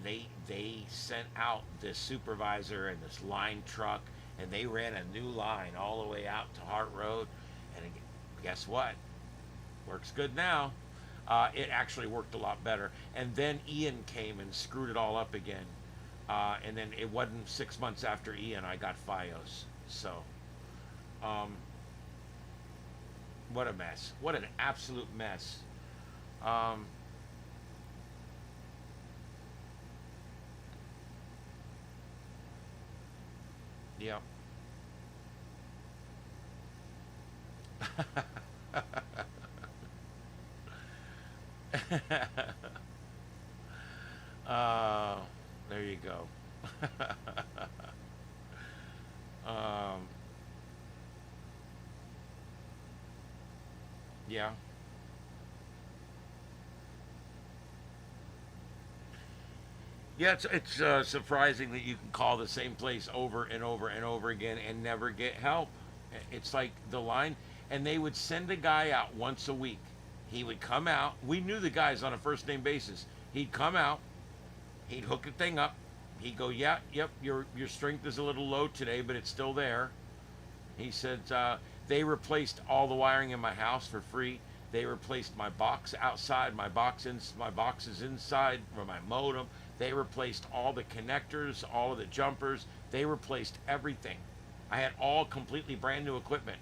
they sent out this supervisor and this line truck, and they ran a new line all the way out to Hart Road. And guess what? Works good now. It actually worked a lot better. And then Ian came and screwed it all up again. And then it wasn't 6 months after Ian I got Fios. So, what a mess. What an absolute mess. Yeah. There you go. Yeah. Yeah, it's surprising that you can call the same place over and over and over again and never get help. It's like the line, and they would send a guy out once a week. He would come out. We knew the guys on a first name basis. He'd come out. He'd hook the thing up. He'd go, yeah, yep, your strength is a little low today, but it's still there. He said, they replaced all the wiring in my house for free. They replaced my box outside, my boxes inside, or my modem. They replaced all the connectors, all of the jumpers. They replaced everything. I had all completely brand new equipment.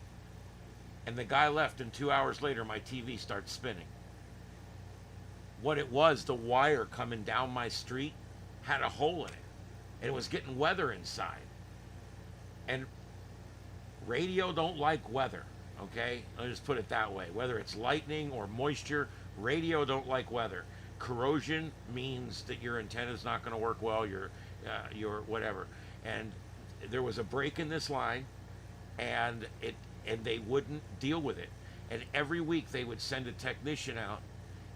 And the guy left, and 2 hours later, my TV starts spinning. What it was, the wire coming down my street had a hole in it. And it was getting weather inside. And radio don't like weather, okay? I'll just put it that way. Whether it's lightning or moisture, radio don't like weather. Corrosion means that your antenna's not going to work well, your whatever. And there was a break in this line, and they wouldn't deal with it. And every week they would send a technician out,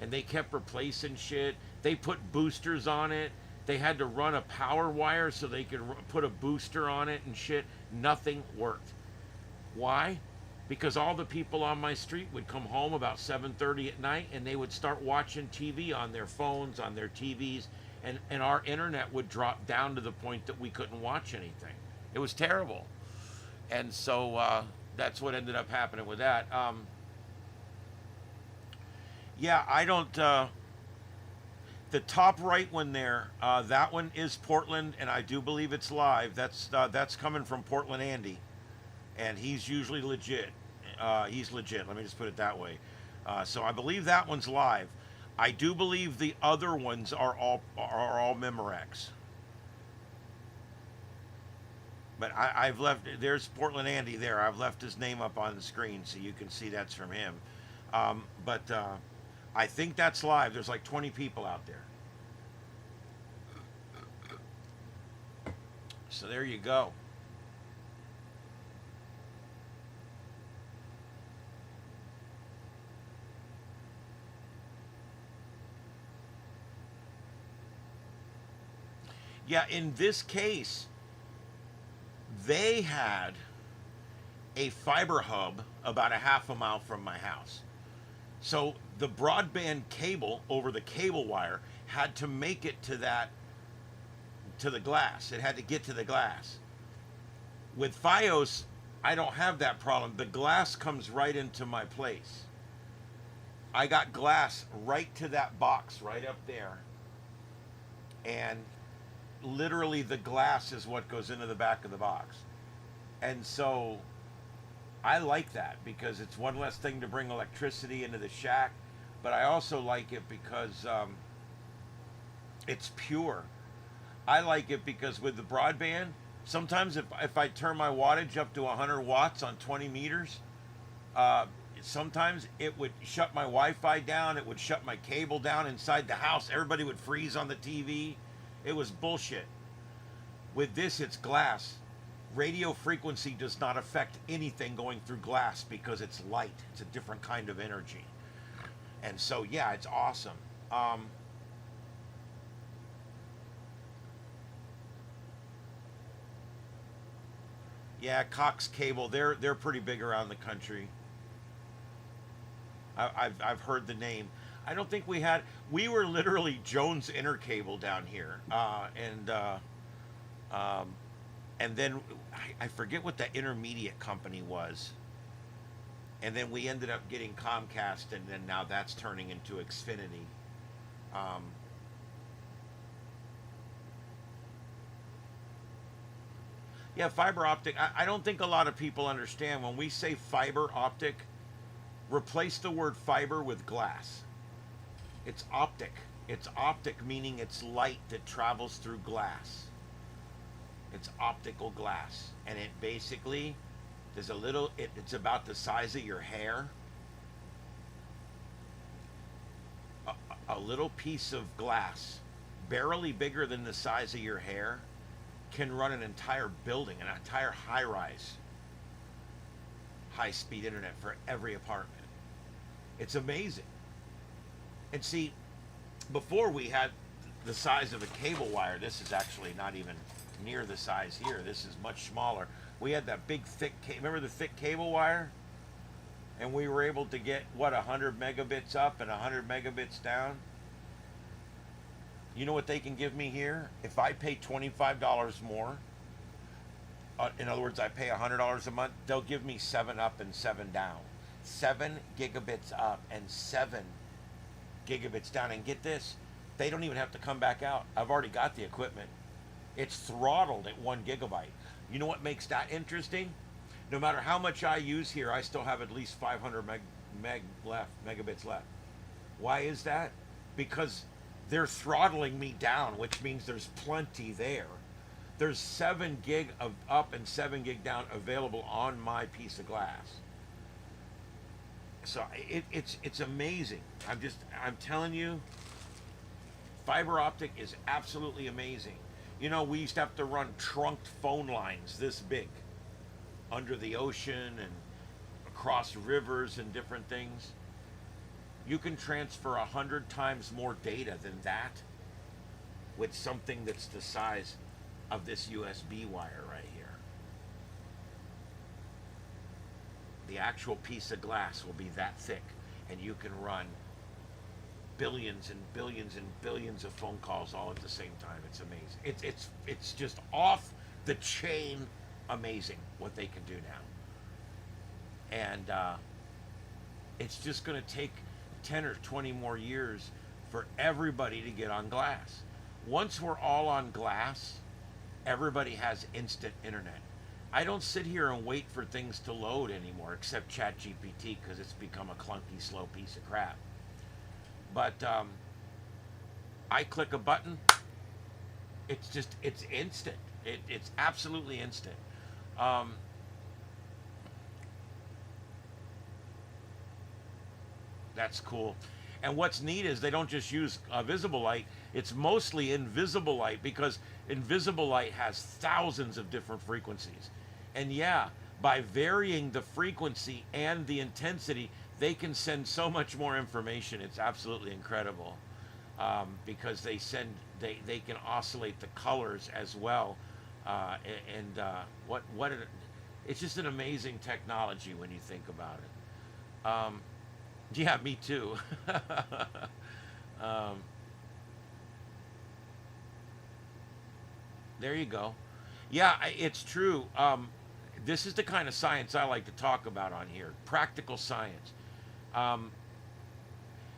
and they kept replacing shit. They put boosters on it. They had to run a power wire so they could put a booster on it and shit. Nothing worked. Why? Because all the people on my street would come home about 7:30 at night, and they would start watching TV on their phones, on their TVs, and our internet would drop down to the point that we couldn't watch anything. It was terrible. And so that's what ended up happening with that. Yeah, I don't... the top right one there, that one is Portland, and I do believe it's live. That's coming from Portland Andy, and he's usually legit. He's legit. Let me just put it that way. So I believe that one's live. I do believe the other ones are all Memorex. But I've left. There's Portland Andy there. I've left his name up on the screen so you can see that's from him. But I think that's live. There's like 20 people out there. So there you go. Yeah, in this case, they had a fiber hub about a half a mile from my house. So the broadband cable over the cable wire had to make it to the glass. It had to get to the glass. With Fios, I don't have that problem. The glass comes right into my place. I got glass right to that box right up there. And literally the glass is what goes into the back of the box. And so I like that because it's one less thing to bring electricity into the shack, but I also like it because it's pure. I like it because with the broadband, sometimes if I turn my wattage up to 100 watts on 20 meters, sometimes it would shut my Wi-Fi down, it would shut my cable down inside the house, everybody would freeze on the TV. It was bullshit. With this, it's glass. Radio frequency does not affect anything going through glass because it's light. It's a different kind of energy. And so, yeah, it's awesome. Yeah, Cox Cable, they're pretty big around the country. I've heard the name. I don't think we were literally Jones Intercable down here, and then I forget what the intermediate company was, and then we ended up getting Comcast, and then now that's turning into Xfinity. Yeah, fiber optic. I don't think a lot of people understand when we say fiber optic. Replace the word fiber with glass. It's optic. It's optic meaning it's light that travels through glass. It's optical glass. And it basically, there's a little, it's about the size of your hair. A little piece of glass, barely bigger than the size of your hair, can run an entire building, an entire high-rise, high-speed internet for every apartment. It's amazing. And see, before we had the size of a cable wire. This is actually not even near the size here. This is much smaller. We had that big thick remember the thick cable wire? And we were able to get, what, 100 megabits up and 100 megabits down? You know what they can give me here? If I pay $25 more, in other words, I pay $100 a month, they'll give me 7 up and 7 down. 7 gigabits up and 7 gigabits down. And get this, they don't even have to come back out. I've already got the equipment. It's throttled at 1 gigabyte. You know what makes that interesting? No matter how much I use here, I still have at least 500 megabits left. Why is that? Because they're throttling me down, which means there's plenty there. There's 7 gig of up and 7 gig down available on my piece of glass. So it's amazing. I'm telling you, fiber optic is absolutely amazing. You know, we used to have to run trunked phone lines this big under the ocean and across rivers and different things. You can transfer 100 times more data than that with something that's the size of this USB wire right here. The actual piece of glass will be that thick, and you can run billions and billions and billions of phone calls all at the same time. It's amazing. It's just off the chain amazing what they can do now. And it's just going to take 10 or 20 more years for everybody to get on glass. Once we're all on glass, everybody has instant internet. I don't sit here and wait for things to load anymore, except ChatGPT, because it's become a clunky, slow piece of crap. But I click a button, it's instant. It's absolutely instant. That's cool. And what's neat is they don't just use visible light, it's mostly invisible light, because invisible light has thousands of different frequencies. And yeah, by varying the frequency and the intensity, they can send so much more information. It's absolutely incredible, because they can oscillate the colors as well. It's just an amazing technology when you think about it. Yeah, me too. There you go. Yeah, it's true. This is the kind of science I like to talk about on here. Practical science.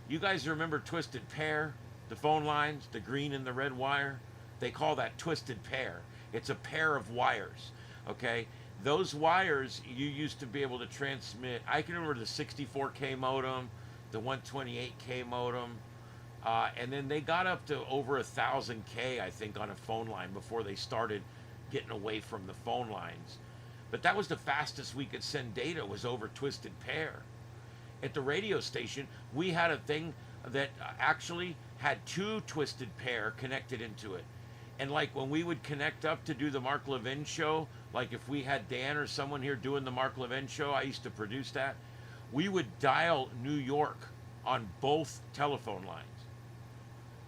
You guys remember Twisted Pair? The phone lines, the green and the red wire? They call that twisted pair. It's a pair of wires, okay? Those wires, you used to be able to transmit. I can remember the 64K modem, the 128K modem, and then they got up to over 1,000K, I think, on a phone line before they started getting away from the phone lines. But that was the fastest we could send data, was over twisted pair. At the radio station, we had a thing that actually had 2 twisted pair connected into it. And like when we would connect up to do the Mark Levin show, like if we had Dan or someone here doing the Mark Levin show, I used to produce that, we would dial New York on both telephone lines.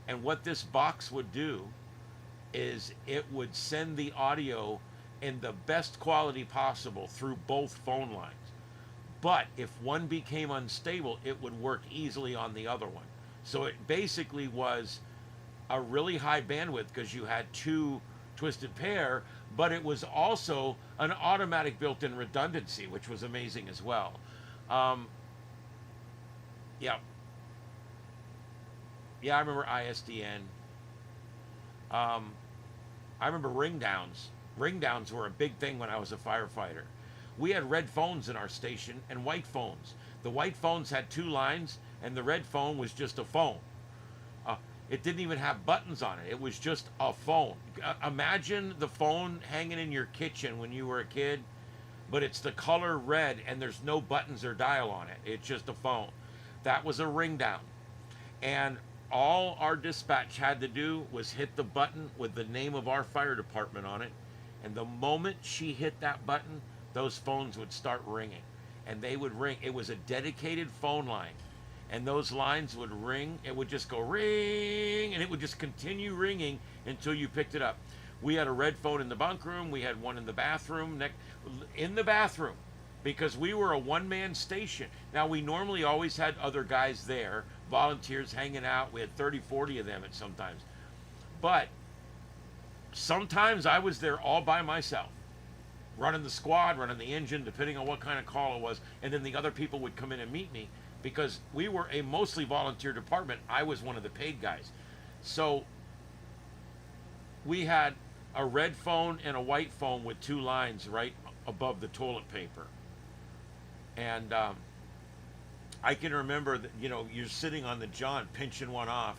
And what this box would do is it would send the audio in the best quality possible through both phone lines. But if one became unstable, it would work easily on the other one. So it basically was a really high bandwidth because you had 2 twisted pair, but it was also an automatic built-in redundancy, which was amazing as well. Yeah, I remember ISDN. I remember ring downs. Ring downs were a big thing when I was a firefighter. We had red phones in our station and white phones. The white phones had 2 lines, and the red phone was just a phone. It didn't even have buttons on it. It was just a phone. Imagine the phone hanging in your kitchen when you were a kid, but it's the color red and there's no buttons or dial on it. It's just a phone. That was a ring down. And all our dispatch had to do was hit the button with the name of our fire department on it. And the moment she hit that button, those phones would start ringing. And they would ring. It was a dedicated phone line. And those lines would ring. It would just go ring, and it would just continue ringing until you picked it up. We had a red phone in the bunk room. We had one in the bathroom. In the bathroom, because we were a one-man station. Now, we normally always had other guys there, volunteers hanging out. We had 30, 40 of them at sometimes. But sometimes I was there all by myself. running the squad, running the engine, depending on what kind of call it was. And then the other people would come in and meet me because we were a mostly volunteer department. I was one of the paid guys. So we had a red phone and a white phone with 2 lines right above the toilet paper. And I can remember that, you know, you're sitting on the john pinching one off,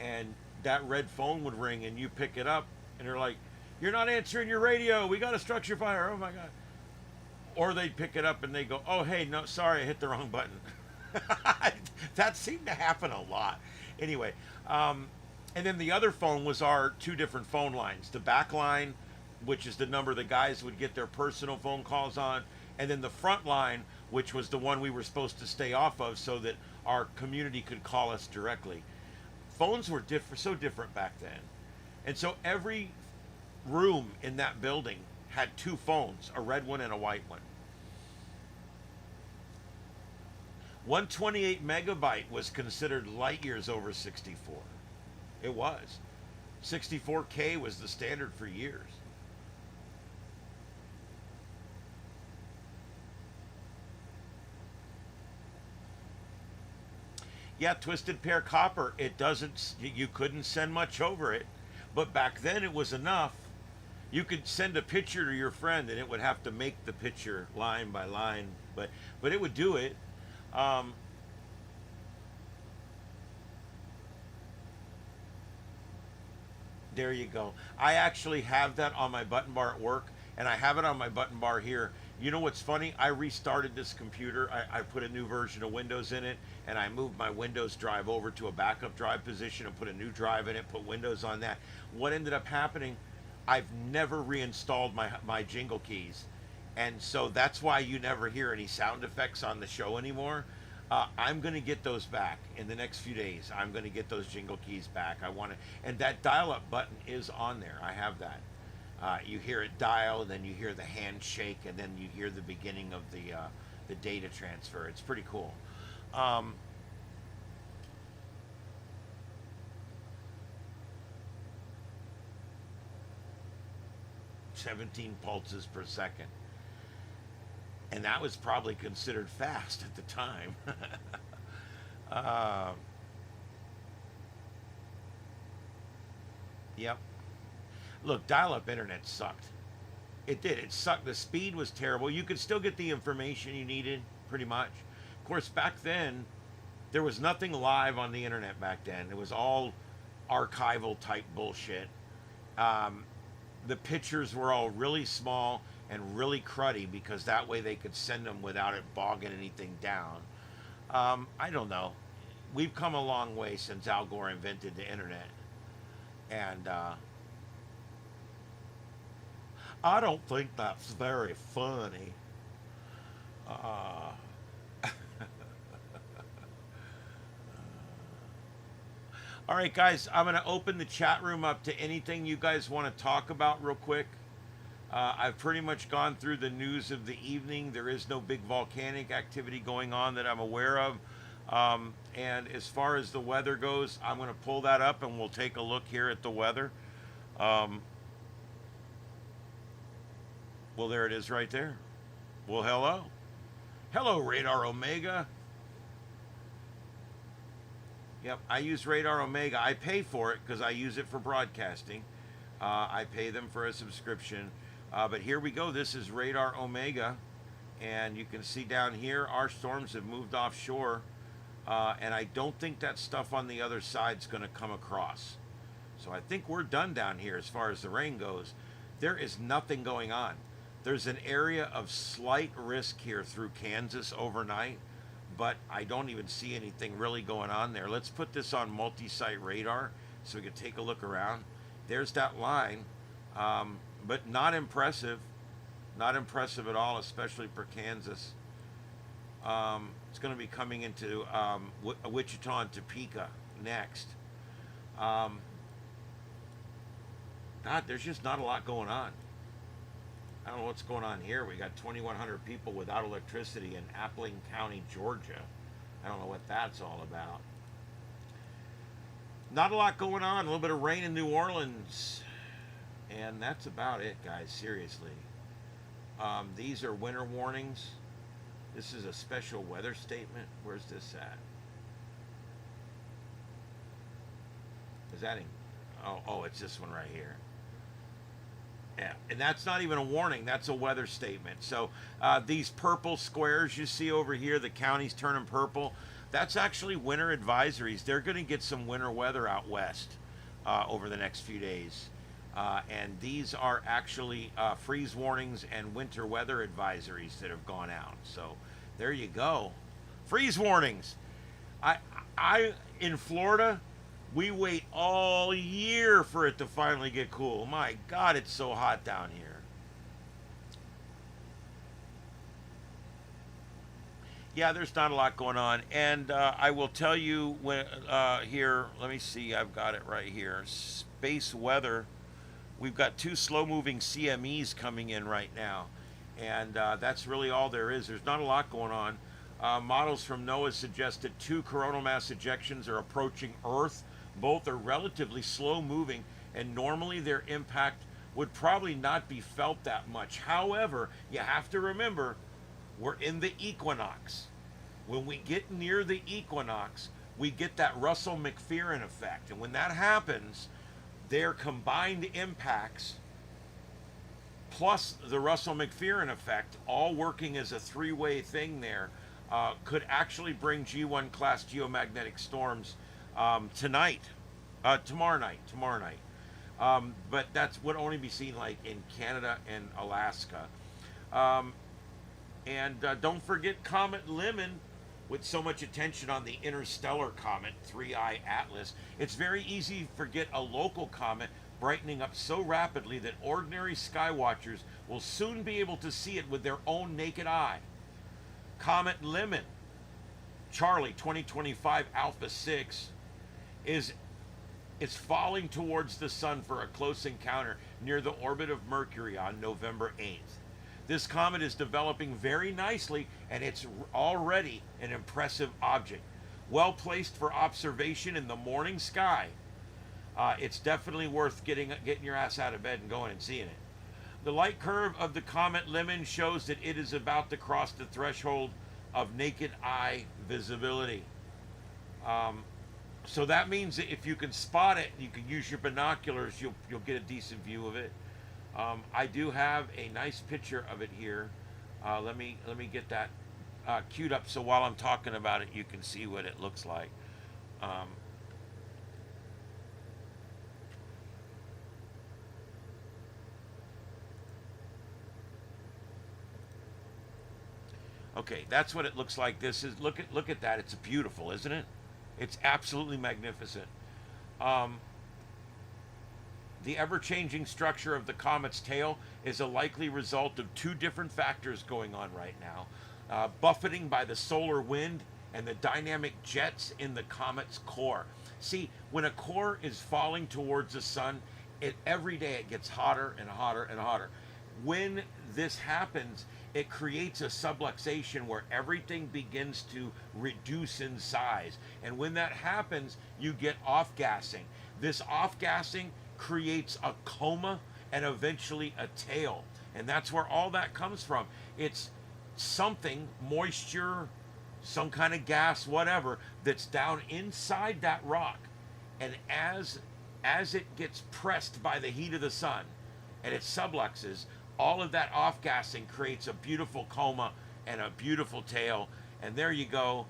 and that red phone would ring and you pick it up and they're like, "You're not answering your radio, we got a structure fire, oh my God." Or they'd pick it up and they go, "Oh, hey, no, sorry, I hit the wrong button." That seemed to happen a lot. Anyway, and then the other phone was our 2 different phone lines. The back line, which is the number the guys would get their personal phone calls on, and then the front line, which was the one we were supposed to stay off of so that our community could call us directly. Phones were so different back then. And so every room in that building had 2 phones, a red one and a white one. 128 megabyte was considered light years over 64. It was. 64K was the standard for years. Yeah, twisted pair copper. It doesn't, you couldn't send much over it, but back then it was enough. You could send a picture to your friend and it would have to make the picture line by line, but it would do it. There you go. I actually have that on my button bar at work, and I have it on my button bar here. You know what's funny? I restarted this computer. I put a new version of Windows in it, and I moved my Windows drive over to a backup drive position and put a new drive in it, put Windows on that. What ended up happening, I've never reinstalled my jingle keys. And so that's why you never hear any sound effects on the show anymore. I'm going to get those back in the next few days. I'm going to get those jingle keys back. I want to, and that dial-up button is on there. I have that. You hear it dial, and then you hear the handshake, and then you hear the beginning of the data transfer. It's pretty cool. 17 pulses per second. And that was probably considered fast at the time. Yep. Look, dial-up internet sucked. It did. It sucked. The speed was terrible. You could still get the information you needed, pretty much. Of course, back then, there was nothing live on the internet back then. It was all archival type bullshit. The pictures were all really small and really cruddy because that way they could send them without it bogging anything down. I don't know. We've come a long way since Al Gore invented the internet. And I don't think that's very funny. All right, guys, I'm going to open the chat room up to anything you guys want to talk about real quick. I've pretty much gone through the news of the evening. There is no big volcanic activity going on that I'm aware of. And as far as the weather goes, I'm going to pull that up and we'll take a look here at the weather. Well, there it is right there. Well, hello. Hello, Radar Omega. Yep, I use Radar Omega. I pay for it because I use it for broadcasting. I pay them for a subscription. But here we go. This is Radar Omega. And you can see down here, our storms have moved offshore. And I don't think that stuff on the other side is going to come across. So I think we're done down here as far as the rain goes. There is nothing going on. There's an area of slight risk here through Kansas overnight, but I don't even see anything really going on there. Let's put this on multi-site radar so we can take a look around. There's that line, but not impressive. Not impressive at all, especially for Kansas. It's going to be coming into Wichita and Topeka next. God, there's just not a lot going on. I don't know what's going on here. We got 2,100 people without electricity in Appling County, Georgia. I don't know what that's all about. Not a lot going on. A little bit of rain in New Orleans. And that's about it, guys. Seriously. These are winter warnings. This is a special weather statement. Where's this at? Is that in? Oh, it's this one right here. Yeah, and that's not even a warning. That's a weather statement. So these purple squares you see over here, the counties turning purple, that's actually winter advisories. They're going to get some winter weather out west over the next few days. And these are actually freeze warnings and winter weather advisories that have gone out. So there you go. Freeze warnings. I in Florida, we wait all year for it to finally get cool. My God, it's so hot down here. Yeah, there's not a lot going on. And I will tell you when here, let me see, I've got it right here. Space weather. We've got 2 slow-moving CMEs coming in right now. And that's really all there is. There's not a lot going on. Models from NOAA suggest that 2 coronal mass ejections are approaching Earth. Both are relatively slow moving, and normally their impact would probably not be felt that much. However, you have to remember, we're in the equinox. When we get near the equinox, we get that Russell-McPherson effect. And when that happens, their combined impacts plus the Russell-McPherson effect, all working as a 3-way thing there, could actually bring G1 class geomagnetic storms tomorrow night. But that would only be seen like in Canada and Alaska. And don't forget Comet Lemon, with so much attention on the interstellar comet 3I Atlas. It's very easy to forget a local comet brightening up so rapidly that ordinary sky watchers will soon be able to see it with their own naked eye. Comet Lemon, Charlie 2025 Alpha 6, is falling towards the sun for a close encounter near the orbit of Mercury on November 8th. This comet is developing very nicely, and it's already an impressive object. Well placed for observation in the morning sky. It's definitely worth getting your ass out of bed and going and seeing it. The light curve of the comet Lemon shows that it is about to cross the threshold of naked eye visibility. So that means that if you can spot it, you can use your binoculars, you'll get a decent view of it. I do have a nice picture of it here. Let me get that queued up so while I'm talking about it, you can see what it looks like. Okay, that's what it looks like. This is look at that. It's beautiful, isn't it? It's absolutely magnificent. The ever-changing structure of the comet's tail is a likely result of 2 different factors going on right now. Buffeting by the solar wind and the dynamic jets in the comet's core. See, when a core is falling towards the sun, every day it gets hotter and hotter and hotter. When this happens, it creates a subluxation where everything begins to reduce in size. And when that happens, you get off-gassing. This off-gassing creates a coma and eventually a tail. And that's where all that comes from. It's something, moisture, some kind of gas, whatever, that's down inside that rock. And as it gets pressed by the heat of the sun and it subluxes, all of that off-gassing creates a beautiful coma and a beautiful tail. And there you go.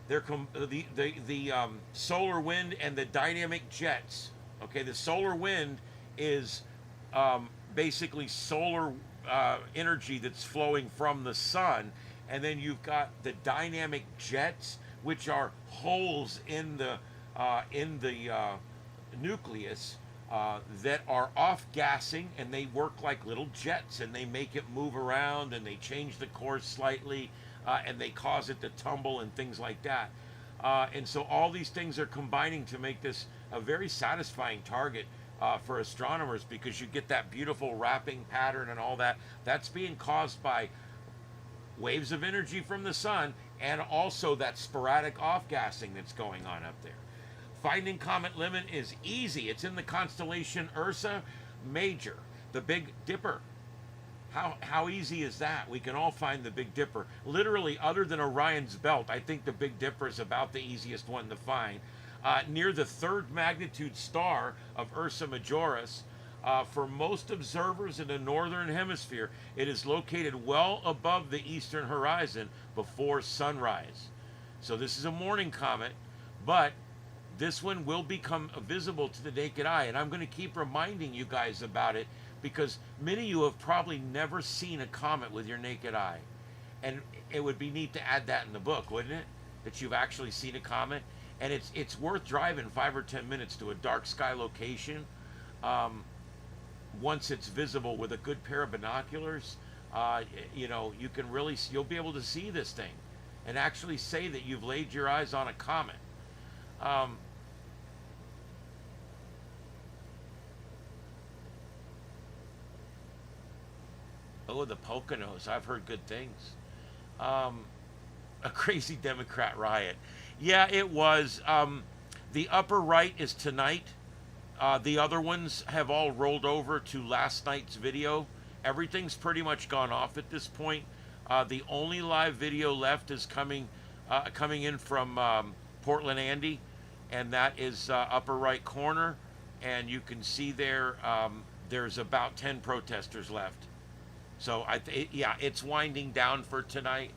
The solar wind and the dynamic jets. Okay, the solar wind is basically solar energy that's flowing from the sun, and then you've got the dynamic jets, which are holes in the nucleus that are off-gassing, and they work like little jets, and they make it move around, and they change the course slightly. And they cause it to tumble and things like that. And so all these things are combining to make this a very satisfying target for astronomers, because you get that beautiful wrapping pattern and all that. That's being caused by waves of energy from the sun and also that sporadic off-gassing that's going on up there. Finding Comet Limit is easy. It's in the constellation Ursa Major, the Big Dipper. How easy is that? We can all find the Big Dipper. Literally, other than Orion's Belt, I think the Big Dipper is about the easiest one to find. Near the third magnitude star of Ursa Majoris, for most observers in the northern hemisphere, it is located well above the eastern horizon before sunrise. So this is a morning comet, but this one will become visible to the naked eye, and I'm going to keep reminding you guys about it because many of you have probably never seen a comet with your naked eye. And it would be neat to add that in the book, wouldn't it? That you've actually seen a comet. And it's worth driving 5 or 10 minutes to a dark sky location. Once it's visible with a good pair of binoculars, you know, you'll be able to see this thing and actually say that you've laid your eyes on a comet. Oh, the Poconos. I've heard good things. A crazy Democrat riot. Yeah, it was. The upper right is tonight. The other ones have all rolled over to last night's video. Everything's pretty much gone off at this point. The only live video left is coming in from Portland Andy, and that is upper right corner. And you can see there, there's about 10 protesters left. So yeah, it's winding down for tonight.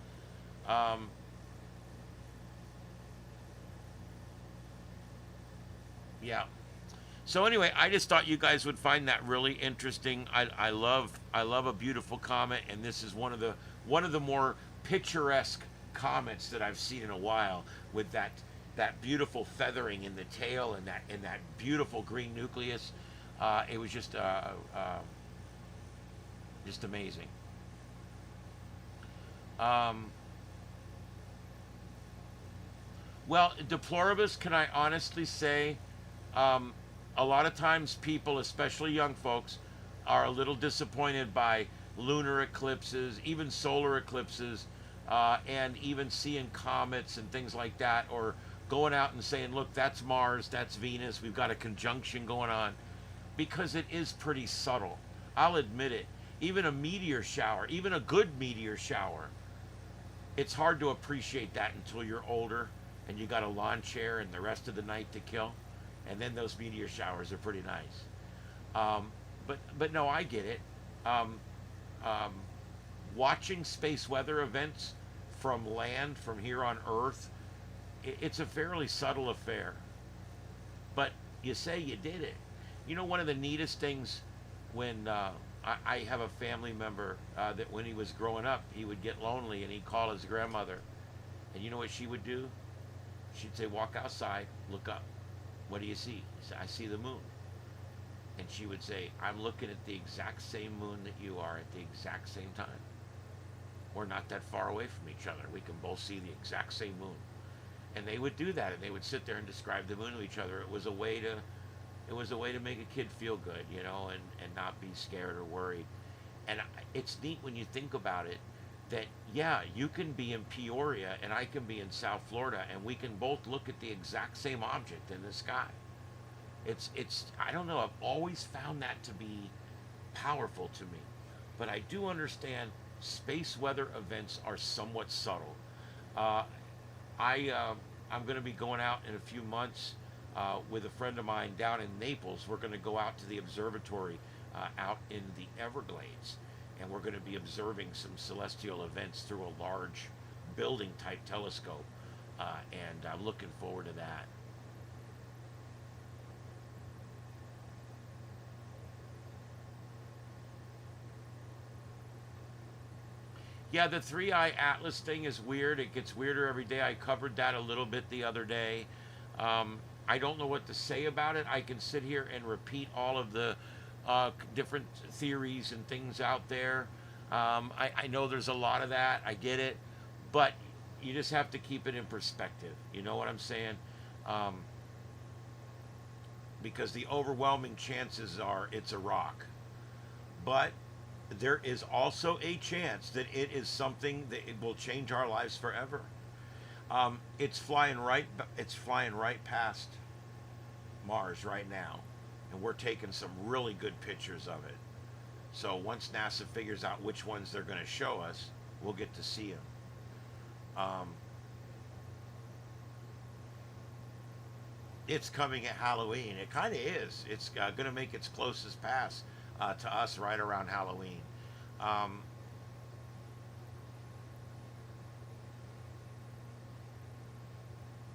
Yeah. So anyway, I just thought you guys would find that really interesting. I love a beautiful comet, and this is one of the more picturesque comets that I've seen in a while, with that beautiful feathering in the tail and that beautiful green nucleus. It was just amazing. Well, deploribus, can I honestly say, a lot of times people, especially young folks, are a little disappointed by lunar eclipses, even solar eclipses, and even seeing comets and things like that, or going out and saying, look, that's Mars, that's Venus, we've got a conjunction going on, because it is pretty subtle. I'll admit it. Even a meteor shower, even a good meteor shower, it's hard to appreciate that until you're older and you got a lawn chair and the rest of the night to kill. And then those meteor showers are pretty nice. But no, I get it. Watching space weather events from land, from here on Earth, it's a fairly subtle affair. But you say you did it. You know, one of the neatest things when I have a family member that when he was growing up, he would get lonely and he'd call his grandmother. And you know what she would do? She'd say, walk outside, look up. What do you see? He said, I see the moon. And she would say, I'm looking at the exact same moon that you are at the exact same time. We're not that far away from each other. We can both see the exact same moon. And they would do that, and they would sit there and describe the moon to each other. It was a way to make a kid feel good, you know, and not be scared or worried. And it's neat when you think about it, that, yeah, you can be in Peoria and I can be in South Florida, and we can both look at the exact same object in the sky. It's I don't know, I've always found that to be powerful to me. But I do understand space weather events are somewhat subtle. I'm going to be going out in a few months with a friend of mine down in Naples. We're going to go out to the observatory out in the Everglades, and we're going to be observing some celestial events through a large building type telescope, and I'm looking forward to that. Yeah, the 3-eye atlas thing is weird. It gets weirder every day. I covered that a little bit the other day. I don't know what to say about it. I can sit here and repeat all of the different theories and things out there. I know there's a lot of that. I get it. But you just have to keep it in perspective. You know what I'm saying? Because the overwhelming chances are it's a rock. But there is also a chance that it is something that it will change our lives forever. It's flying right past Mars right now, and we're taking some really good pictures of it. So once NASA figures out which ones they're going to show us, we'll get to see them. It's coming at Halloween. It kind of is. It's going to make its closest pass to us right around Halloween.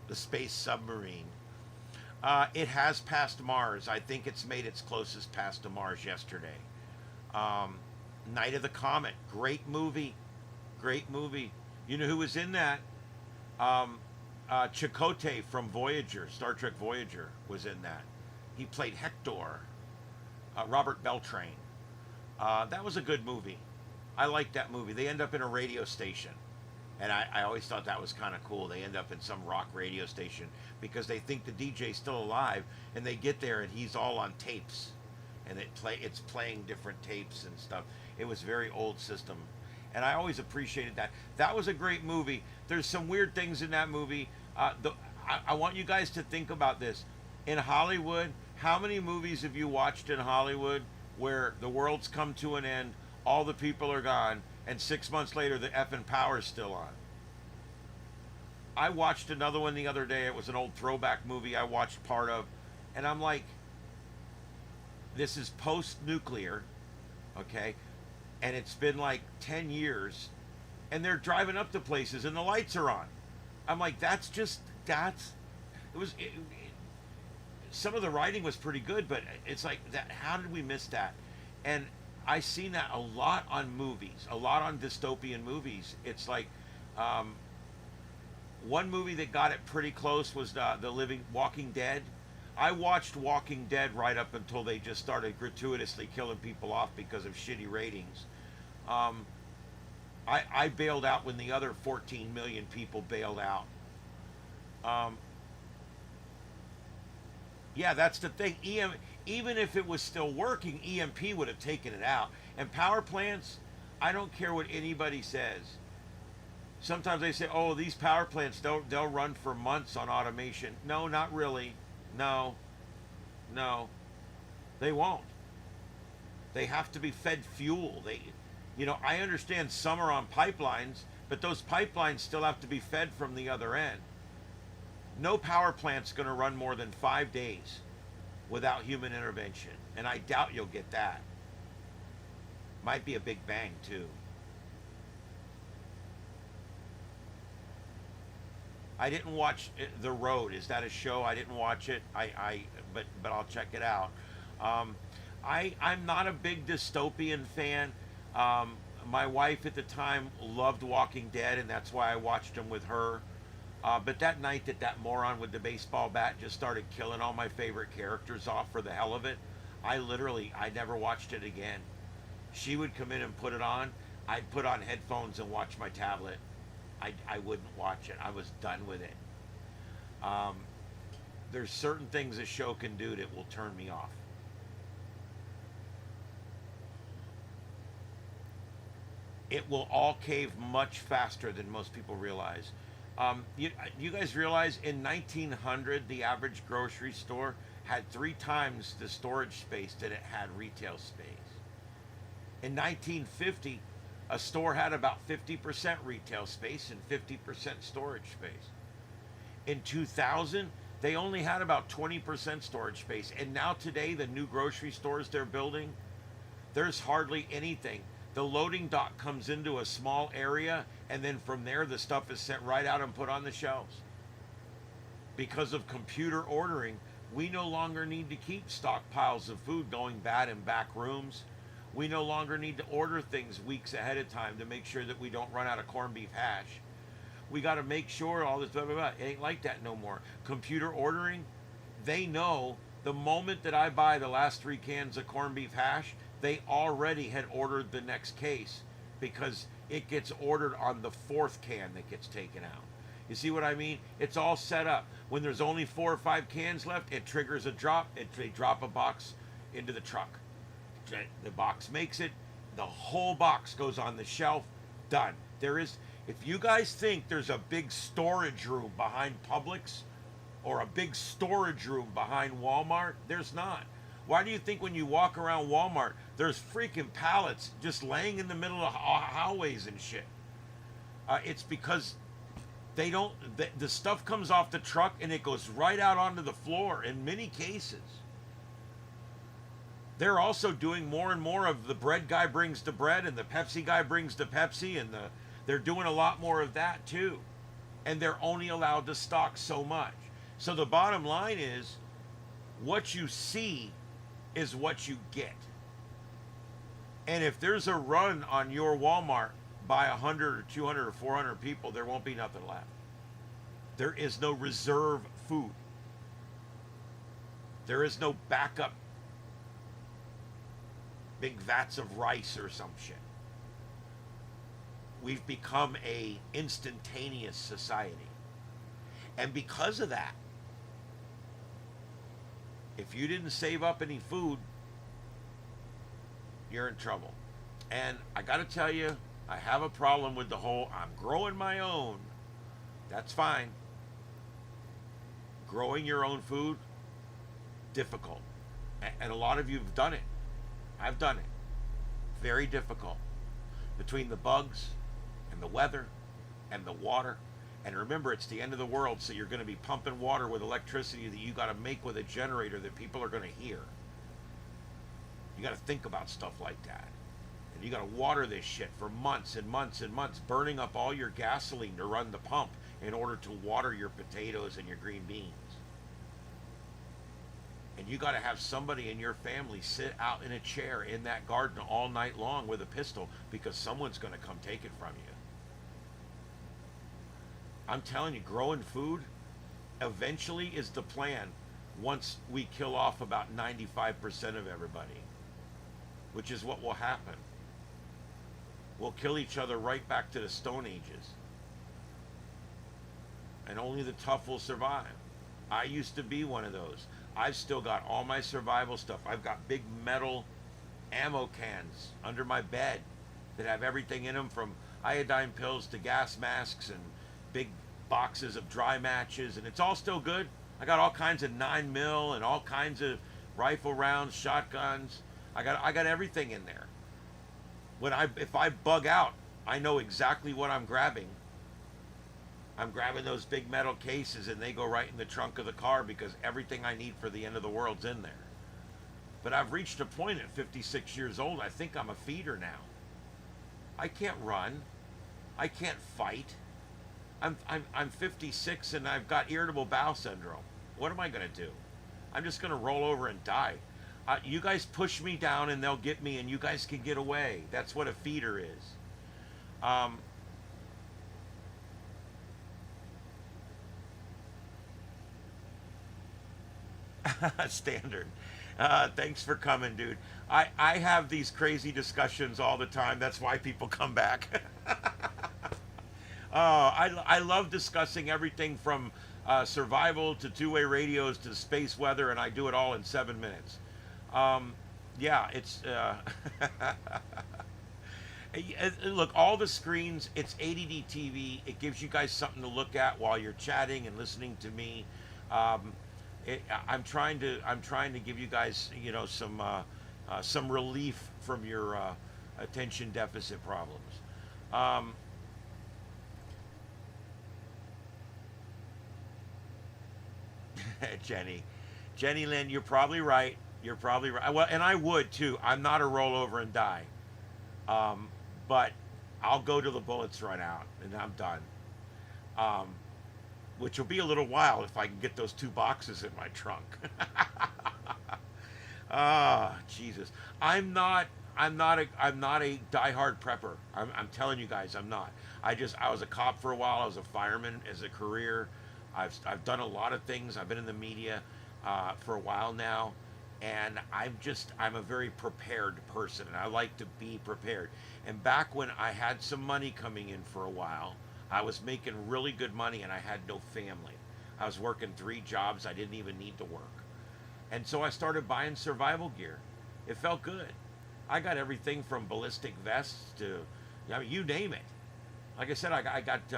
The space submarine. It has passed Mars. I think it's made its closest pass to Mars yesterday. Night of the Comet. Great movie. Great movie. You know who was in that? Chakotay from Voyager, Star Trek Voyager, was in that. He played Hector. Robert Beltrain. That was a good movie. I liked that movie. They end up in a radio station. And I always thought that was kind of cool. They end up in some rock radio station because they think the DJ's still alive, and they get there and he's all on tapes. And it's playing different tapes and stuff. It was very old system. And I always appreciated that. That was a great movie. There's some weird things in that movie. I want you guys to think about this. In Hollywood, how many movies have you watched in Hollywood where the world's come to an end, all the people are gone, and 6 months later the effing power's still on? I watched another one the other day. It was an old throwback movie I watched part of, and I'm like, this is post-nuclear, okay? And it's been like 10 years, and they're driving up to places and the lights are on. I'm like, some of the writing was pretty good, but it's like, that. How did we miss that? And I seen that a lot on movies, a lot on dystopian movies. It's like, one movie that got it pretty close was the Walking Dead. I watched Walking Dead right up until they just started gratuitously killing people off because of shitty ratings. I bailed out when the other 14 million people bailed out. Yeah, that's the thing. Even if it was still working, EMP would have taken it out. And power plants, I don't care what anybody says. Sometimes they say, oh, these power plants, they'll run for months on automation. No, not really. No, they won't. They have to be fed fuel. I understand some are on pipelines, but those pipelines still have to be fed from the other end. No power plant's going to run more than 5 days without human intervention, and I doubt you'll get that. Might be a big bang too. I didn't watch The Road. Is that a show? I didn't watch it. But I'll check it out. I'm not a big dystopian fan. My wife at the time loved Walking Dead, and that's why I watched them with her. But that night that moron with the baseball bat just started killing all my favorite characters off for the hell of it, I never watched it again. She would come in and put it on. I'd put on headphones and watch my tablet. I wouldn't watch it. I was done with it. There's certain things a show can do that will turn me off. It will all cave much faster than most people realize. You guys realize in 1900, the average grocery store had 3 times the storage space that it had retail space. In 1950, a store had about 50% retail space and 50% storage space. In 2000, they only had about 20% storage space. And now today, the new grocery stores they're building, there's hardly anything. The loading dock comes into a small area, and then from there, the stuff is sent right out and put on the shelves. Because of computer ordering, we no longer need to keep stockpiles of food going bad in back rooms. We no longer need to order things weeks ahead of time to make sure that we don't run out of corned beef hash. We got to make sure all this blah, blah, blah. It ain't like that no more. Computer ordering, they know the moment that I buy the last 3 cans of corned beef hash, they already had ordered the next case because it gets ordered on the 4th can that gets taken out. You see what I mean? It's all set up. When there's only 4 or 5 cans left, it triggers a drop. They drop a box into the truck. The box makes it. The whole box goes on the shelf. Done. If you guys think there's a big storage room behind Publix, or a big storage room behind Walmart? There's not. Why do you think when you walk around Walmart, there's freaking pallets just laying in the middle of hallways and shit? It's because they don't, the stuff comes off the truck and it goes right out onto the floor in many cases. They're also doing more and more of the bread guy brings the bread and the Pepsi guy brings the Pepsi, and they're doing a lot more of that too. And they're only allowed to stock so much. So the bottom line is, what you see is what you get. And if there's a run on your Walmart by 100 or 200 or 400 people, there won't be nothing left. There is no reserve food. There is no backup big vats of rice or some shit. We've become a instantaneous society. And because of that, if you didn't save up any food, you're in trouble. And I got to tell you, I have a problem with the whole, I'm growing my own. That's fine. Growing your own food, difficult. And a lot of you have done it. I've done it. Very difficult. Between the bugs and the weather and the water. And remember, it's the end of the world, so you're going to be pumping water with electricity that you got to make with a generator that people are going to hear. You got to think about stuff like that. And you got to water this shit for months and months and months, burning up all your gasoline to run the pump in order to water your potatoes and your green beans. And you got to have somebody in your family sit out in a chair in that garden all night long with a pistol, because someone's going to come take it from you. I'm telling you, growing food eventually is the plan once we kill off about 95% of everybody, which is what will happen. We'll kill each other right back to the Stone Ages. And only the tough will survive. I used to be one of those. I've still got all my survival stuff. I've got big metal ammo cans under my bed that have everything in them, from iodine pills to gas masks and big boxes of dry matches, and it's all still good. I got all kinds of 9mm and all kinds of rifle rounds, shotguns. I got everything in there. If I bug out, I know exactly what I'm grabbing. I'm grabbing those big metal cases, and they go right in the trunk of the car, because everything I need for the end of the world's in there. But I've reached a point at 56 years old, I think I'm a feeder now. I can't run. I can't fight. I'm 56 and I've got irritable bowel syndrome. What am I going to do? I'm just going to roll over and die. You guys push me down and they'll get me, and you guys can get away. That's what a feeder is. Standard. Thanks for coming, dude. I have these crazy discussions all the time. That's why people come back. I love discussing everything from survival to two-way radios to space weather, and I do it all in 7 minutes. Yeah, it's... Look, all the screens, it's ADD TV. It gives you guys something to look at while you're chatting and listening to me. I'm trying to give you guys, some relief from your attention deficit problems. Jenny Lynn, you're probably right. You're probably right. Well, and I would too. I'm not a roll over and die. But I'll go till the bullets run out, and I'm done. Which will be a little while if I can get those 2 boxes in my trunk. Jesus. I'm not a diehard prepper. I'm telling you guys, I'm not. I was a cop for a while. I was a fireman as a career. I've done a lot of things. I've been in the media for a while now, and I'm a very prepared person, and I like to be prepared. And back when I had some money coming in for a while, I was making really good money, and I had no family. I was working 3 jobs. I didn't even need to work. And so I started buying survival gear. It felt good. I got everything from ballistic vests to, you name it. Like I said, I got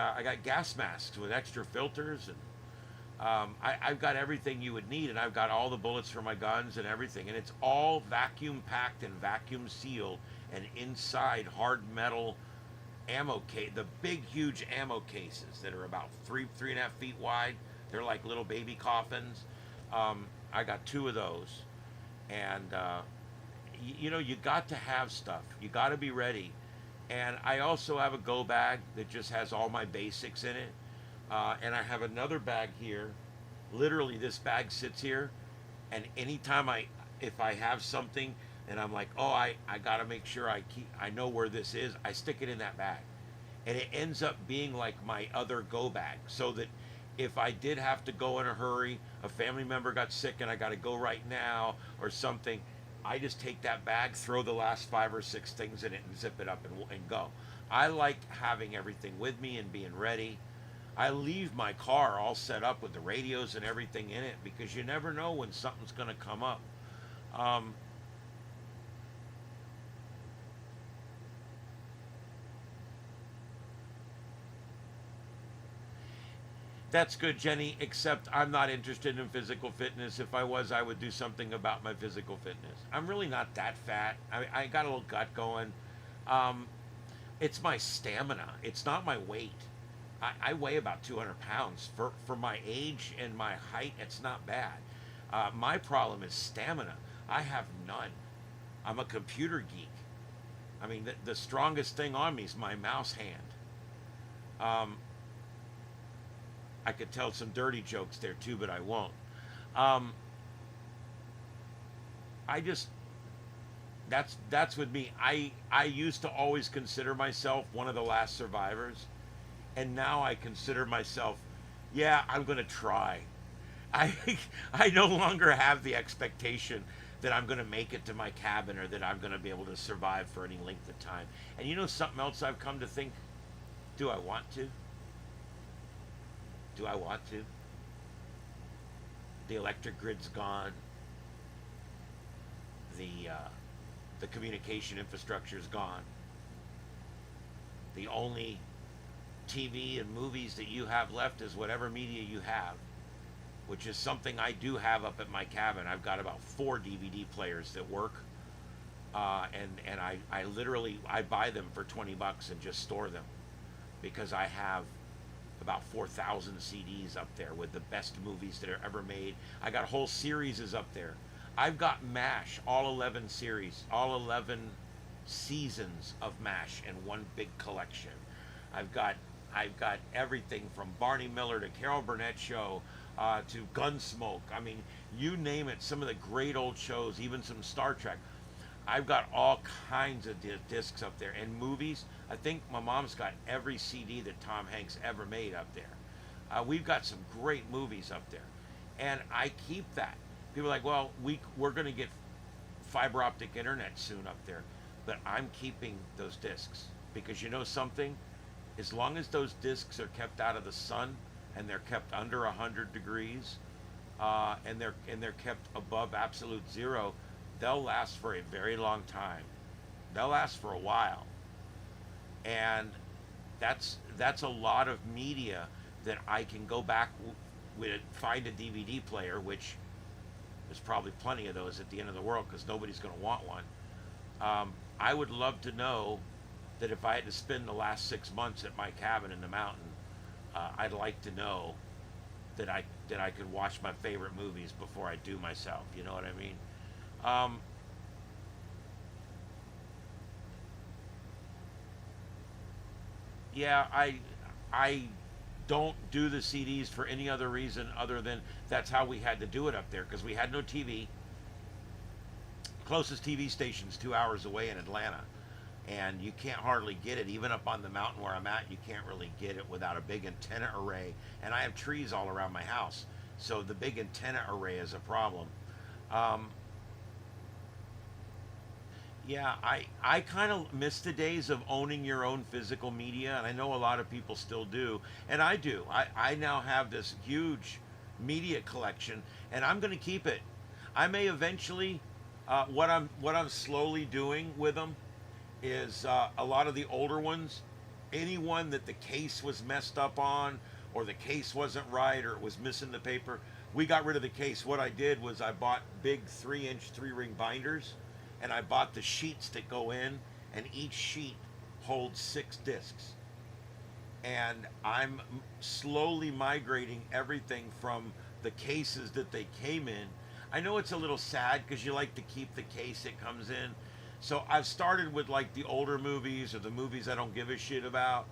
gas masks with extra filters, and I've got everything you would need, and I've got all the bullets for my guns and everything, and it's all vacuum packed and vacuum sealed, and inside hard metal ammo case, the big huge ammo cases that are about 3.5 feet wide. They're like little baby coffins. I got 2 of those, and you know, you got to have stuff. You got to be ready. And I also have a go bag that just has all my basics in it. And I have another bag here. Literally, this bag sits here, and anytime if I have something and I'm like, oh, I got to make sure I know where this is, I stick it in that bag. And it ends up being like my other go bag, so that if I did have to go in a hurry, a family member got sick and I got to go right now or something, I just take that bag, throw the last 5 or 6 things in it, and zip it up and go. I like having everything with me and being ready. I leave my car all set up with the radios and everything in it, because you never know when something's going to come up. That's good, Jenny, except I'm not interested in physical fitness. If I was, I would do something about my physical fitness. I'm really not that fat. I got a little gut going. It's my stamina. It's not my weight. I weigh about 200 pounds. For my age and my height, it's not bad. My problem is stamina. I have none. I'm a computer geek. I mean, the strongest thing on me is my mouse hand. I could tell some dirty jokes there too, but I won't. I just, that's with me. I used to always consider myself one of the last survivors, and now I consider myself, yeah, I'm going to try. I no longer have the expectation that I'm going to make it to my cabin, or that I'm going to be able to survive for any length of time. And you know something else I've come to think? Do I want to? Do I want to? The electric grid's gone. The communication infrastructure's gone. The only TV and movies that you have left is whatever media you have, which is something I do have up at my cabin. I've got about 4 DVD players that work, and I literally buy them for $20 and just store them, because I have about 4,000 CDs up there with the best movies that are ever made. I got whole series up there. I've got MASH, all 11 series, all 11 seasons of MASH in one big collection. I've got everything from Barney Miller to Carol Burnett Show, to Gunsmoke. I mean, you name it. Some of the great old shows, even some Star Trek. I've got all kinds of discs up there, and movies. I think my mom's got every CD that Tom Hanks ever made up there. We've got some great movies up there, and I keep that. People are like, well, we're going to get fiber optic internet soon up there, but I'm keeping those discs, because you know something? As long as those discs are kept out of the sun, and they're kept under 100 degrees, and they're kept above absolute zero, they'll last for a very long time. They'll last for a while. And that's a lot of media that I can go back with, find a DVD player, which there's probably plenty of those at the end of the world, because nobody's going to want one. I would love to know that if I had to spend the last 6 months at my cabin in the mountain, I'd like to know that I could watch my favorite movies before I do myself. You know what I mean? Yeah, I don't do the CDs for any other reason other than that's how we had to do it up there, because we had no TV. Closest TV station's 2 hours away in Atlanta, and you can't hardly get it. Even up on the mountain where I'm at, you can't really get it without a big antenna array, and I have trees all around my house, so the big antenna array is a problem. Yeah, I kind of miss the days of owning your own physical media, and I know a lot of people still do, and I do. I now have this huge media collection, and I'm going to keep it. I may eventually, what I'm slowly doing with them is a lot of the older ones, anyone that the case was messed up on, or the case wasn't right, or it was missing the paper. We got rid of the case. What I did was I bought big 3-inch 3-ring binders, and I bought the sheets that go in, and each sheet holds 6 discs. And I'm slowly migrating everything from the cases that they came in. I know it's a little sad because you like to keep the case it comes in. So I've started with like the older movies or the movies I don't give a shit about.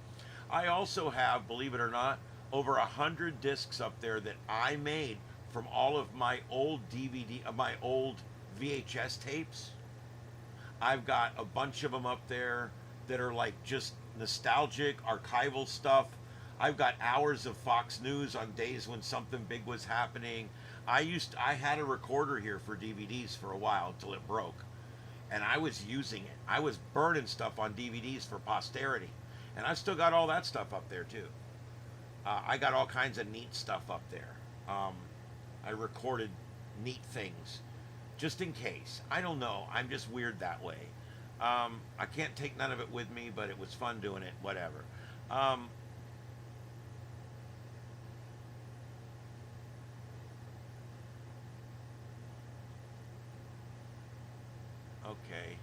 I also have, believe it or not, over 100 discs up there that I made from all of my old my old VHS tapes. I've got a bunch of them up there that are like just nostalgic, archival stuff. I've got hours of Fox News on days when something big was happening. I had a recorder here for DVDs for a while until it broke. And I was using it. I was burning stuff on DVDs for posterity. And I've still got all that stuff up there too. I got all kinds of neat stuff up there. I recorded neat things just in case. I don't know. I'm just weird that way. I can't take none of it with me, but it was fun doing it. Whatever. Okay.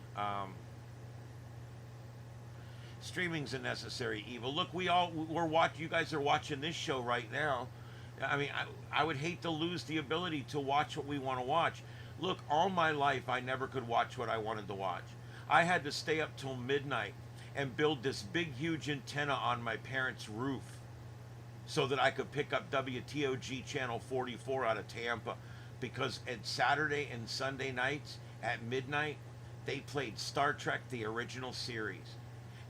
Streaming's a necessary evil. Look, we're watching. You guys are watching this show right now. I mean, I would hate to lose the ability to watch what we want to watch. Look, all my life I never could watch what I wanted to watch. I had to stay up till midnight and build this big, huge antenna on my parents' roof so that I could pick up WTOG channel 44 out of Tampa, because at Saturday and Sunday nights at midnight they played Star Trek the original series.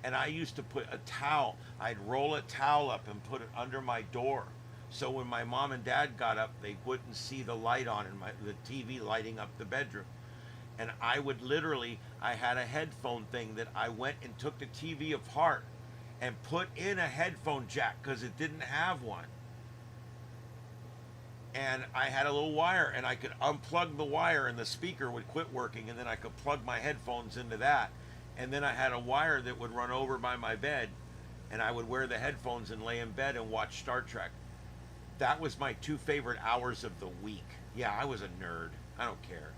And I used to put a towel, I'd roll a towel up and put it under my door, so when my mom and dad got up, they wouldn't see the light on and the TV lighting up the bedroom. And I would literally, I had a headphone thing that I went and took the TV apart and put in a headphone jack because it didn't have one. And I had a little wire, and I could unplug the wire and the speaker would quit working, and then I could plug my headphones into that. And then I had a wire that would run over by my bed, and I would wear the headphones and lay in bed and watch Star Trek. That was my 2 favorite hours of the week. Yeah, I was a nerd. I don't care.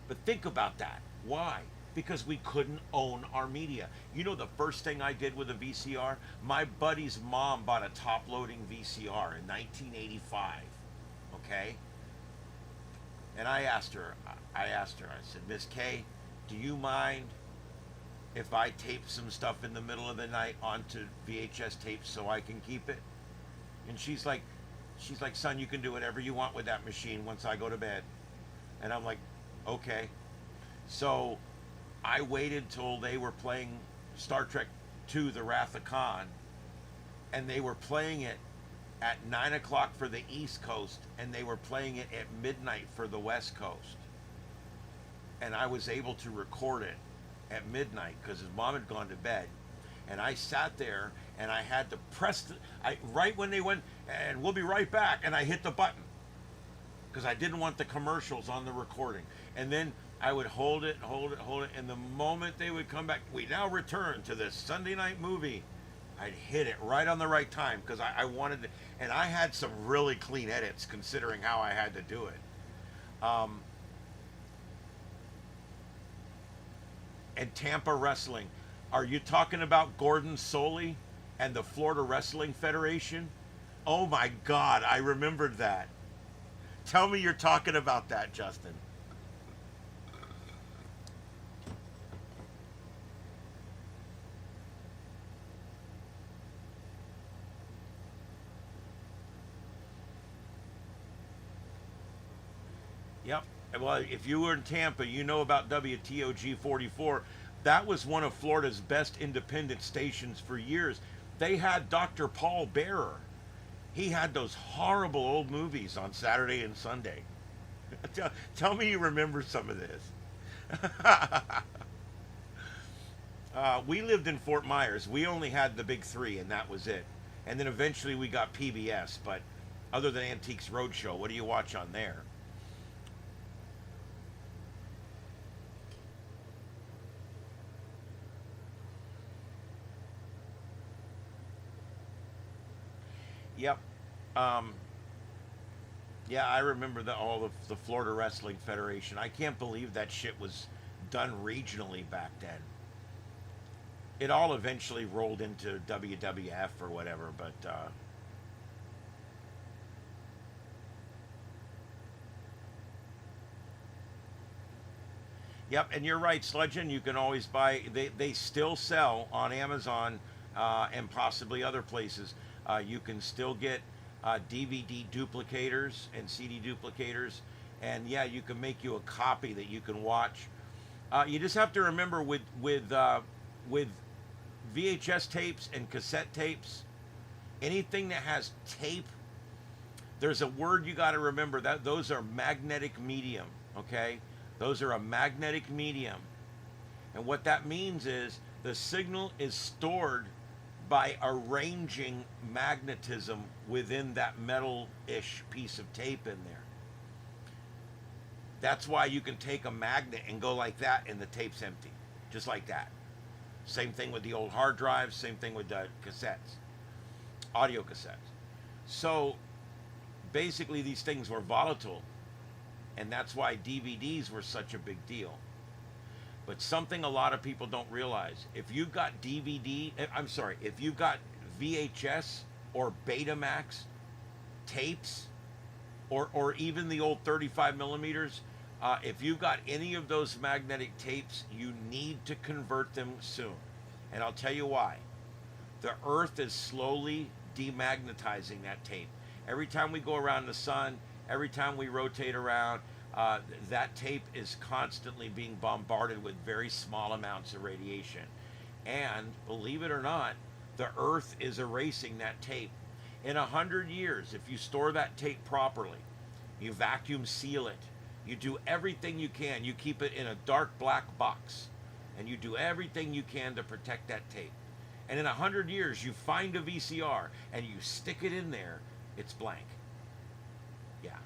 But think about that. Why? Because we couldn't own our media. You know the first thing I did with a VCR? My buddy's mom bought a top-loading VCR in 1985. Okay? And I asked her, I said, Miss K, do you mind if I tape some stuff in the middle of the night onto VHS tapes so I can keep it? And she's like, son, you can do whatever you want with that machine once I go to bed. And I'm like, okay. So I waited till they were playing Star Trek II, The Wrath of Khan, and they were playing it at 9 o'clock for the East Coast, and they were playing it at midnight for the West Coast. And I was able to record it at midnight because his mom had gone to bed. And I sat there and I had to press right when they went, and we'll be right back, and I hit the button because I didn't want the commercials on the recording. And then I would hold it, and the moment they would come back, we now return to this Sunday night movie, I'd hit it right on the right time because I wanted to, and I had some really clean edits considering how I had to do it. And Tampa Wrestling. Are you talking about Gordon Soley and the Florida Wrestling Federation? Oh my God, I remembered that. Tell me you're talking about that, Justin. Yep. Well, if you were in Tampa, you know about WTOG 44. That was one of Florida's best independent stations for years. They had Dr. Paul Bearer. He had those horrible old movies on Saturday and Sunday. Tell me you remember some of this. We lived in Fort Myers. We only had the big 3, and that was it. And then eventually we got PBS. But other than Antiques Roadshow, what do you watch on there? Yep. Yeah, I remember all of the Florida Wrestling Federation. I can't believe that shit was done regionally back then. It all eventually rolled into WWF or whatever, but yep, and you're right, Sludgeon. You can always buy. They still sell on Amazon and possibly other places. You can still get DVD duplicators and CD duplicators, and yeah, you can make you a copy that you can watch. You just have to remember with VHS tapes and cassette tapes, anything that has tape, there's a word you got to remember that those are magnetic medium. Okay, those are a magnetic medium, and what that means is the signal is stored by arranging magnetism within that metal-ish piece of tape in there. That's why you can take a magnet and go like that and the tape's empty, just like that. Same thing with the old hard drives, same thing with the cassettes, audio cassettes. So basically these things were volatile, and that's why DVDs were such a big deal. But something a lot of people don't realize, if you've got if you've got VHS or Betamax tapes, or even the old 35 millimeters, if you've got any of those magnetic tapes, you need to convert them soon. And I'll tell you why. The Earth is slowly demagnetizing that tape. Every time we go around the sun, every time we rotate around, that tape is constantly being bombarded with very small amounts of radiation. And believe it or not, the Earth is erasing that tape. In 100 years, if you store that tape properly, you vacuum seal it, you do everything you can, you keep it in a dark black box, and you do everything you can to protect that tape. And in 100 years, you find a VCR and you stick it in there, it's blank. Yeah.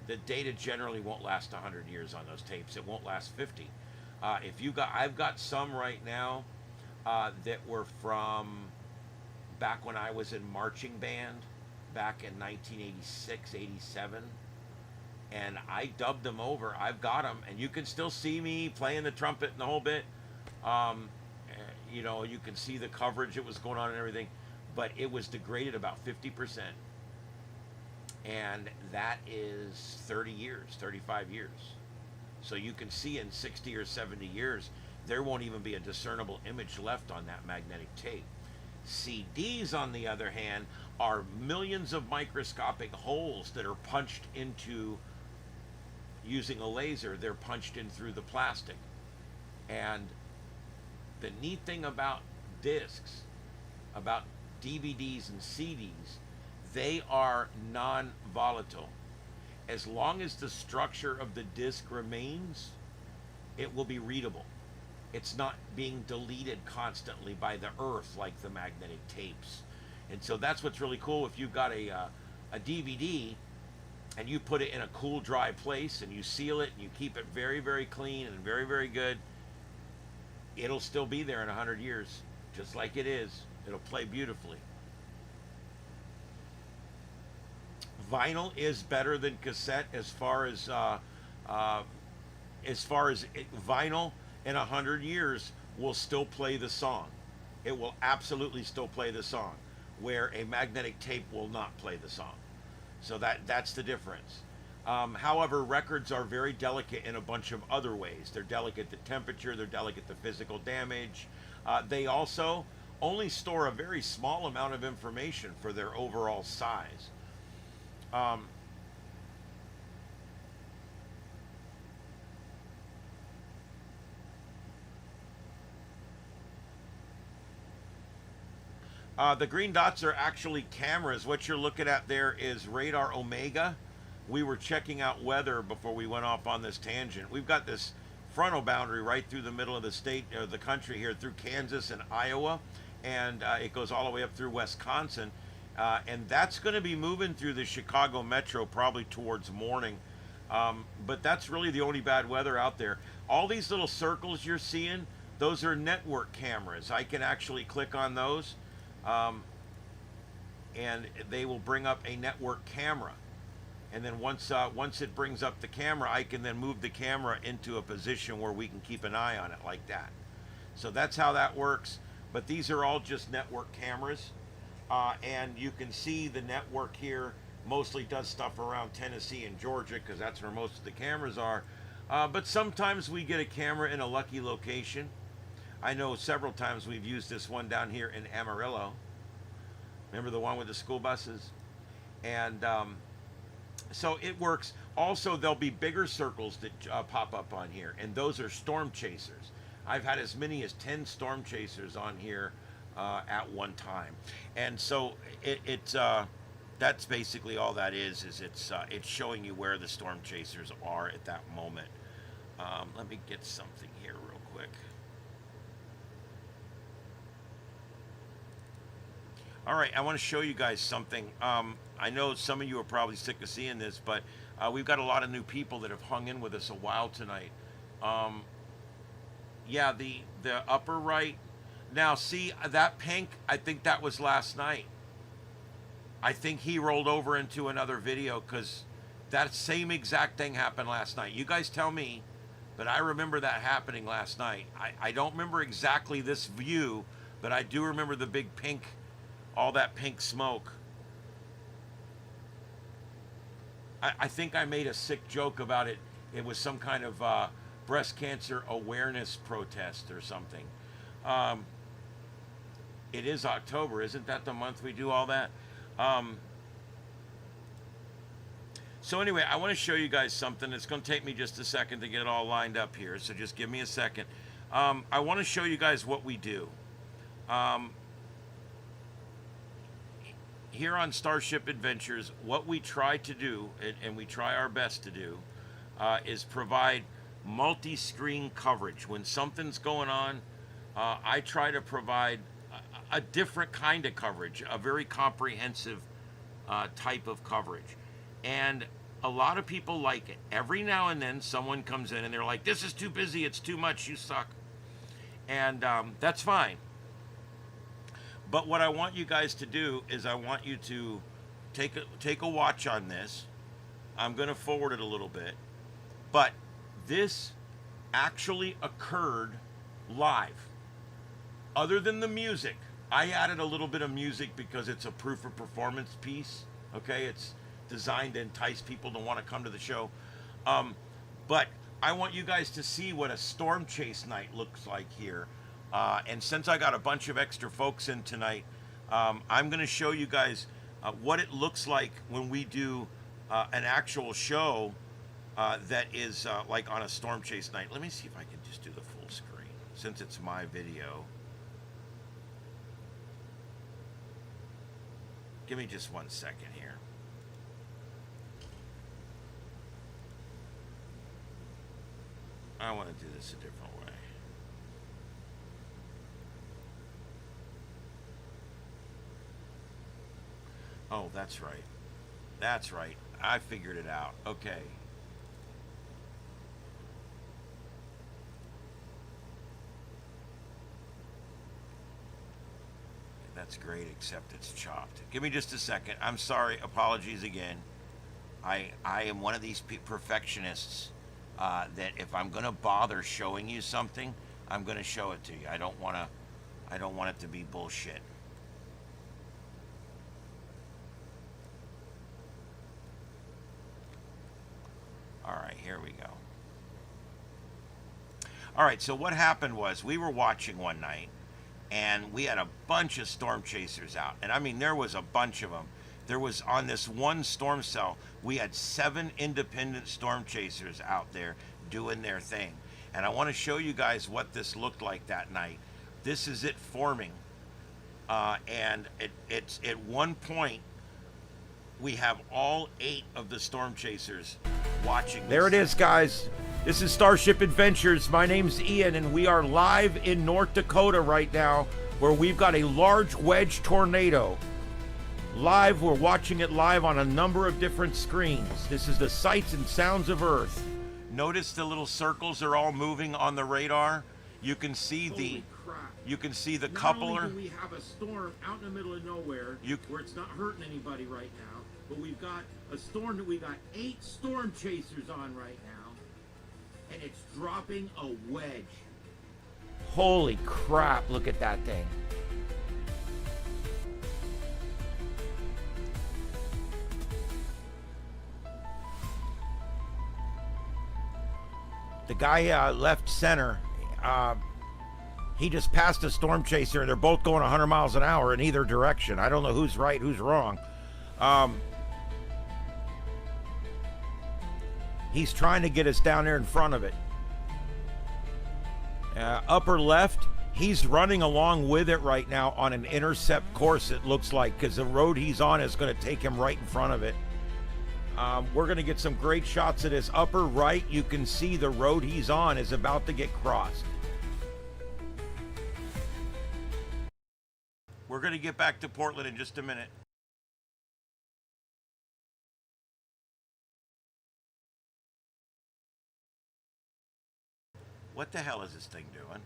The data generally won't last 100 years on those tapes. It won't last 50. I've got some right now that were from back when I was in marching band, back in 1986, 87, and I dubbed them over. I've got them, and you can still see me playing the trumpet and the whole bit. You can see the coverage that was going on and everything, but it was degraded about 50%. And that is 30 years, 35 years. So you can see in 60 or 70 years, there won't even be a discernible image left on that magnetic tape. CDs, on the other hand, are millions of microscopic holes that are punched into, using a laser, they're punched in through the plastic. And the neat thing about discs, about DVDs and CDs, they are non-volatile. As long as the structure of the disc remains, it will be readable. It's not being deleted constantly by the earth like the magnetic tapes. And so that's what's really cool. If you've got a DVD and you put it in a cool, dry place and you seal it and you keep it very, very clean and very, very good, it'll still be there in 100 years, just like it is. It'll play beautifully. Vinyl is better than cassette as far as vinyl in 100 years will still play the song. It will absolutely still play the song, where a magnetic tape will not play the song. So that's the difference. However, records are very delicate in a bunch of other ways. They're delicate to temperature, they're delicate to physical damage. They also only store a very small amount of information for their overall size. The green dots are actually cameras. What you're looking at there is radar Omega. We were checking out weather before we went off on this tangent. We've got this frontal boundary right through the middle of the state, or the country here, through Kansas and Iowa, and it goes all the way up through Wisconsin. And that's going to be moving through the Chicago metro probably towards morning. But that's really the only bad weather out there. All these little circles you're seeing, those are network cameras. I can actually click on those. and they will bring up a network camera. And then once it brings up the camera, I can then move the camera into a position where we can keep an eye on it like that. So that's how that works. But these are all just network cameras. And you can see the network here mostly does stuff around Tennessee and Georgia because that's where most of the cameras are. But sometimes we get a camera in a lucky location. I know several times we've used this one down here in Amarillo. Remember the one with the school buses? And so it works. Also, there'll be bigger circles that pop up on here, and those are storm chasers. I've had as many as 10 storm chasers on here at one time. And so that's basically all that is it's showing you where the storm chasers are at that moment. Let me get something here real quick. All right, I want to show you guys something. I know some of you are probably sick of seeing this, but we've got a lot of new people that have hung in with us a while tonight. Yeah, the upper right. Now, see, that pink, I think that was last night. I think he rolled over into another video because that same exact thing happened last night. You guys tell me, but I remember that happening last night. I don't remember exactly this view, but I do remember the big pink, all that pink smoke. I think I made a sick joke about it. It was some kind of breast cancer awareness protest or something. It is October. Isn't that the month we do all that? So anyway, I want to show you guys something. It's going to take me just a second to get it all lined up here, so just give me a second. I want to show you guys what we do. Here on Starship Adventures, what we try to do, and we try our best to do, is provide multi-screen coverage. When something's going on, I try to provide a different kind of coverage, a very comprehensive type of coverage. And a lot of people like it. Every now and then someone comes in and they're like, this is too busy, it's too much, you suck. And that's fine. But what I want you guys to do is I want you to take a watch on this. I'm going to forward it a little bit. But this actually occurred live. Other than the music, I added a little bit of music because it's a proof of performance piece. Okay, it's designed to entice people to want to come to the show. But I want you guys to see what a storm chase night looks like here. And since I got a bunch of extra folks in tonight, I'm going to show you guys what it looks like when we do an actual show that is like on a storm chase night. Let me see if I can just do the full screen since it's my video. Give me just 1 second here. I want to do this a different way. Oh, that's right. That's right. I figured it out. Okay. That's great, except it's chopped. Give me just a second. I'm sorry. Apologies again. I am one of these perfectionists that if I'm going to bother showing you something, I'm going to show it to you. I don't want it to be bullshit. All right, here we go. All right, so what happened was we were watching one night, and we had a bunch of storm chasers out. And I mean, there was a bunch of them. There was, on this one storm cell, we had 7 independent storm chasers out there doing their thing. And I want to show you guys what this looked like that night. This is it forming. And it's at one point, we have all 8 of the storm chasers watching. There it is, guys. This is Starship Adventures. My name's Ian, and we are live in North Dakota right now, where we've got a large wedge tornado. Live, we're watching it live on a number of different screens. This is the sights and sounds of Earth. Notice the little circles are all moving on the radar. You can see the... Holy crap. You can see the Not coupler. only do we have a storm out in the middle of nowhere where it's not hurting anybody right now, but we've got a storm that we got 8 storm chasers on right now, and it's dropping a wedge. Holy crap, look at that thing. The guy left center. He just passed a storm chaser, and they're both going 100 miles an hour in either direction. I don't know who's right, who's wrong. He's trying to get us down there in front of it. Upper left, he's running along with it right now on an intercept course, it looks like, because the road he's on is going to take him right in front of it. We're going to get some great shots of this. Upper right, you can see the road he's on is about to get crossed. We're going to get back to Portland in just a minute. What the hell is this thing doing?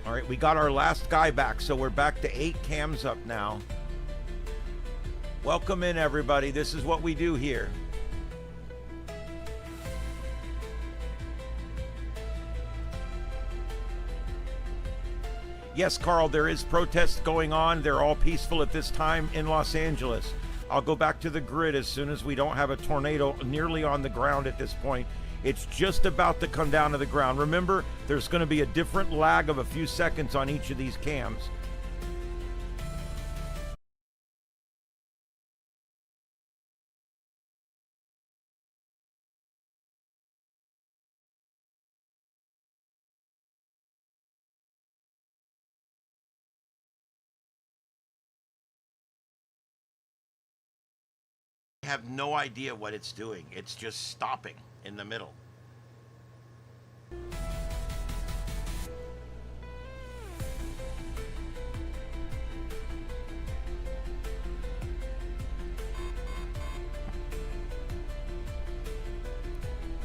All right, we got our last guy back, so we're back to 8 cams up now. Welcome in, everybody. This is what we do here. Yes, Carl, there is protests going on. They're all peaceful at this time in Los Angeles. I'll go back to the grid as soon as we don't have a tornado nearly on the ground at this point. It's just about to come down to the ground. Remember, there's going to be a different lag of a few seconds on each of these cams. I have no idea what it's doing. It's just stopping in the middle.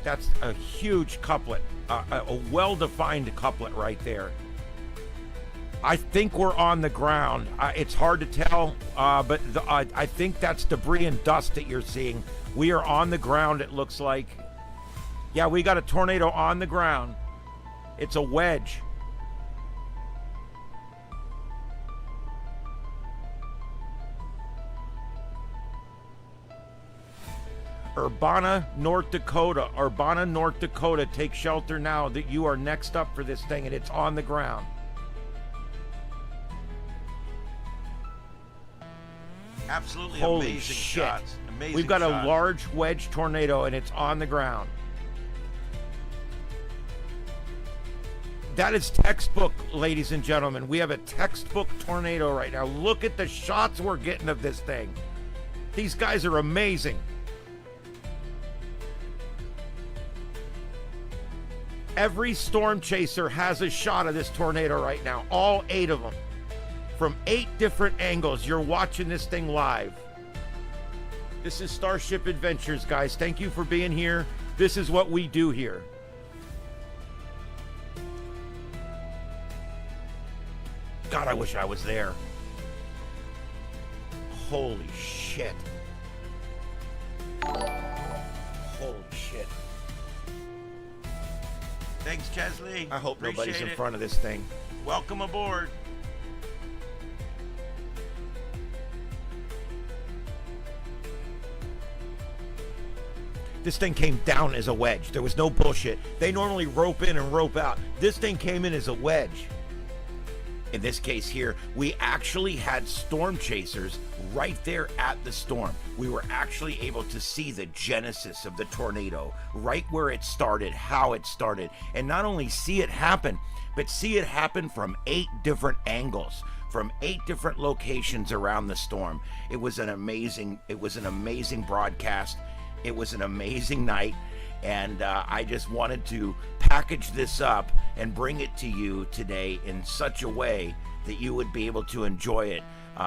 That's a huge couplet, a well-defined couplet right there. I think we're on the ground. It's hard to tell, but I think that's debris and dust that you're seeing. We are on the ground, it looks like. Yeah, we got a tornado on the ground. It's a wedge. Urbana, North Dakota. Urbana, North Dakota, take shelter now that you are next up for this thing, and it's on the ground. Absolutely Holy amazing shit. shots. Amazing We've got shots. a large wedge tornado, and it's on the ground. That is textbook, ladies and gentlemen. We have a textbook tornado right now. Look at the shots we're getting of this thing. These guys are amazing. Every storm chaser has a shot of this tornado right now. All 8 of them. From 8 different angles. You're watching this thing live. This is Starship Adventures, guys. Thank you for being here. This is what we do here. God, I wish I was there. Holy shit. Holy shit. Thanks, Chesley. I hope nobody's in front of this thing. Welcome aboard. This thing came down as a wedge. There was no bullshit. They normally rope in and rope out. This thing came in as a wedge. In this case here, we actually had storm chasers right there at the storm. We were actually able to see the genesis of the tornado, right where it started, how it started, and not only see it happen, but see it happen from 8 different angles, from 8 different locations around the storm. It was an amazing broadcast. It was an amazing night. And I just wanted to package this up and bring it to you today in such a way that you would be able to enjoy it.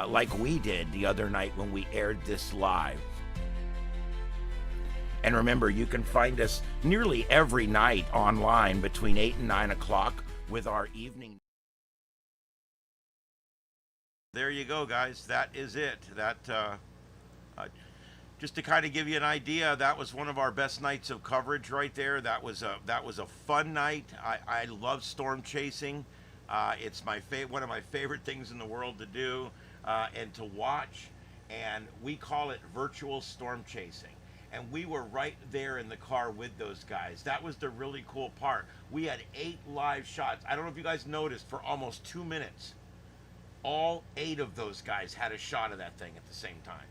like we did the other night when we aired this live. And remember, you can find us nearly every night online between 8 and 9 o'clock with our evening. There you go, guys. That is it. Just to kind of give you an idea, that was one of our best nights of coverage right there. That was a fun night. I love storm chasing. It's one of my favorite things in the world to do and to watch. And we call it virtual storm chasing. And we were right there in the car with those guys. That was the really cool part. We had 8 live shots. I don't know if you guys noticed, for almost 2 minutes, all 8 of those guys had a shot of that thing at the same time.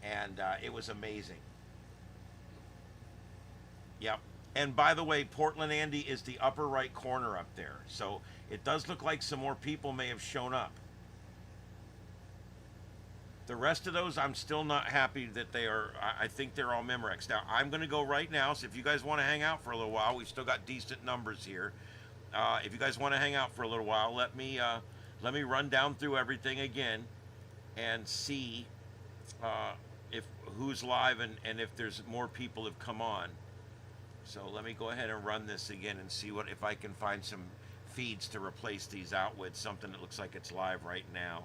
And it was amazing. Yep. And by the way, Portland Andy is the upper right corner up there. So it does look like some more people may have shown up. The rest of those, I'm still not happy that they are. I think they're all Memorex. Now, I'm going to go right now, so if you guys want to hang out for a little while, we've still got decent numbers here. If you guys want to hang out for a little while, let me run down through everything again and see if who's live and if there's more people have come on. So let me go ahead and run this again and see if I can find some feeds to replace these out with, something that looks like it's live right now.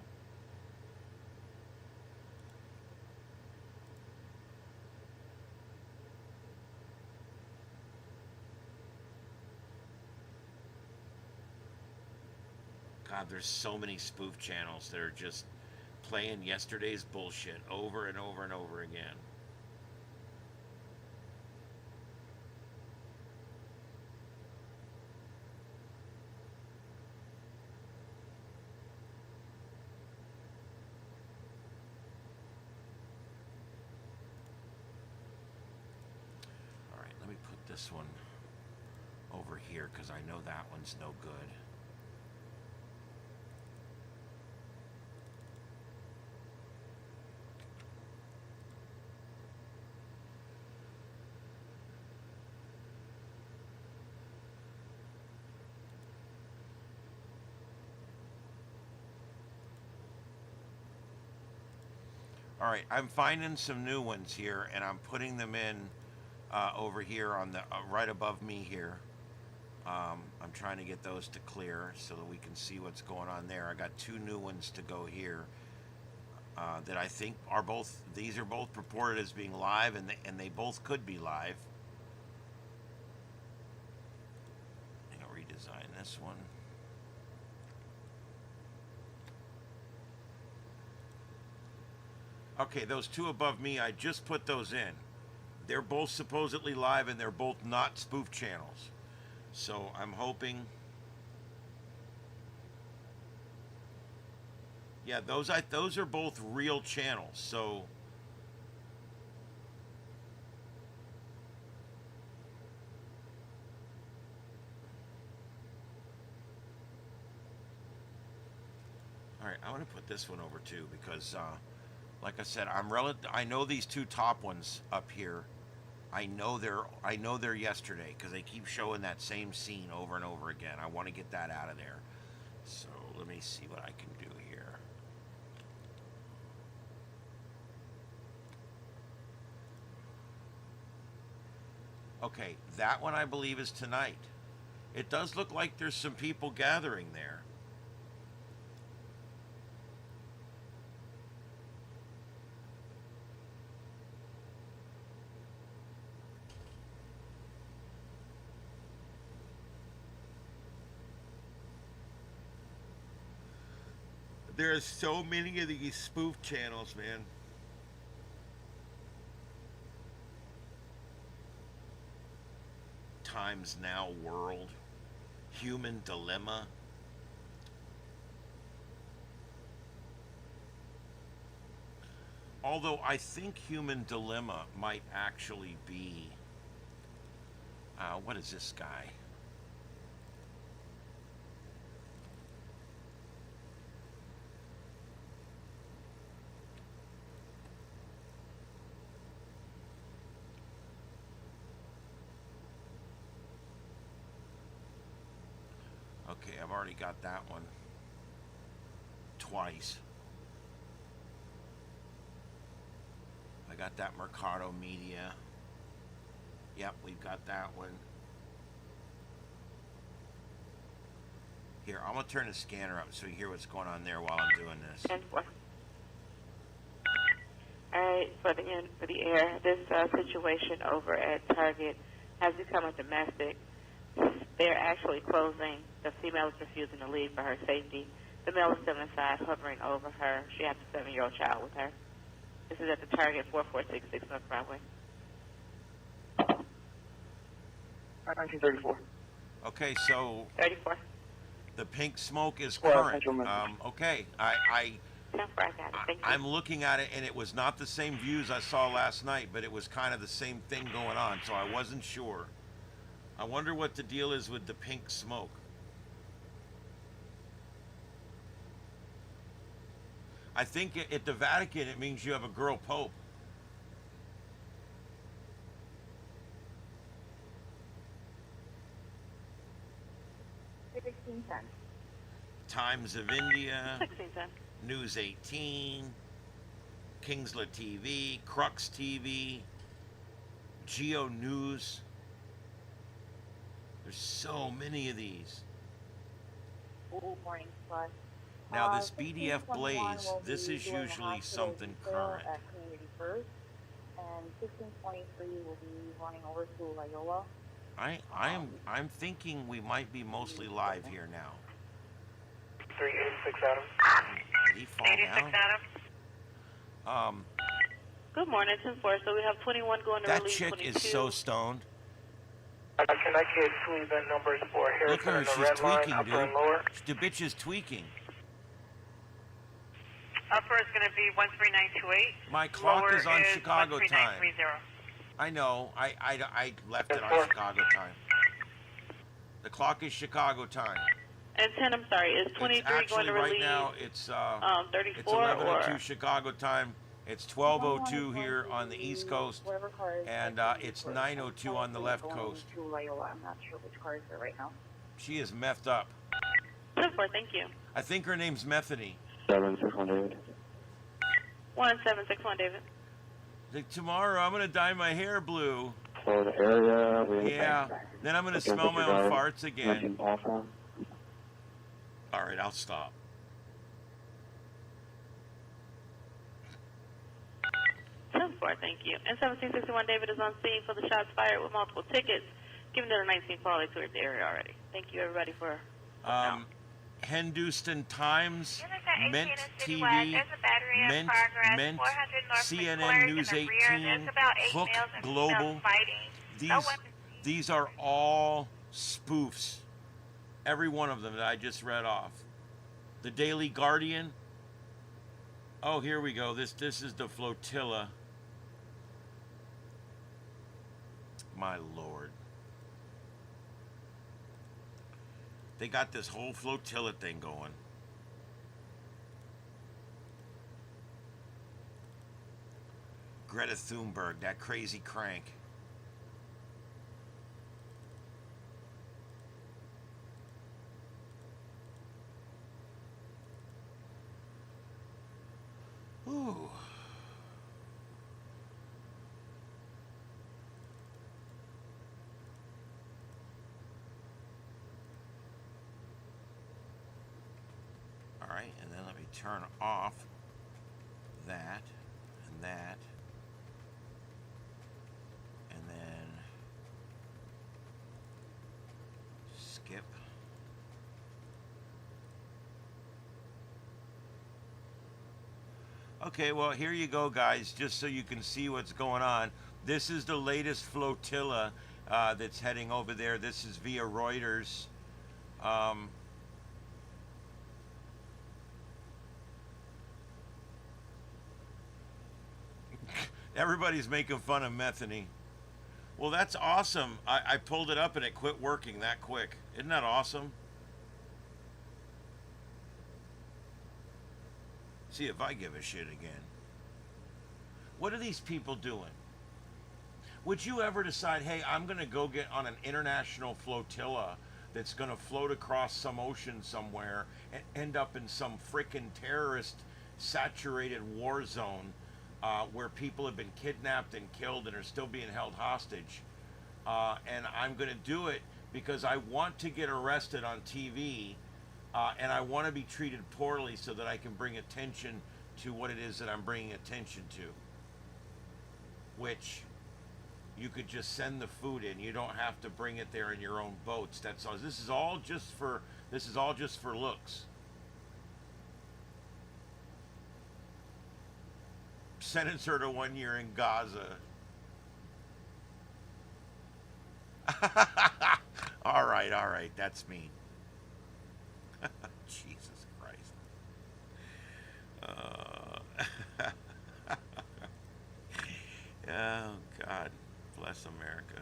God, there's so many spoof channels that are just playing yesterday's bullshit over and over and over again. All right, let me put this one over here because I know that one's no good. All right, I'm finding some new ones here, and I'm putting them in over here on the right above me here. I'm trying to get those to clear so that we can see what's going on there. I got 2 new ones to go here that I think are both. These are both purported as being live, and they both could be live. I'm gonna redesign this one. Okay, those 2 above me, I just put those in. They're both supposedly live, and they're both not spoof channels. So I'm hoping. Yeah, those are both real channels. So all right, I want to put this one over too because like I said, I know these 2 top ones up here. I know they're yesterday because they keep showing that same scene over and over again. I want to get that out of there. So let me see what I can do here. Okay, that one I believe is tonight. It does look like there's some people gathering there. There's so many of these spoof channels, man. Times Now World, Human Dilemma. Although I think Human Dilemma might actually be, what is this guy? Okay, I've already got that one twice. got that Mercado Media. Yep, we've got that one. Here, I'm going to turn the scanner up so you hear what's going on there while I'm doing this. 10-4. All right, for the air, this situation over at Target has become a domestic. They're actually closing. The female is refusing to leave for her safety. The male is still inside, hovering over her. She has a 7-year-old child with her. This is at the Target, 4466 North Broadway. 1934. Okay, so 34. the pink smoke is Well, current. Central Memphis. Okay, I'm looking at it, and it was not the same views I saw last night, but it was kind of the same thing going on, so I wasn't sure. I wonder what the deal is with the pink smoke. I think at the Vatican it means you have a girl pope. Times of India, 1610. News 18, Kingsla TV, Crux TV, Geo News. There's so many of these. Morning, Plus. Now this BDF Blaze, this is usually something current. At Community First, and 1623 will be running over to Loyola. I'm thinking we might be mostly live here now. 386 Adam. Did he fall down? Good morning, 10-4. So we have 21 going to That release chick 22. is so stoned. Can I get two event numbers for Look Harrison at her, and the she's red line, tweaking, upper and dude. lower? The bitch is tweaking. Upper is going to be 13928. My clock Lower is on Chicago time. 13930. I know. I left it on Chicago time. The clock is Chicago time. And 10, I'm sorry, is 23 It's actually going to right release now it's 34 it's 11:02 or? Chicago time. It's 12:02 here on the East Coast, and it's 9:02 on the left coast. To Loyola. I'm not sure which car is there right now. She is methed up. 10-4, thank you. I think her name's Methany. 761 David. 1761, David. Like, tomorrow I'm gonna dye my hair blue. Florida area. Yeah. Then I'm gonna smell my own farts again. Awesome. All right, I'll stop. 10-4, thank you. And 1761 David is on scene for the shots fired with multiple tickets, given that the 19 quality cleared the area already. Thank you, everybody, for Hindustan Times, Mint TV, Mint, CNN News 18, Hook Global. These are all spoofs. Every one of them that I just read off. The Daily Guardian. Oh, here we go. This is the flotilla. My Lord. They got this whole flotilla thing going. Greta Thunberg, that crazy crank. Ooh. All right, and then let me turn off that and that, and then skip. Okay, well, here you go, guys, just so you can see what's going on. This is the latest flotilla that's heading over there. This is via Reuters. Everybody's making fun of Methany. Well, that's awesome. I pulled it up and it quit working that quick. Isn't that awesome? See if I give a shit again. What are these people doing? Would you ever decide, hey, I'm going to go get on an international flotilla that's going to float across some ocean somewhere and end up in some frickin' terrorist saturated war zone where people have been kidnapped and killed and are still being held hostage. And I'm going to do it because I want to get arrested on TV, and I want to be treated poorly so that I can bring attention to what it is that I'm bringing attention to. Which you could just send the food in. You don't have to bring it there in your own boats. That's all. This is all just for looks. Sentence her to 1 year in Gaza. all right, that's mean. Jesus Christ. Oh God, bless America.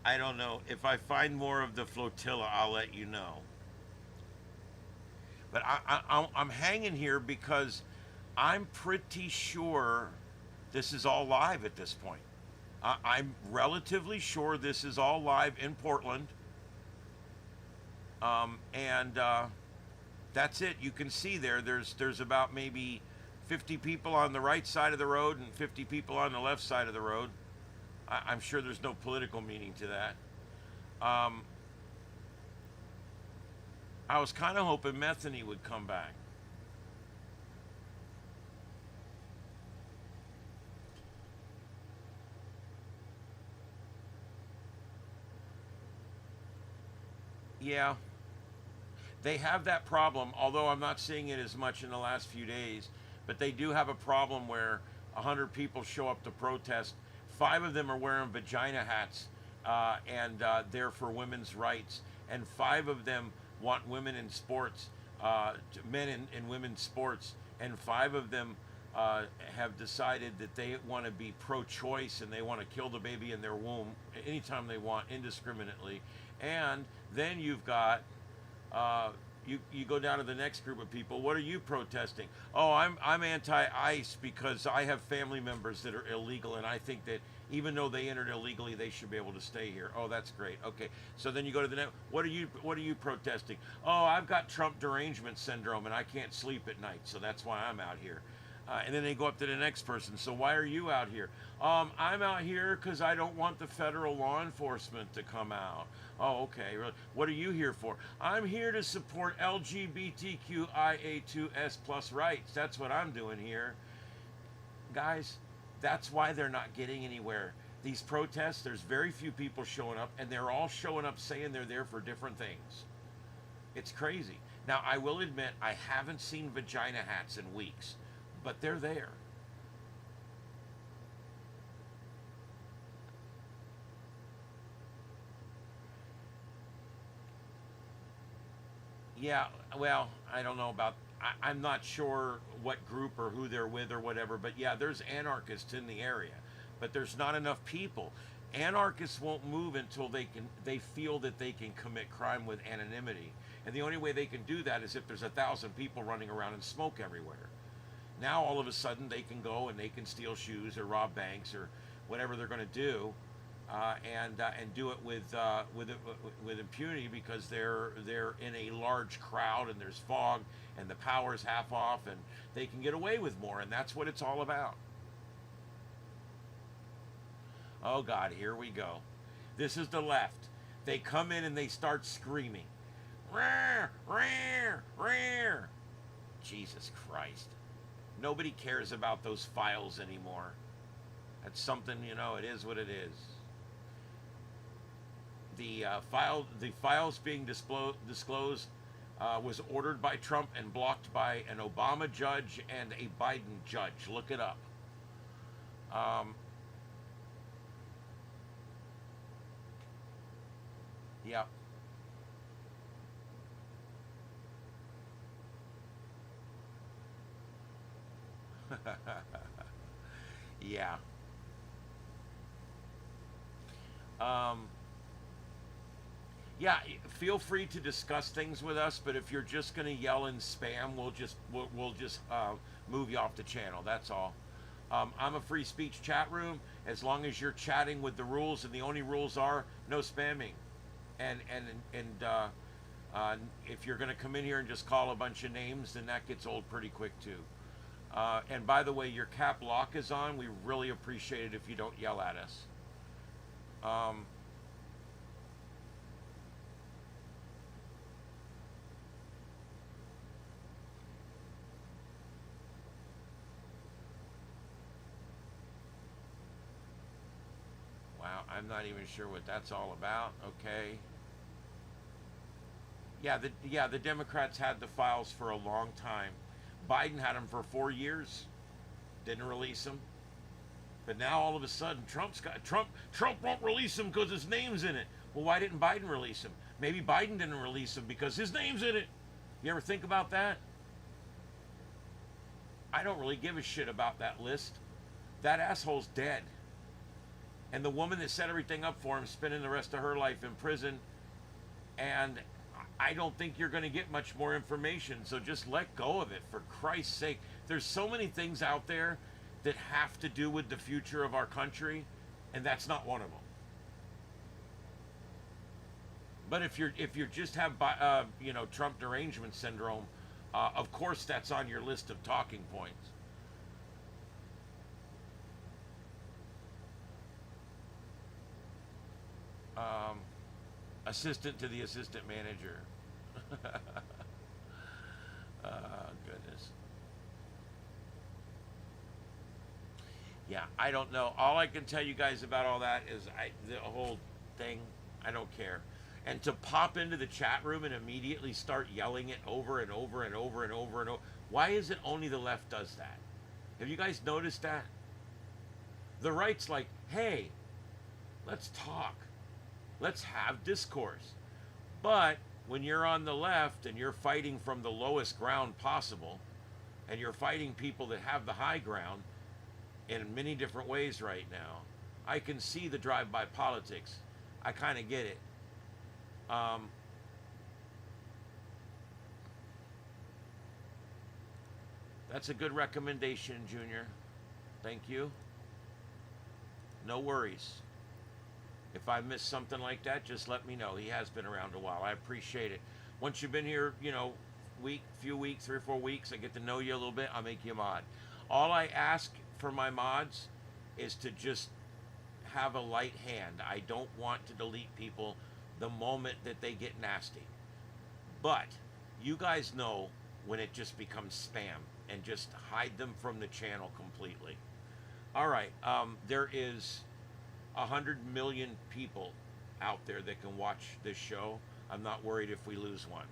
I don't know. If I find more of the flotilla, I'll let you know. But I'm hanging here because I'm pretty sure this is all live at this point. I'm relatively sure this is all live in Portland. And that's it. You can see there's about maybe 50 people on the right side of the road and 50 people on the left side of the road. I'm sure there's no political meaning to that. I was kind of hoping Metheny would come back. Yeah. They have that problem, although I'm not seeing it as much in the last few days, but they do have a problem where 100 people show up to protest. 5 of them are wearing vagina hats, and they're for women's rights. And 5 of them want women in sports, men in women's sports. And 5 of them have decided that they want to be pro-choice and they want to kill the baby in their womb anytime they want, indiscriminately. And then you've got, you go down to the next group of people. What are you protesting? Oh, I'm anti-ICE because I have family members that are illegal, and I think that even though they entered illegally, they should be able to stay here. Oh, that's great. Okay, so then you go to the next. What are you protesting? Oh, I've got Trump derangement syndrome, and I can't sleep at night, so that's why I'm out here. And then they go up to the next person. So why are you out here? I'm out here because I don't want the federal law enforcement to come out. Oh, okay. What are you here for? I'm here to support LGBTQIA2S plus rights. That's what I'm doing here. Guys, that's why they're not getting anywhere. These protests, there's very few people showing up, and they're all showing up saying they're there for different things. It's crazy. Now, I will admit, I haven't seen vagina hats in weeks, but they're there. Yeah, well, I don't know about, I'm not sure what group or who they're with or whatever, but yeah, there's anarchists in the area, but there's not enough people. Anarchists won't move until they feel that they can commit crime with anonymity. And the only way they can do that is if there's 1,000 people running around and smoke everywhere. Now all of a sudden they can go and they can steal shoes or rob banks or whatever they're going to do, and do it with impunity because they're in a large crowd and there's fog and the power's half off and they can get away with more, and that's what it's all about. Oh God, here we go. This is the left. They come in and they start screaming. Rawr, rawr, rawr. Jesus Christ. Nobody cares about those files anymore. That's something, it is what it is. The files being disclosed was ordered by Trump and blocked by an Obama judge and a Biden judge. Look it up. Yeah. Yeah. Yeah, feel free to discuss things with us, but if you're just going to yell and spam, we'll just move you off the channel. That's all. I'm a free speech chat room as long as you're chatting with the rules, and the only rules are no spamming. And if you're going to come in here and just call a bunch of names, then that gets old pretty quick too. And by the way, your cap lock is on. We really appreciate it if you don't yell at us. Wow, I'm not even sure what that's all about. Okay. Yeah, the Democrats had the files for a long time. Biden had them for 4 years. Didn't release them. But now all of a sudden Trump won't release them because his name's in it. Well, why didn't Biden release them? Maybe Biden didn't release them because his name's in it. You ever think about that? I don't really give a shit about that list. That asshole's dead. And the woman that set everything up for him spending the rest of her life in prison. And I don't think you're going to get much more information. So just let go of it, for Christ's sake. There's so many things out there that have to do with the future of our country, and that's not one of them. But if you just have Trump derangement syndrome, of course that's on your list of talking points. Assistant to the assistant manager. Goodness. Yeah, I don't know. All I can tell you guys about all that is the whole thing, I don't care. And to pop into the chat room and immediately start yelling it over and over and over and over and over. Why is it only the left does that? Have you guys noticed that? The right's like, hey, let's talk. Let's have discourse. But when you're on the left and you're fighting from the lowest ground possible, and you're fighting people that have the high ground in many different ways right now, I can see the drive-by politics. I kind of get it. That's a good recommendation, Junior. Thank you. No worries. If I miss something like that, just let me know. He has been around a while. I appreciate it. Once you've been here, few weeks, 3 or 4 weeks, I get to know you a little bit, I'll make you a mod. All I ask for my mods is to just have a light hand. I don't want to delete people the moment that they get nasty. But you guys know when it just becomes spam, and just hide them from the channel completely. All right, there is 100 million people out there that can watch this show. I'm not worried if we lose one.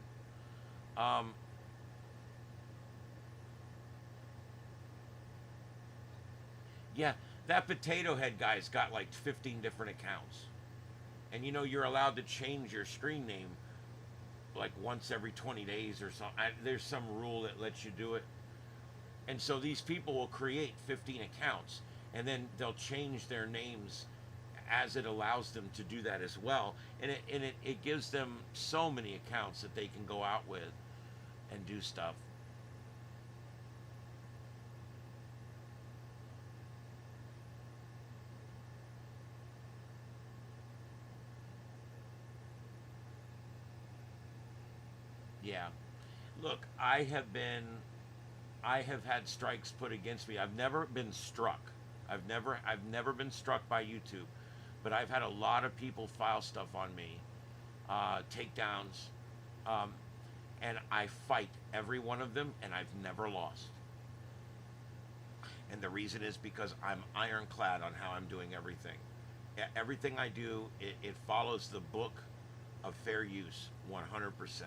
Yeah, that Potato Head guy's got like 15 different accounts. And you're allowed to change your screen name like once every 20 days or something. There's some rule that lets you do it. And so these people will create 15 accounts, and then they'll change their names as it allows them to do that as well. And it gives them so many accounts that they can go out with and do stuff. Yeah. Look, I have had strikes put against me. I've never been struck. I've never been struck by YouTube, but I've had a lot of people file stuff on me, takedowns, and I fight every one of them, and I've never lost. And the reason is because I'm ironclad on how I'm doing everything. Everything I do, it follows the book of fair use, 100%.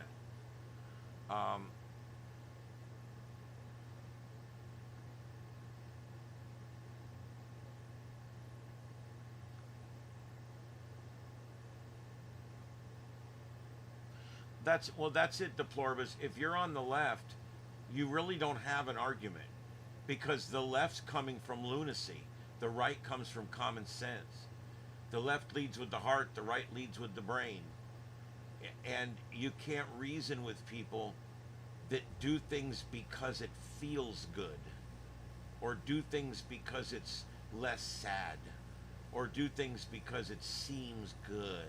That's it, Deploribus. If you're on the left, you really don't have an argument, because the left's coming from lunacy. The right comes from common sense. The left leads with the heart, the right leads with the brain. And you can't reason with people that do things because it feels good, or do things because it's less sad, or do things because it seems good.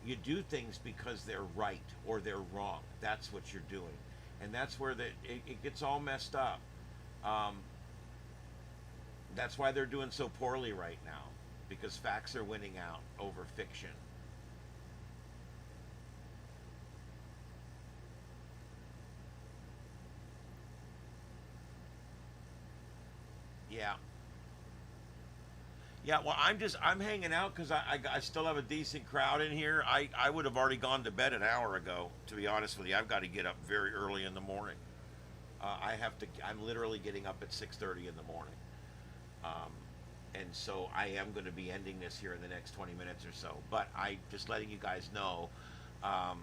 You do things because they're right or they're wrong. That's what you're doing, and that's where it gets all messed up. Um, that's why they're doing so poorly right now, because facts are winning out over fiction. Yeah. Yeah, well, I'm hanging out because I still have a decent crowd in here. I would have already gone to bed an hour ago, to be honest with you. I've got to get up very early in the morning. I'm literally getting up at 6:30 in the morning. Um, and so I am going to be ending this here in the next 20 minutes or so. But I just letting you guys know. Um,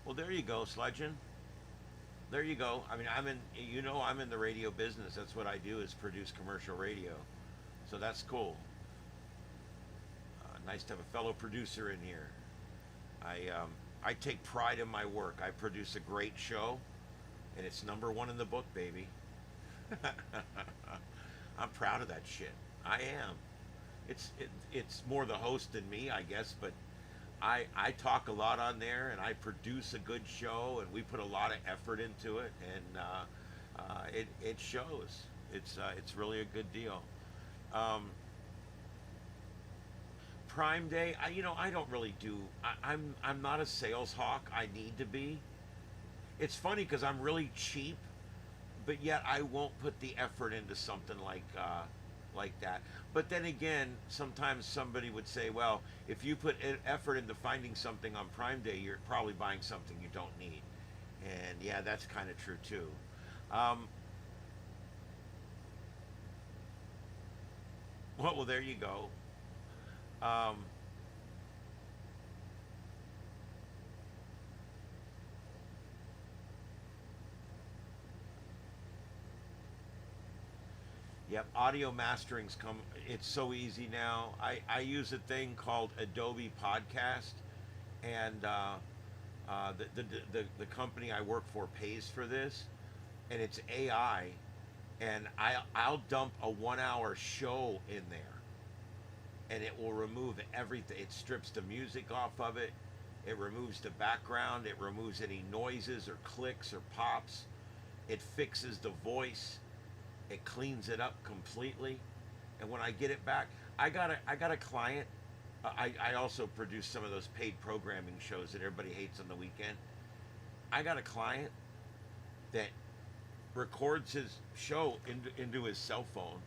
well, there you go, Sledgen. There you go. I mean, I'm in the radio business. That's what I do, is produce commercial radio. So that's cool. Nice to have a fellow producer in here. I take pride in my work. I produce a great show, and it's #1 in the book, baby. I'm proud of that shit. I am. It's more the host than me, I guess, but I talk a lot on there, and I produce a good show, and we put a lot of effort into it, and it shows. It's really a good deal. Um, Prime Day, I don't really do. I'm not a sales hawk. I need to be. It's funny because I'm really cheap, but yet I won't put the effort into something like that. But then again, sometimes somebody would say, well, if you put effort into finding something on Prime Day, you're probably buying something you don't need. And yeah, that's kind of true too. Um, well, there you go. Um, Yep, audio mastering's come. It's so easy now. I use a thing called Adobe Podcast, and the company I work for pays for this, and it's AI, and I'll dump a 1 hour show in there, and it will remove everything. It strips the music off of it. It removes the background. It removes any noises or clicks or pops. It fixes the voice. It cleans it up completely, and when I get it back, I got a client. I also produce some of those paid programming shows that everybody hates on the weekend. I got a client that records his show into his cell phone.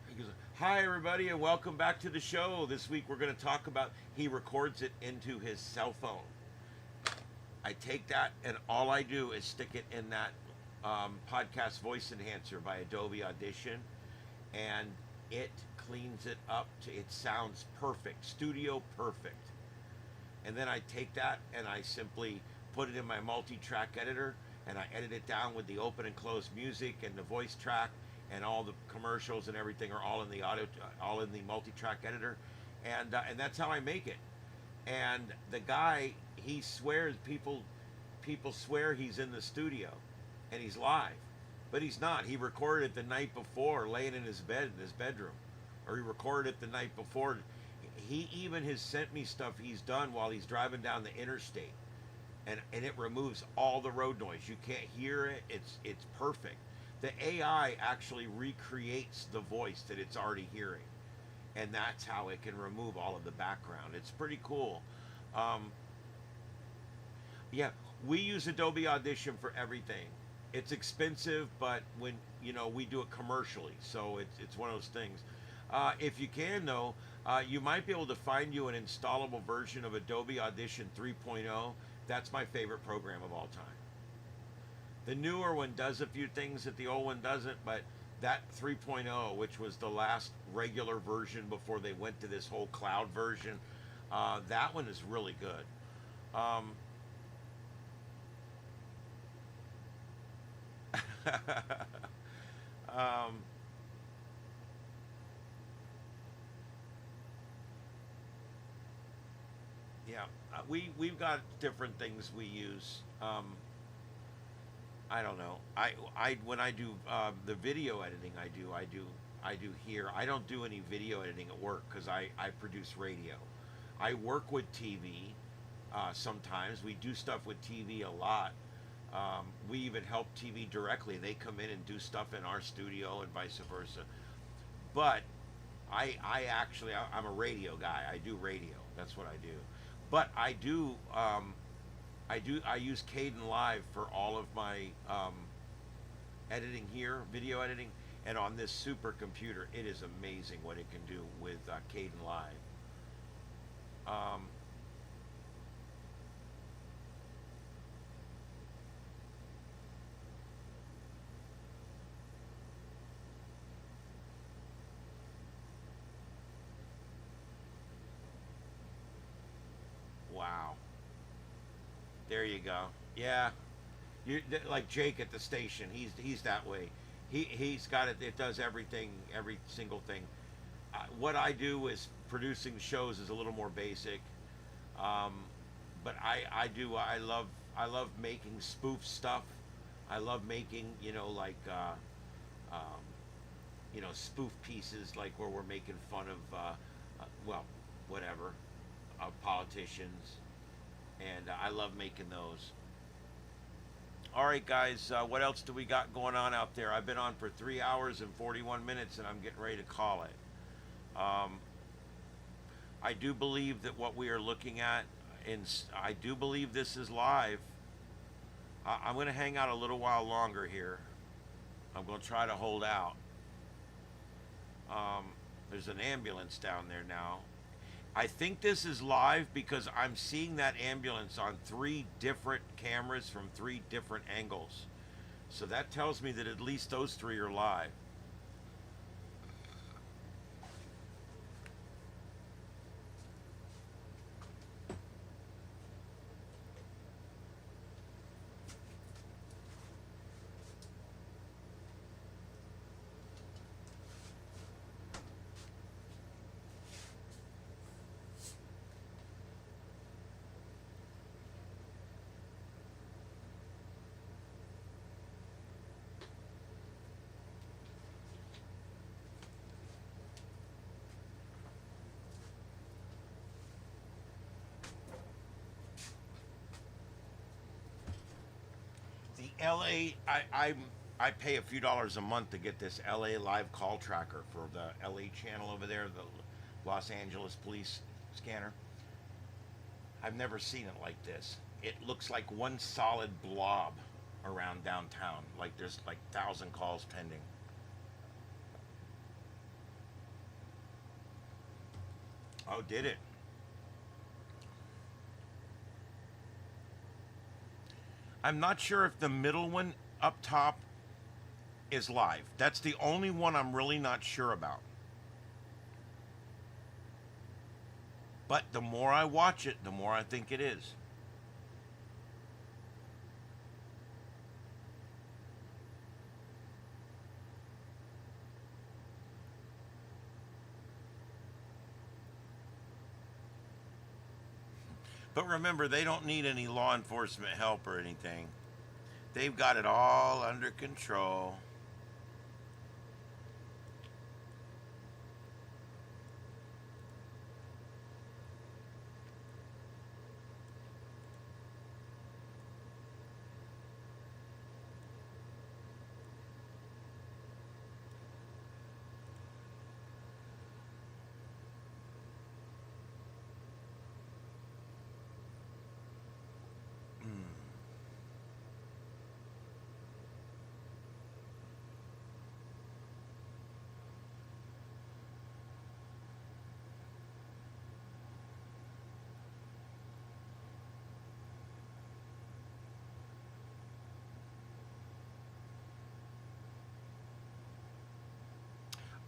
He goes, "Hi everybody, and welcome back to the show. This week we're going to talk about." He records it into his cell phone. I take that, and all I do is stick it in that podcast voice enhancer by Adobe Audition, and it cleans it up it sounds perfect, studio perfect. And then I take that and I simply put it in my multi-track editor, and I edit it down with the open and closed music and the voice track, and all the commercials and everything are all in the all in the multi-track editor, and that's how I make it. And the guy, he swears people swear he's in the studio and he's live, but he's not. He recorded it the night before, laying in his bed in his bedroom, or he recorded it the night before. He even has sent me stuff he's done while he's driving down the interstate, and it removes all the road noise. You can't hear it. It's perfect. The AI actually recreates the voice that it's already hearing, and that's how it can remove all of the background. It's pretty cool. Yeah, we use Adobe Audition for everything. It's expensive, but when we do it commercially, so it's one of those things. If you can though, you might be able to find you an installable version of Adobe Audition 3.0. That's my favorite program of all time. The newer one does a few things that the old one doesn't, but that 3.0, which was the last regular version before they went to this whole cloud version, that one is really good. Um, um, yeah, we've got different things we use. I don't know. I when I do the video editing, I do here. I don't do any video editing at work because I produce radio. I work with TV. Sometimes we do stuff with TV a lot. We even help TV directly. They come in and do stuff in our studio and vice versa. But I'm a radio guy. I do radio. That's what I do. But I use Caden Live for all of my editing here, video editing, and on this supercomputer, it is amazing what it can do with Caden Live. Wow. There you go. Yeah. Like Jake at the station. He's that way. He's got it. It does everything, every single thing. What I do is producing shows is a little more basic. But I love making spoof stuff. I love making spoof pieces like where we're making fun of whatever politicians, and I love making those. All right, guys, what else do we got going on out there? I've been on for 3 hours and 41 minutes, and I'm getting ready to call it. I do believe that what we are looking at, I do believe this is live. I'm going to hang out a little while longer here. I'm going to try to hold out. There's an ambulance down there now. I think this is live because I'm seeing that ambulance on 3 different cameras from 3 different angles. So that tells me that at least those 3 are live. LA, I pay a few dollars a month to get this LA live call tracker for the LA channel over there, the Los Angeles police scanner. I've never seen it like this. It looks like one solid blob around downtown, like there's like 1,000 calls pending. Oh, did it? I'm not sure if the middle one up top is live. That's the only one I'm really not sure about. But the more I watch it, the more I think it is. But remember, they don't need any law enforcement help or anything. They've got it all under control.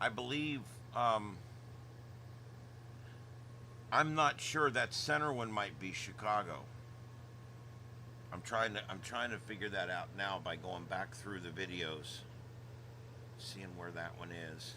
I believe, I'm not sure that center one might be Chicago. I'm trying to figure that out now by going back through the videos, seeing where that one is.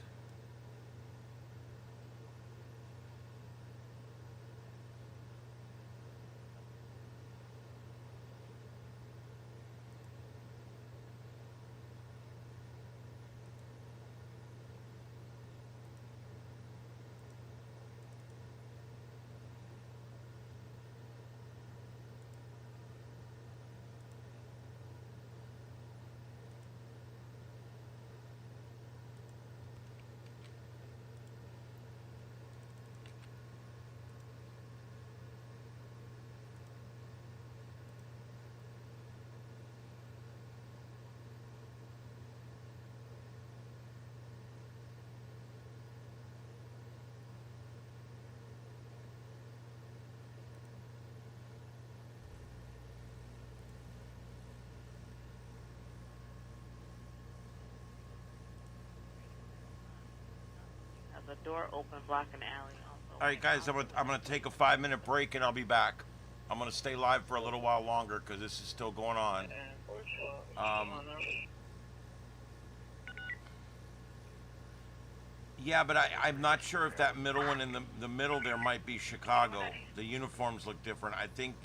a door open blocking the alley also. All right, guys, I'm gonna take a 5-minute break and I'll be back. I'm gonna stay live for a little while longer because this is still going on. Yeah, but I'm not sure if that middle one in the middle there might be Chicago. The uniforms look different. I think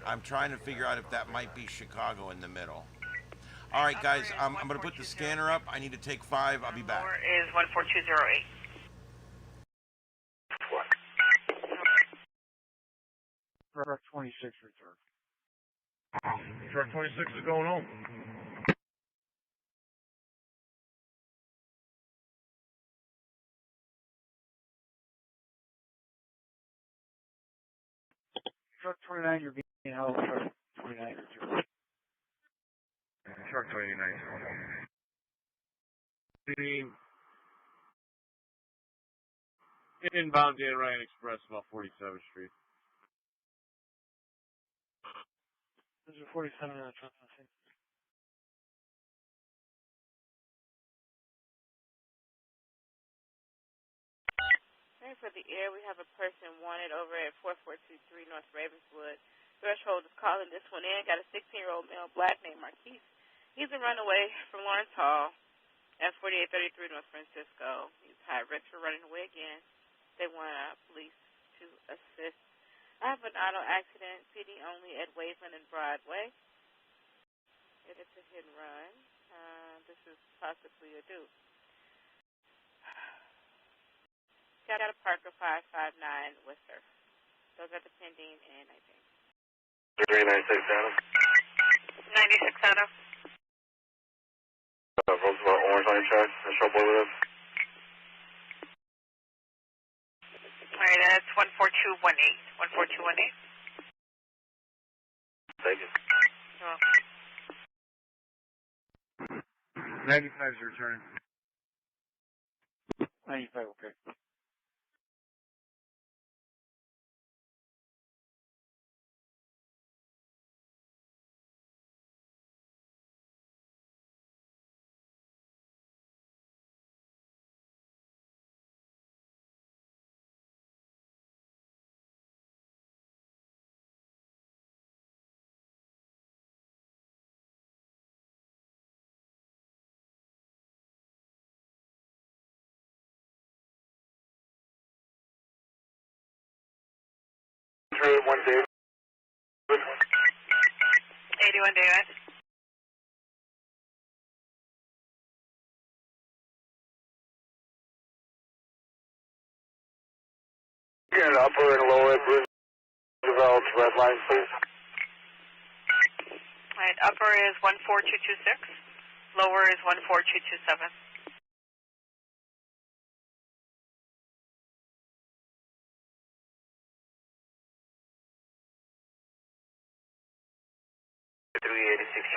I'm trying to figure out if that might be Chicago in the middle. All right, guys, I'm going to put the scanner up. I need to take 5. I'll be back. Lower is 14208. Truck 26 return. Truck 26 is going home. Truck 29, you're being held. Truck 29 return. Truck 29 is going home. Inbound Dan Ryan Express about 47th Street. There's a 47 in the truck, I think. Okay, for the air, we have a person wanted over at 4423 North Ravenswood. Threshold is calling this one in. Got a 16-year-old male black named Marquise. He's a runaway from Lawrence Hall at 4833 North Francisco. He's high risk for running away again. They want police to assist. I have an auto accident, PD only at Waveland and Broadway. It's a hit and run. This is possibly a dude. Got a Parker 559 Worcester. Those are the pending, and I think. 396 Adam. 96 Adam. Roosevelt Orange on your track. Let's show boy with us. All right, that's 14218. 14218. Thank you. Oh. 95 is returning. 95, okay. One David. 81 David. Get upper and lower at Roosevelt red line, please. All right, upper is 14226. Lower is 14227.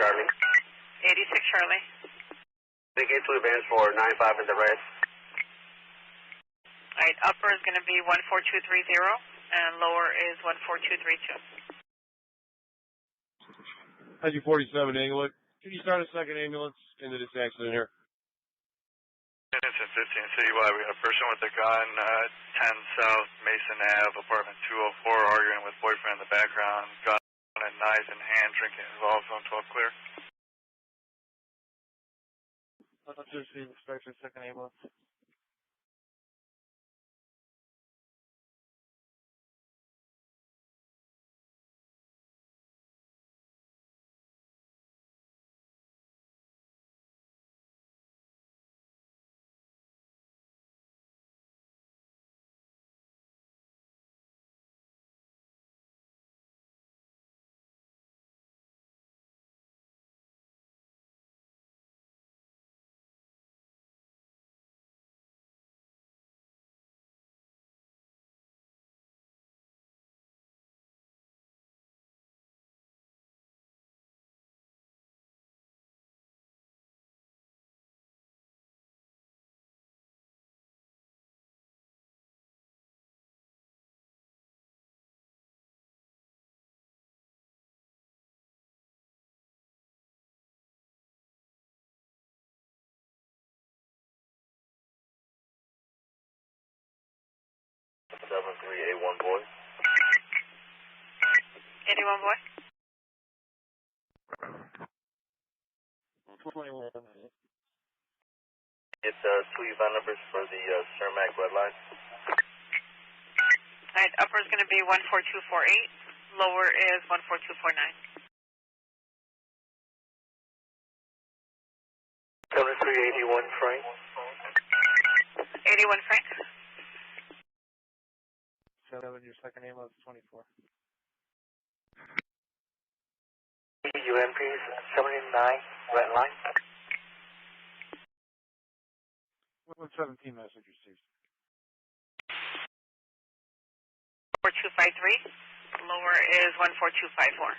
Charlie. 86 Charlie. They get to advance for 95 in the red. All right, upper is going to be 14230, and lower is 14232. IG 47 Englewood. Can you start a second ambulance into this accident here? It's in 15 citywide. We have a person with a gun, 10 South Mason Ave, apartment 204, arguing with boyfriend in the background. Gun and knives in hand, drinking involved. Zone 12 clear. I'll just see inspection second ambulance. 7381 boy. 81 boy. 21. Get two event numbers for the Cermak red line. Alright, upper is going to be 14248. Lower is 14249. 7381 Frank. 81 Frank. 7, your second name was 24. UMP 79 red line. 117 message received. 4253. Lower is 14254.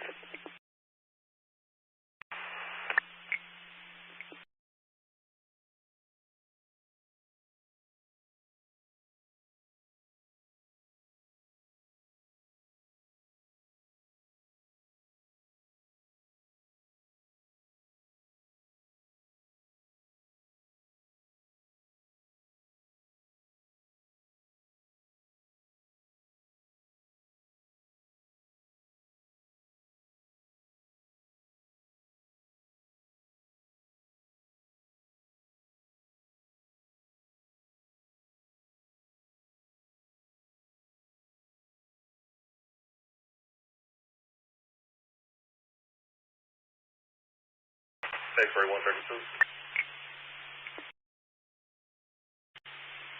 X-ray 132.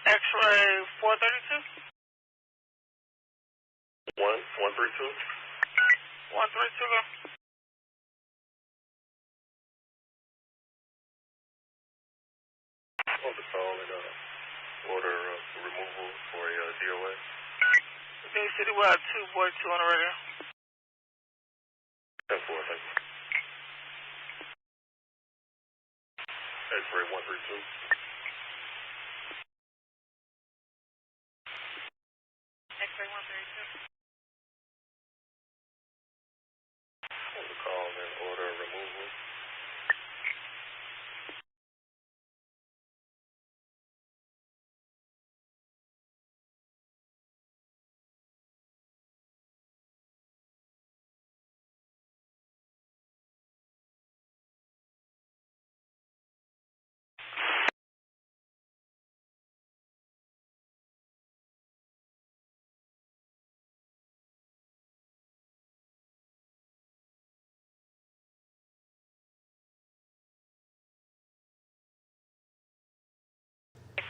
X-ray 432. 132. 132 go. On the call and order removal for a DOA. Bay City, we'll have 2 boy 2 on the radio. 10-4, thank you. X-ray 132. X-ray 132. On the call and order removal.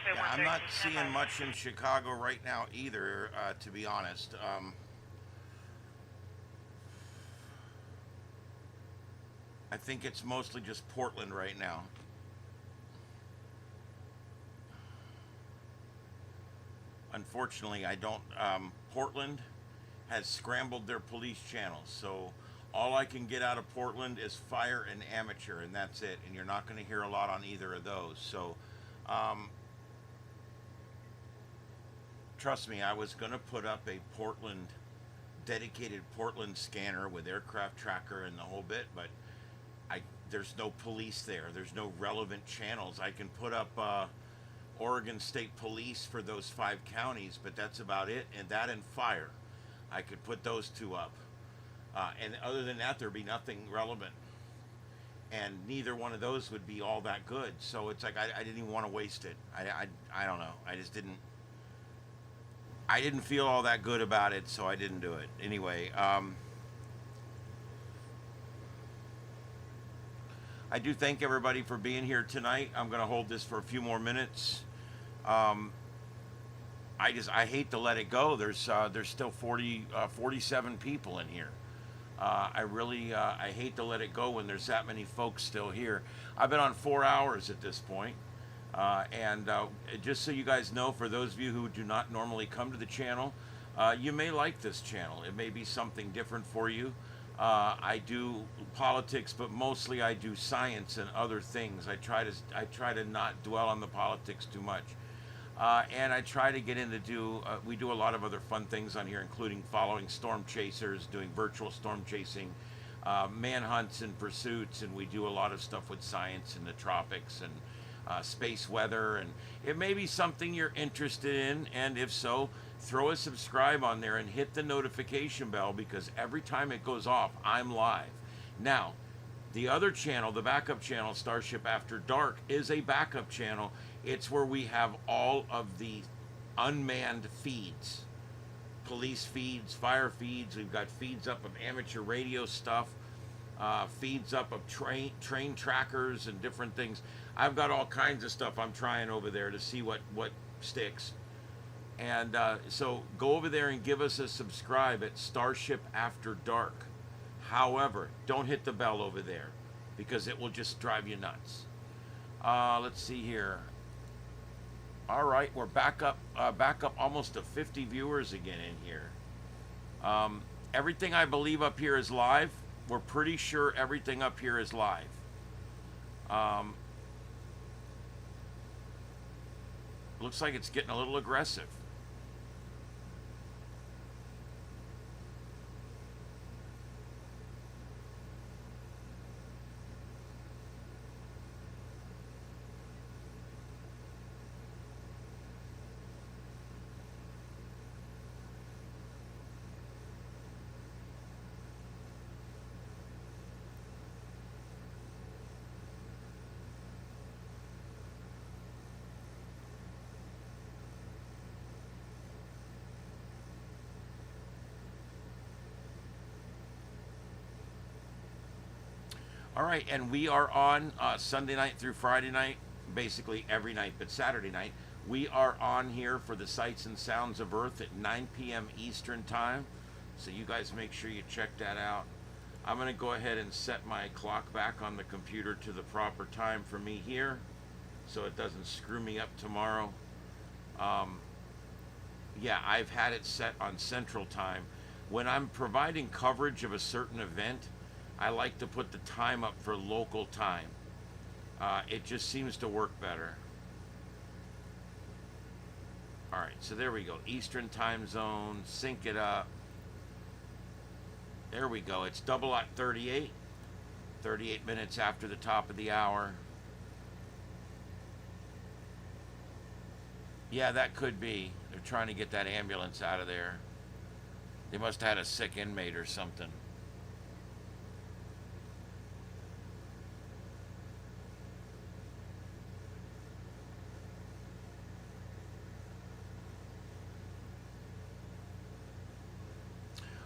Yeah, I'm not seeing much in Chicago right now either, to be honest. I think it's mostly just Portland right now. Unfortunately, I don't. Portland has scrambled their police channels, so all I can get out of Portland is fire and amateur, and that's it. And you're not going to hear a lot on either of those. So, trust me, I was going to put up a Portland, dedicated Portland scanner with aircraft tracker and the whole bit, but there's no police there. There's no relevant channels. I can put up Oregon State Police for those 5 counties, but that's about it. And that and fire. I could put those 2 up. And other than that, there'd be nothing relevant. And neither one of those would be all that good. So it's like I didn't even want to waste it. I don't know. I just didn't. I didn't feel all that good about it, so I didn't do it. Anyway, I do thank everybody for being here tonight. I'm going to hold this for a few more minutes. I hate to let it go. There's still 47 people in here. I hate to let it go when there's that many folks still here. I've been on 4 hours at this point. And just so you guys know, for those of you who do not normally come to the channel, you may like this channel. It may be something different for you. I do politics, but mostly I do science and other things. I try to not dwell on the politics too much. And I try to get into we do a lot of other fun things on here, including following storm chasers, doing virtual storm chasing, manhunts and pursuits, and we do a lot of stuff with science in the tropics, and space weather, and it may be something you're interested in, and if so, throw a subscribe on there and hit the notification bell, because every time it goes off, I'm live. Now, the other channel, the backup channel, Starship After Dark, is a backup channel. It's where we have all of the unmanned feeds. Police feeds, fire feeds. We've got feeds up of amateur radio stuff, feeds up of train trackers and different things. I've got all kinds of stuff I'm trying over there to see what sticks. And so go over there and give us a subscribe at Starship After Dark. However, don't hit the bell over there, because it will just drive you nuts. Let's see here. All right, we're back up almost to 50 viewers again in here. Everything I believe up here is live. We're pretty sure everything up here is live. Looks like it's getting a little aggressive. All right, and we are on Sunday night through Friday night, basically every night, but Saturday night. We are on here for the Sights and Sounds of Earth at 9 p.m. Eastern Time. So you guys make sure you check that out. I'm going to go ahead and set my clock back on the computer to the proper time for me here, so it doesn't screw me up tomorrow. Yeah, I've had it set on Central Time. When I'm providing coverage of a certain event, I like to put the time up for local time. It just seems to work better. All right, so there we go. Eastern time zone, sync it up. There we go. It's double at 38. 38 minutes after the top of the hour. Yeah, that could be. They're trying to get that ambulance out of there. They must have had a sick inmate or something.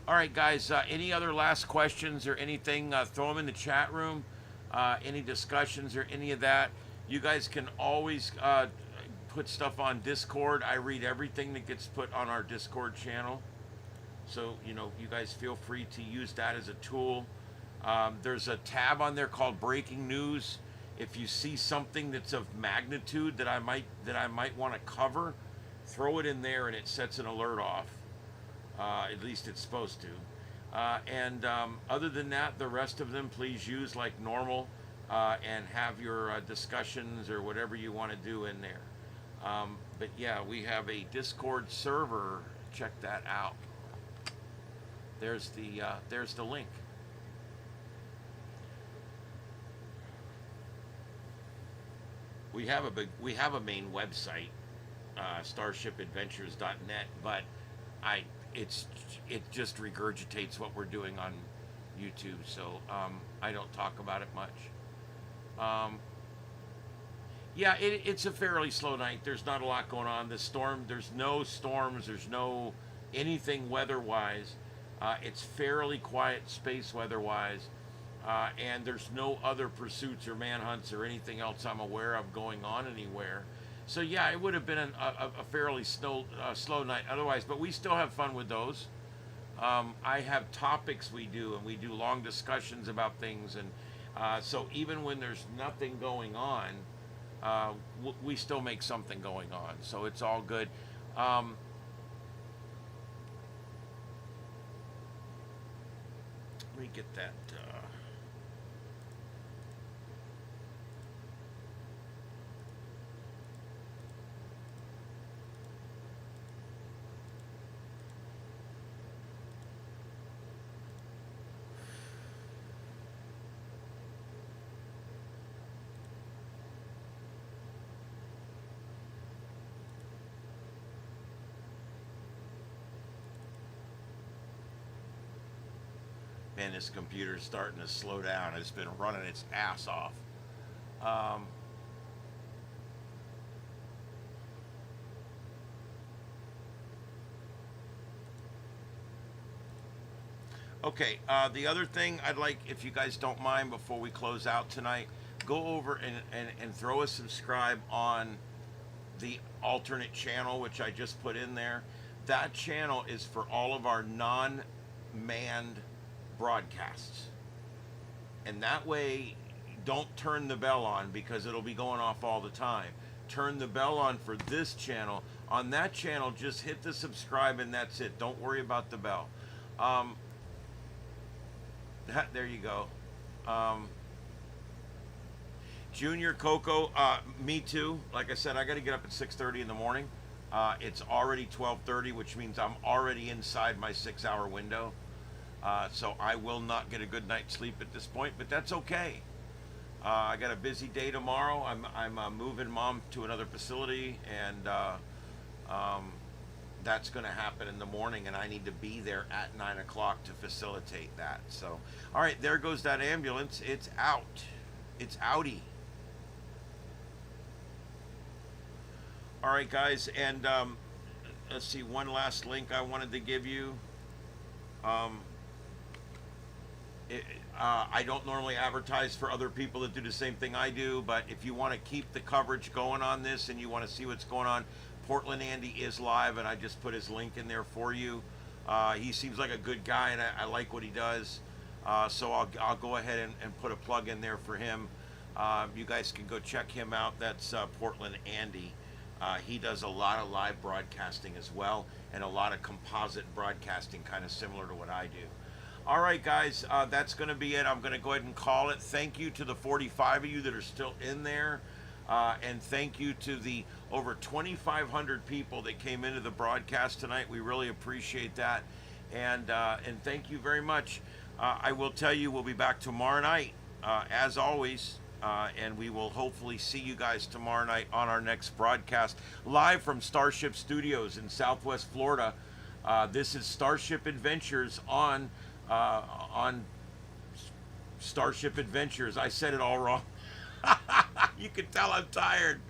All right, guys, any other last questions or anything, throw them in the chat room. Any discussions or any of that. You guys can always put stuff on Discord. I read everything that gets put on our Discord channel. So, you know, you guys feel free to use that as a tool. There's a tab on there called Breaking News. If you see something that's of magnitude that I might want to cover, throw it in there and it sets an alert off. At least it's supposed to. And other than that, the rest of them please use like normal and have your discussions or whatever you want to do in there. But yeah, we have a Discord server. Check that out. There's the link. We have a main website, starshipadventures.net, but it just regurgitates what we're doing on YouTube, so I don't talk about it much. Yeah, it's a fairly slow night. There's not a lot going on. There's no storms. There's no anything weather-wise. It's fairly quiet space weather-wise, and there's no other pursuits or manhunts or anything else I'm aware of going on anywhere. So yeah, it would have been a fairly slow night otherwise, but we still have fun with those. I have topics we do, and we do long discussions about things, and so even when there's nothing going on, we still make something going on, so it's all good. Let me get that. Man, this computer's starting to slow down. It's been running its ass off. Okay, the other thing I'd like, if you guys don't mind, before we close out tonight, go over and throw a subscribe on the alternate channel, which I just put in there. That channel is for all of our non-manned broadcasts. And that way, don't turn the bell on because it'll be going off all the time. Turn the bell on for this channel. On that channel, just hit the subscribe and that's it. Don't worry about the bell. There you go. Junior Coco, me too. Like I said, I got to get up at 6:30 in the morning. It's already 12:30, which means I'm already inside my 6-hour window. So I will not get a good night's sleep at this point, but that's okay. I got a busy day tomorrow. I'm moving Mom to another facility, and that's going to happen in the morning, and I need to be there at 9 o'clock to facilitate that. So, all right, there goes that ambulance. It's out. It's outie. All right, guys, and let's see, one last link I wanted to give you. I don't normally advertise for other people that do the same thing I do, but if you want to keep the coverage going on this and you want to see what's going on, Portland Andy is live, and I just put his link in there for you. He seems like a good guy, and I like what he does. So I'll go ahead and put a plug in there for him. You guys can go check him out. That's Portland Andy. He does a lot of live broadcasting as well, and a lot of composite broadcasting, kind of similar to what I do. All right, guys, that's going to be it. I'm going to go ahead and call it. Thank you to the 45 of you that are still in there. And thank you to the over 2,500 people that came into the broadcast tonight. We really appreciate that. And thank you very much. I will tell you, we'll be back tomorrow night, as always. And we will hopefully see you guys tomorrow night on our next broadcast, live from Starship Studios in Southwest Florida. This is Starship Adventures on Starship Adventures. I said it all wrong. You can tell I'm tired.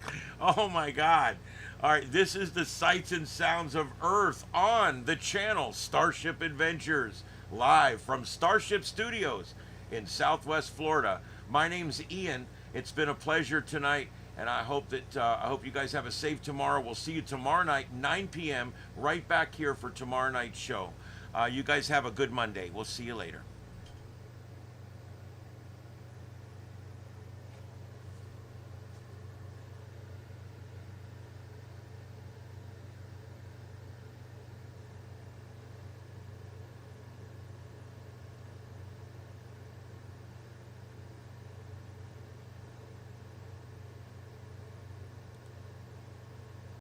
Oh my God. All right, this is the sights and sounds of Earth on the channel Starship Adventures, live from Starship Studios in Southwest Florida. My name's Ian. It's been a pleasure tonight, and I hope you guys have a safe tomorrow. We'll see you tomorrow night, 9 p.m., right back here for tomorrow night's show. You guys have a good Monday. We'll see you later.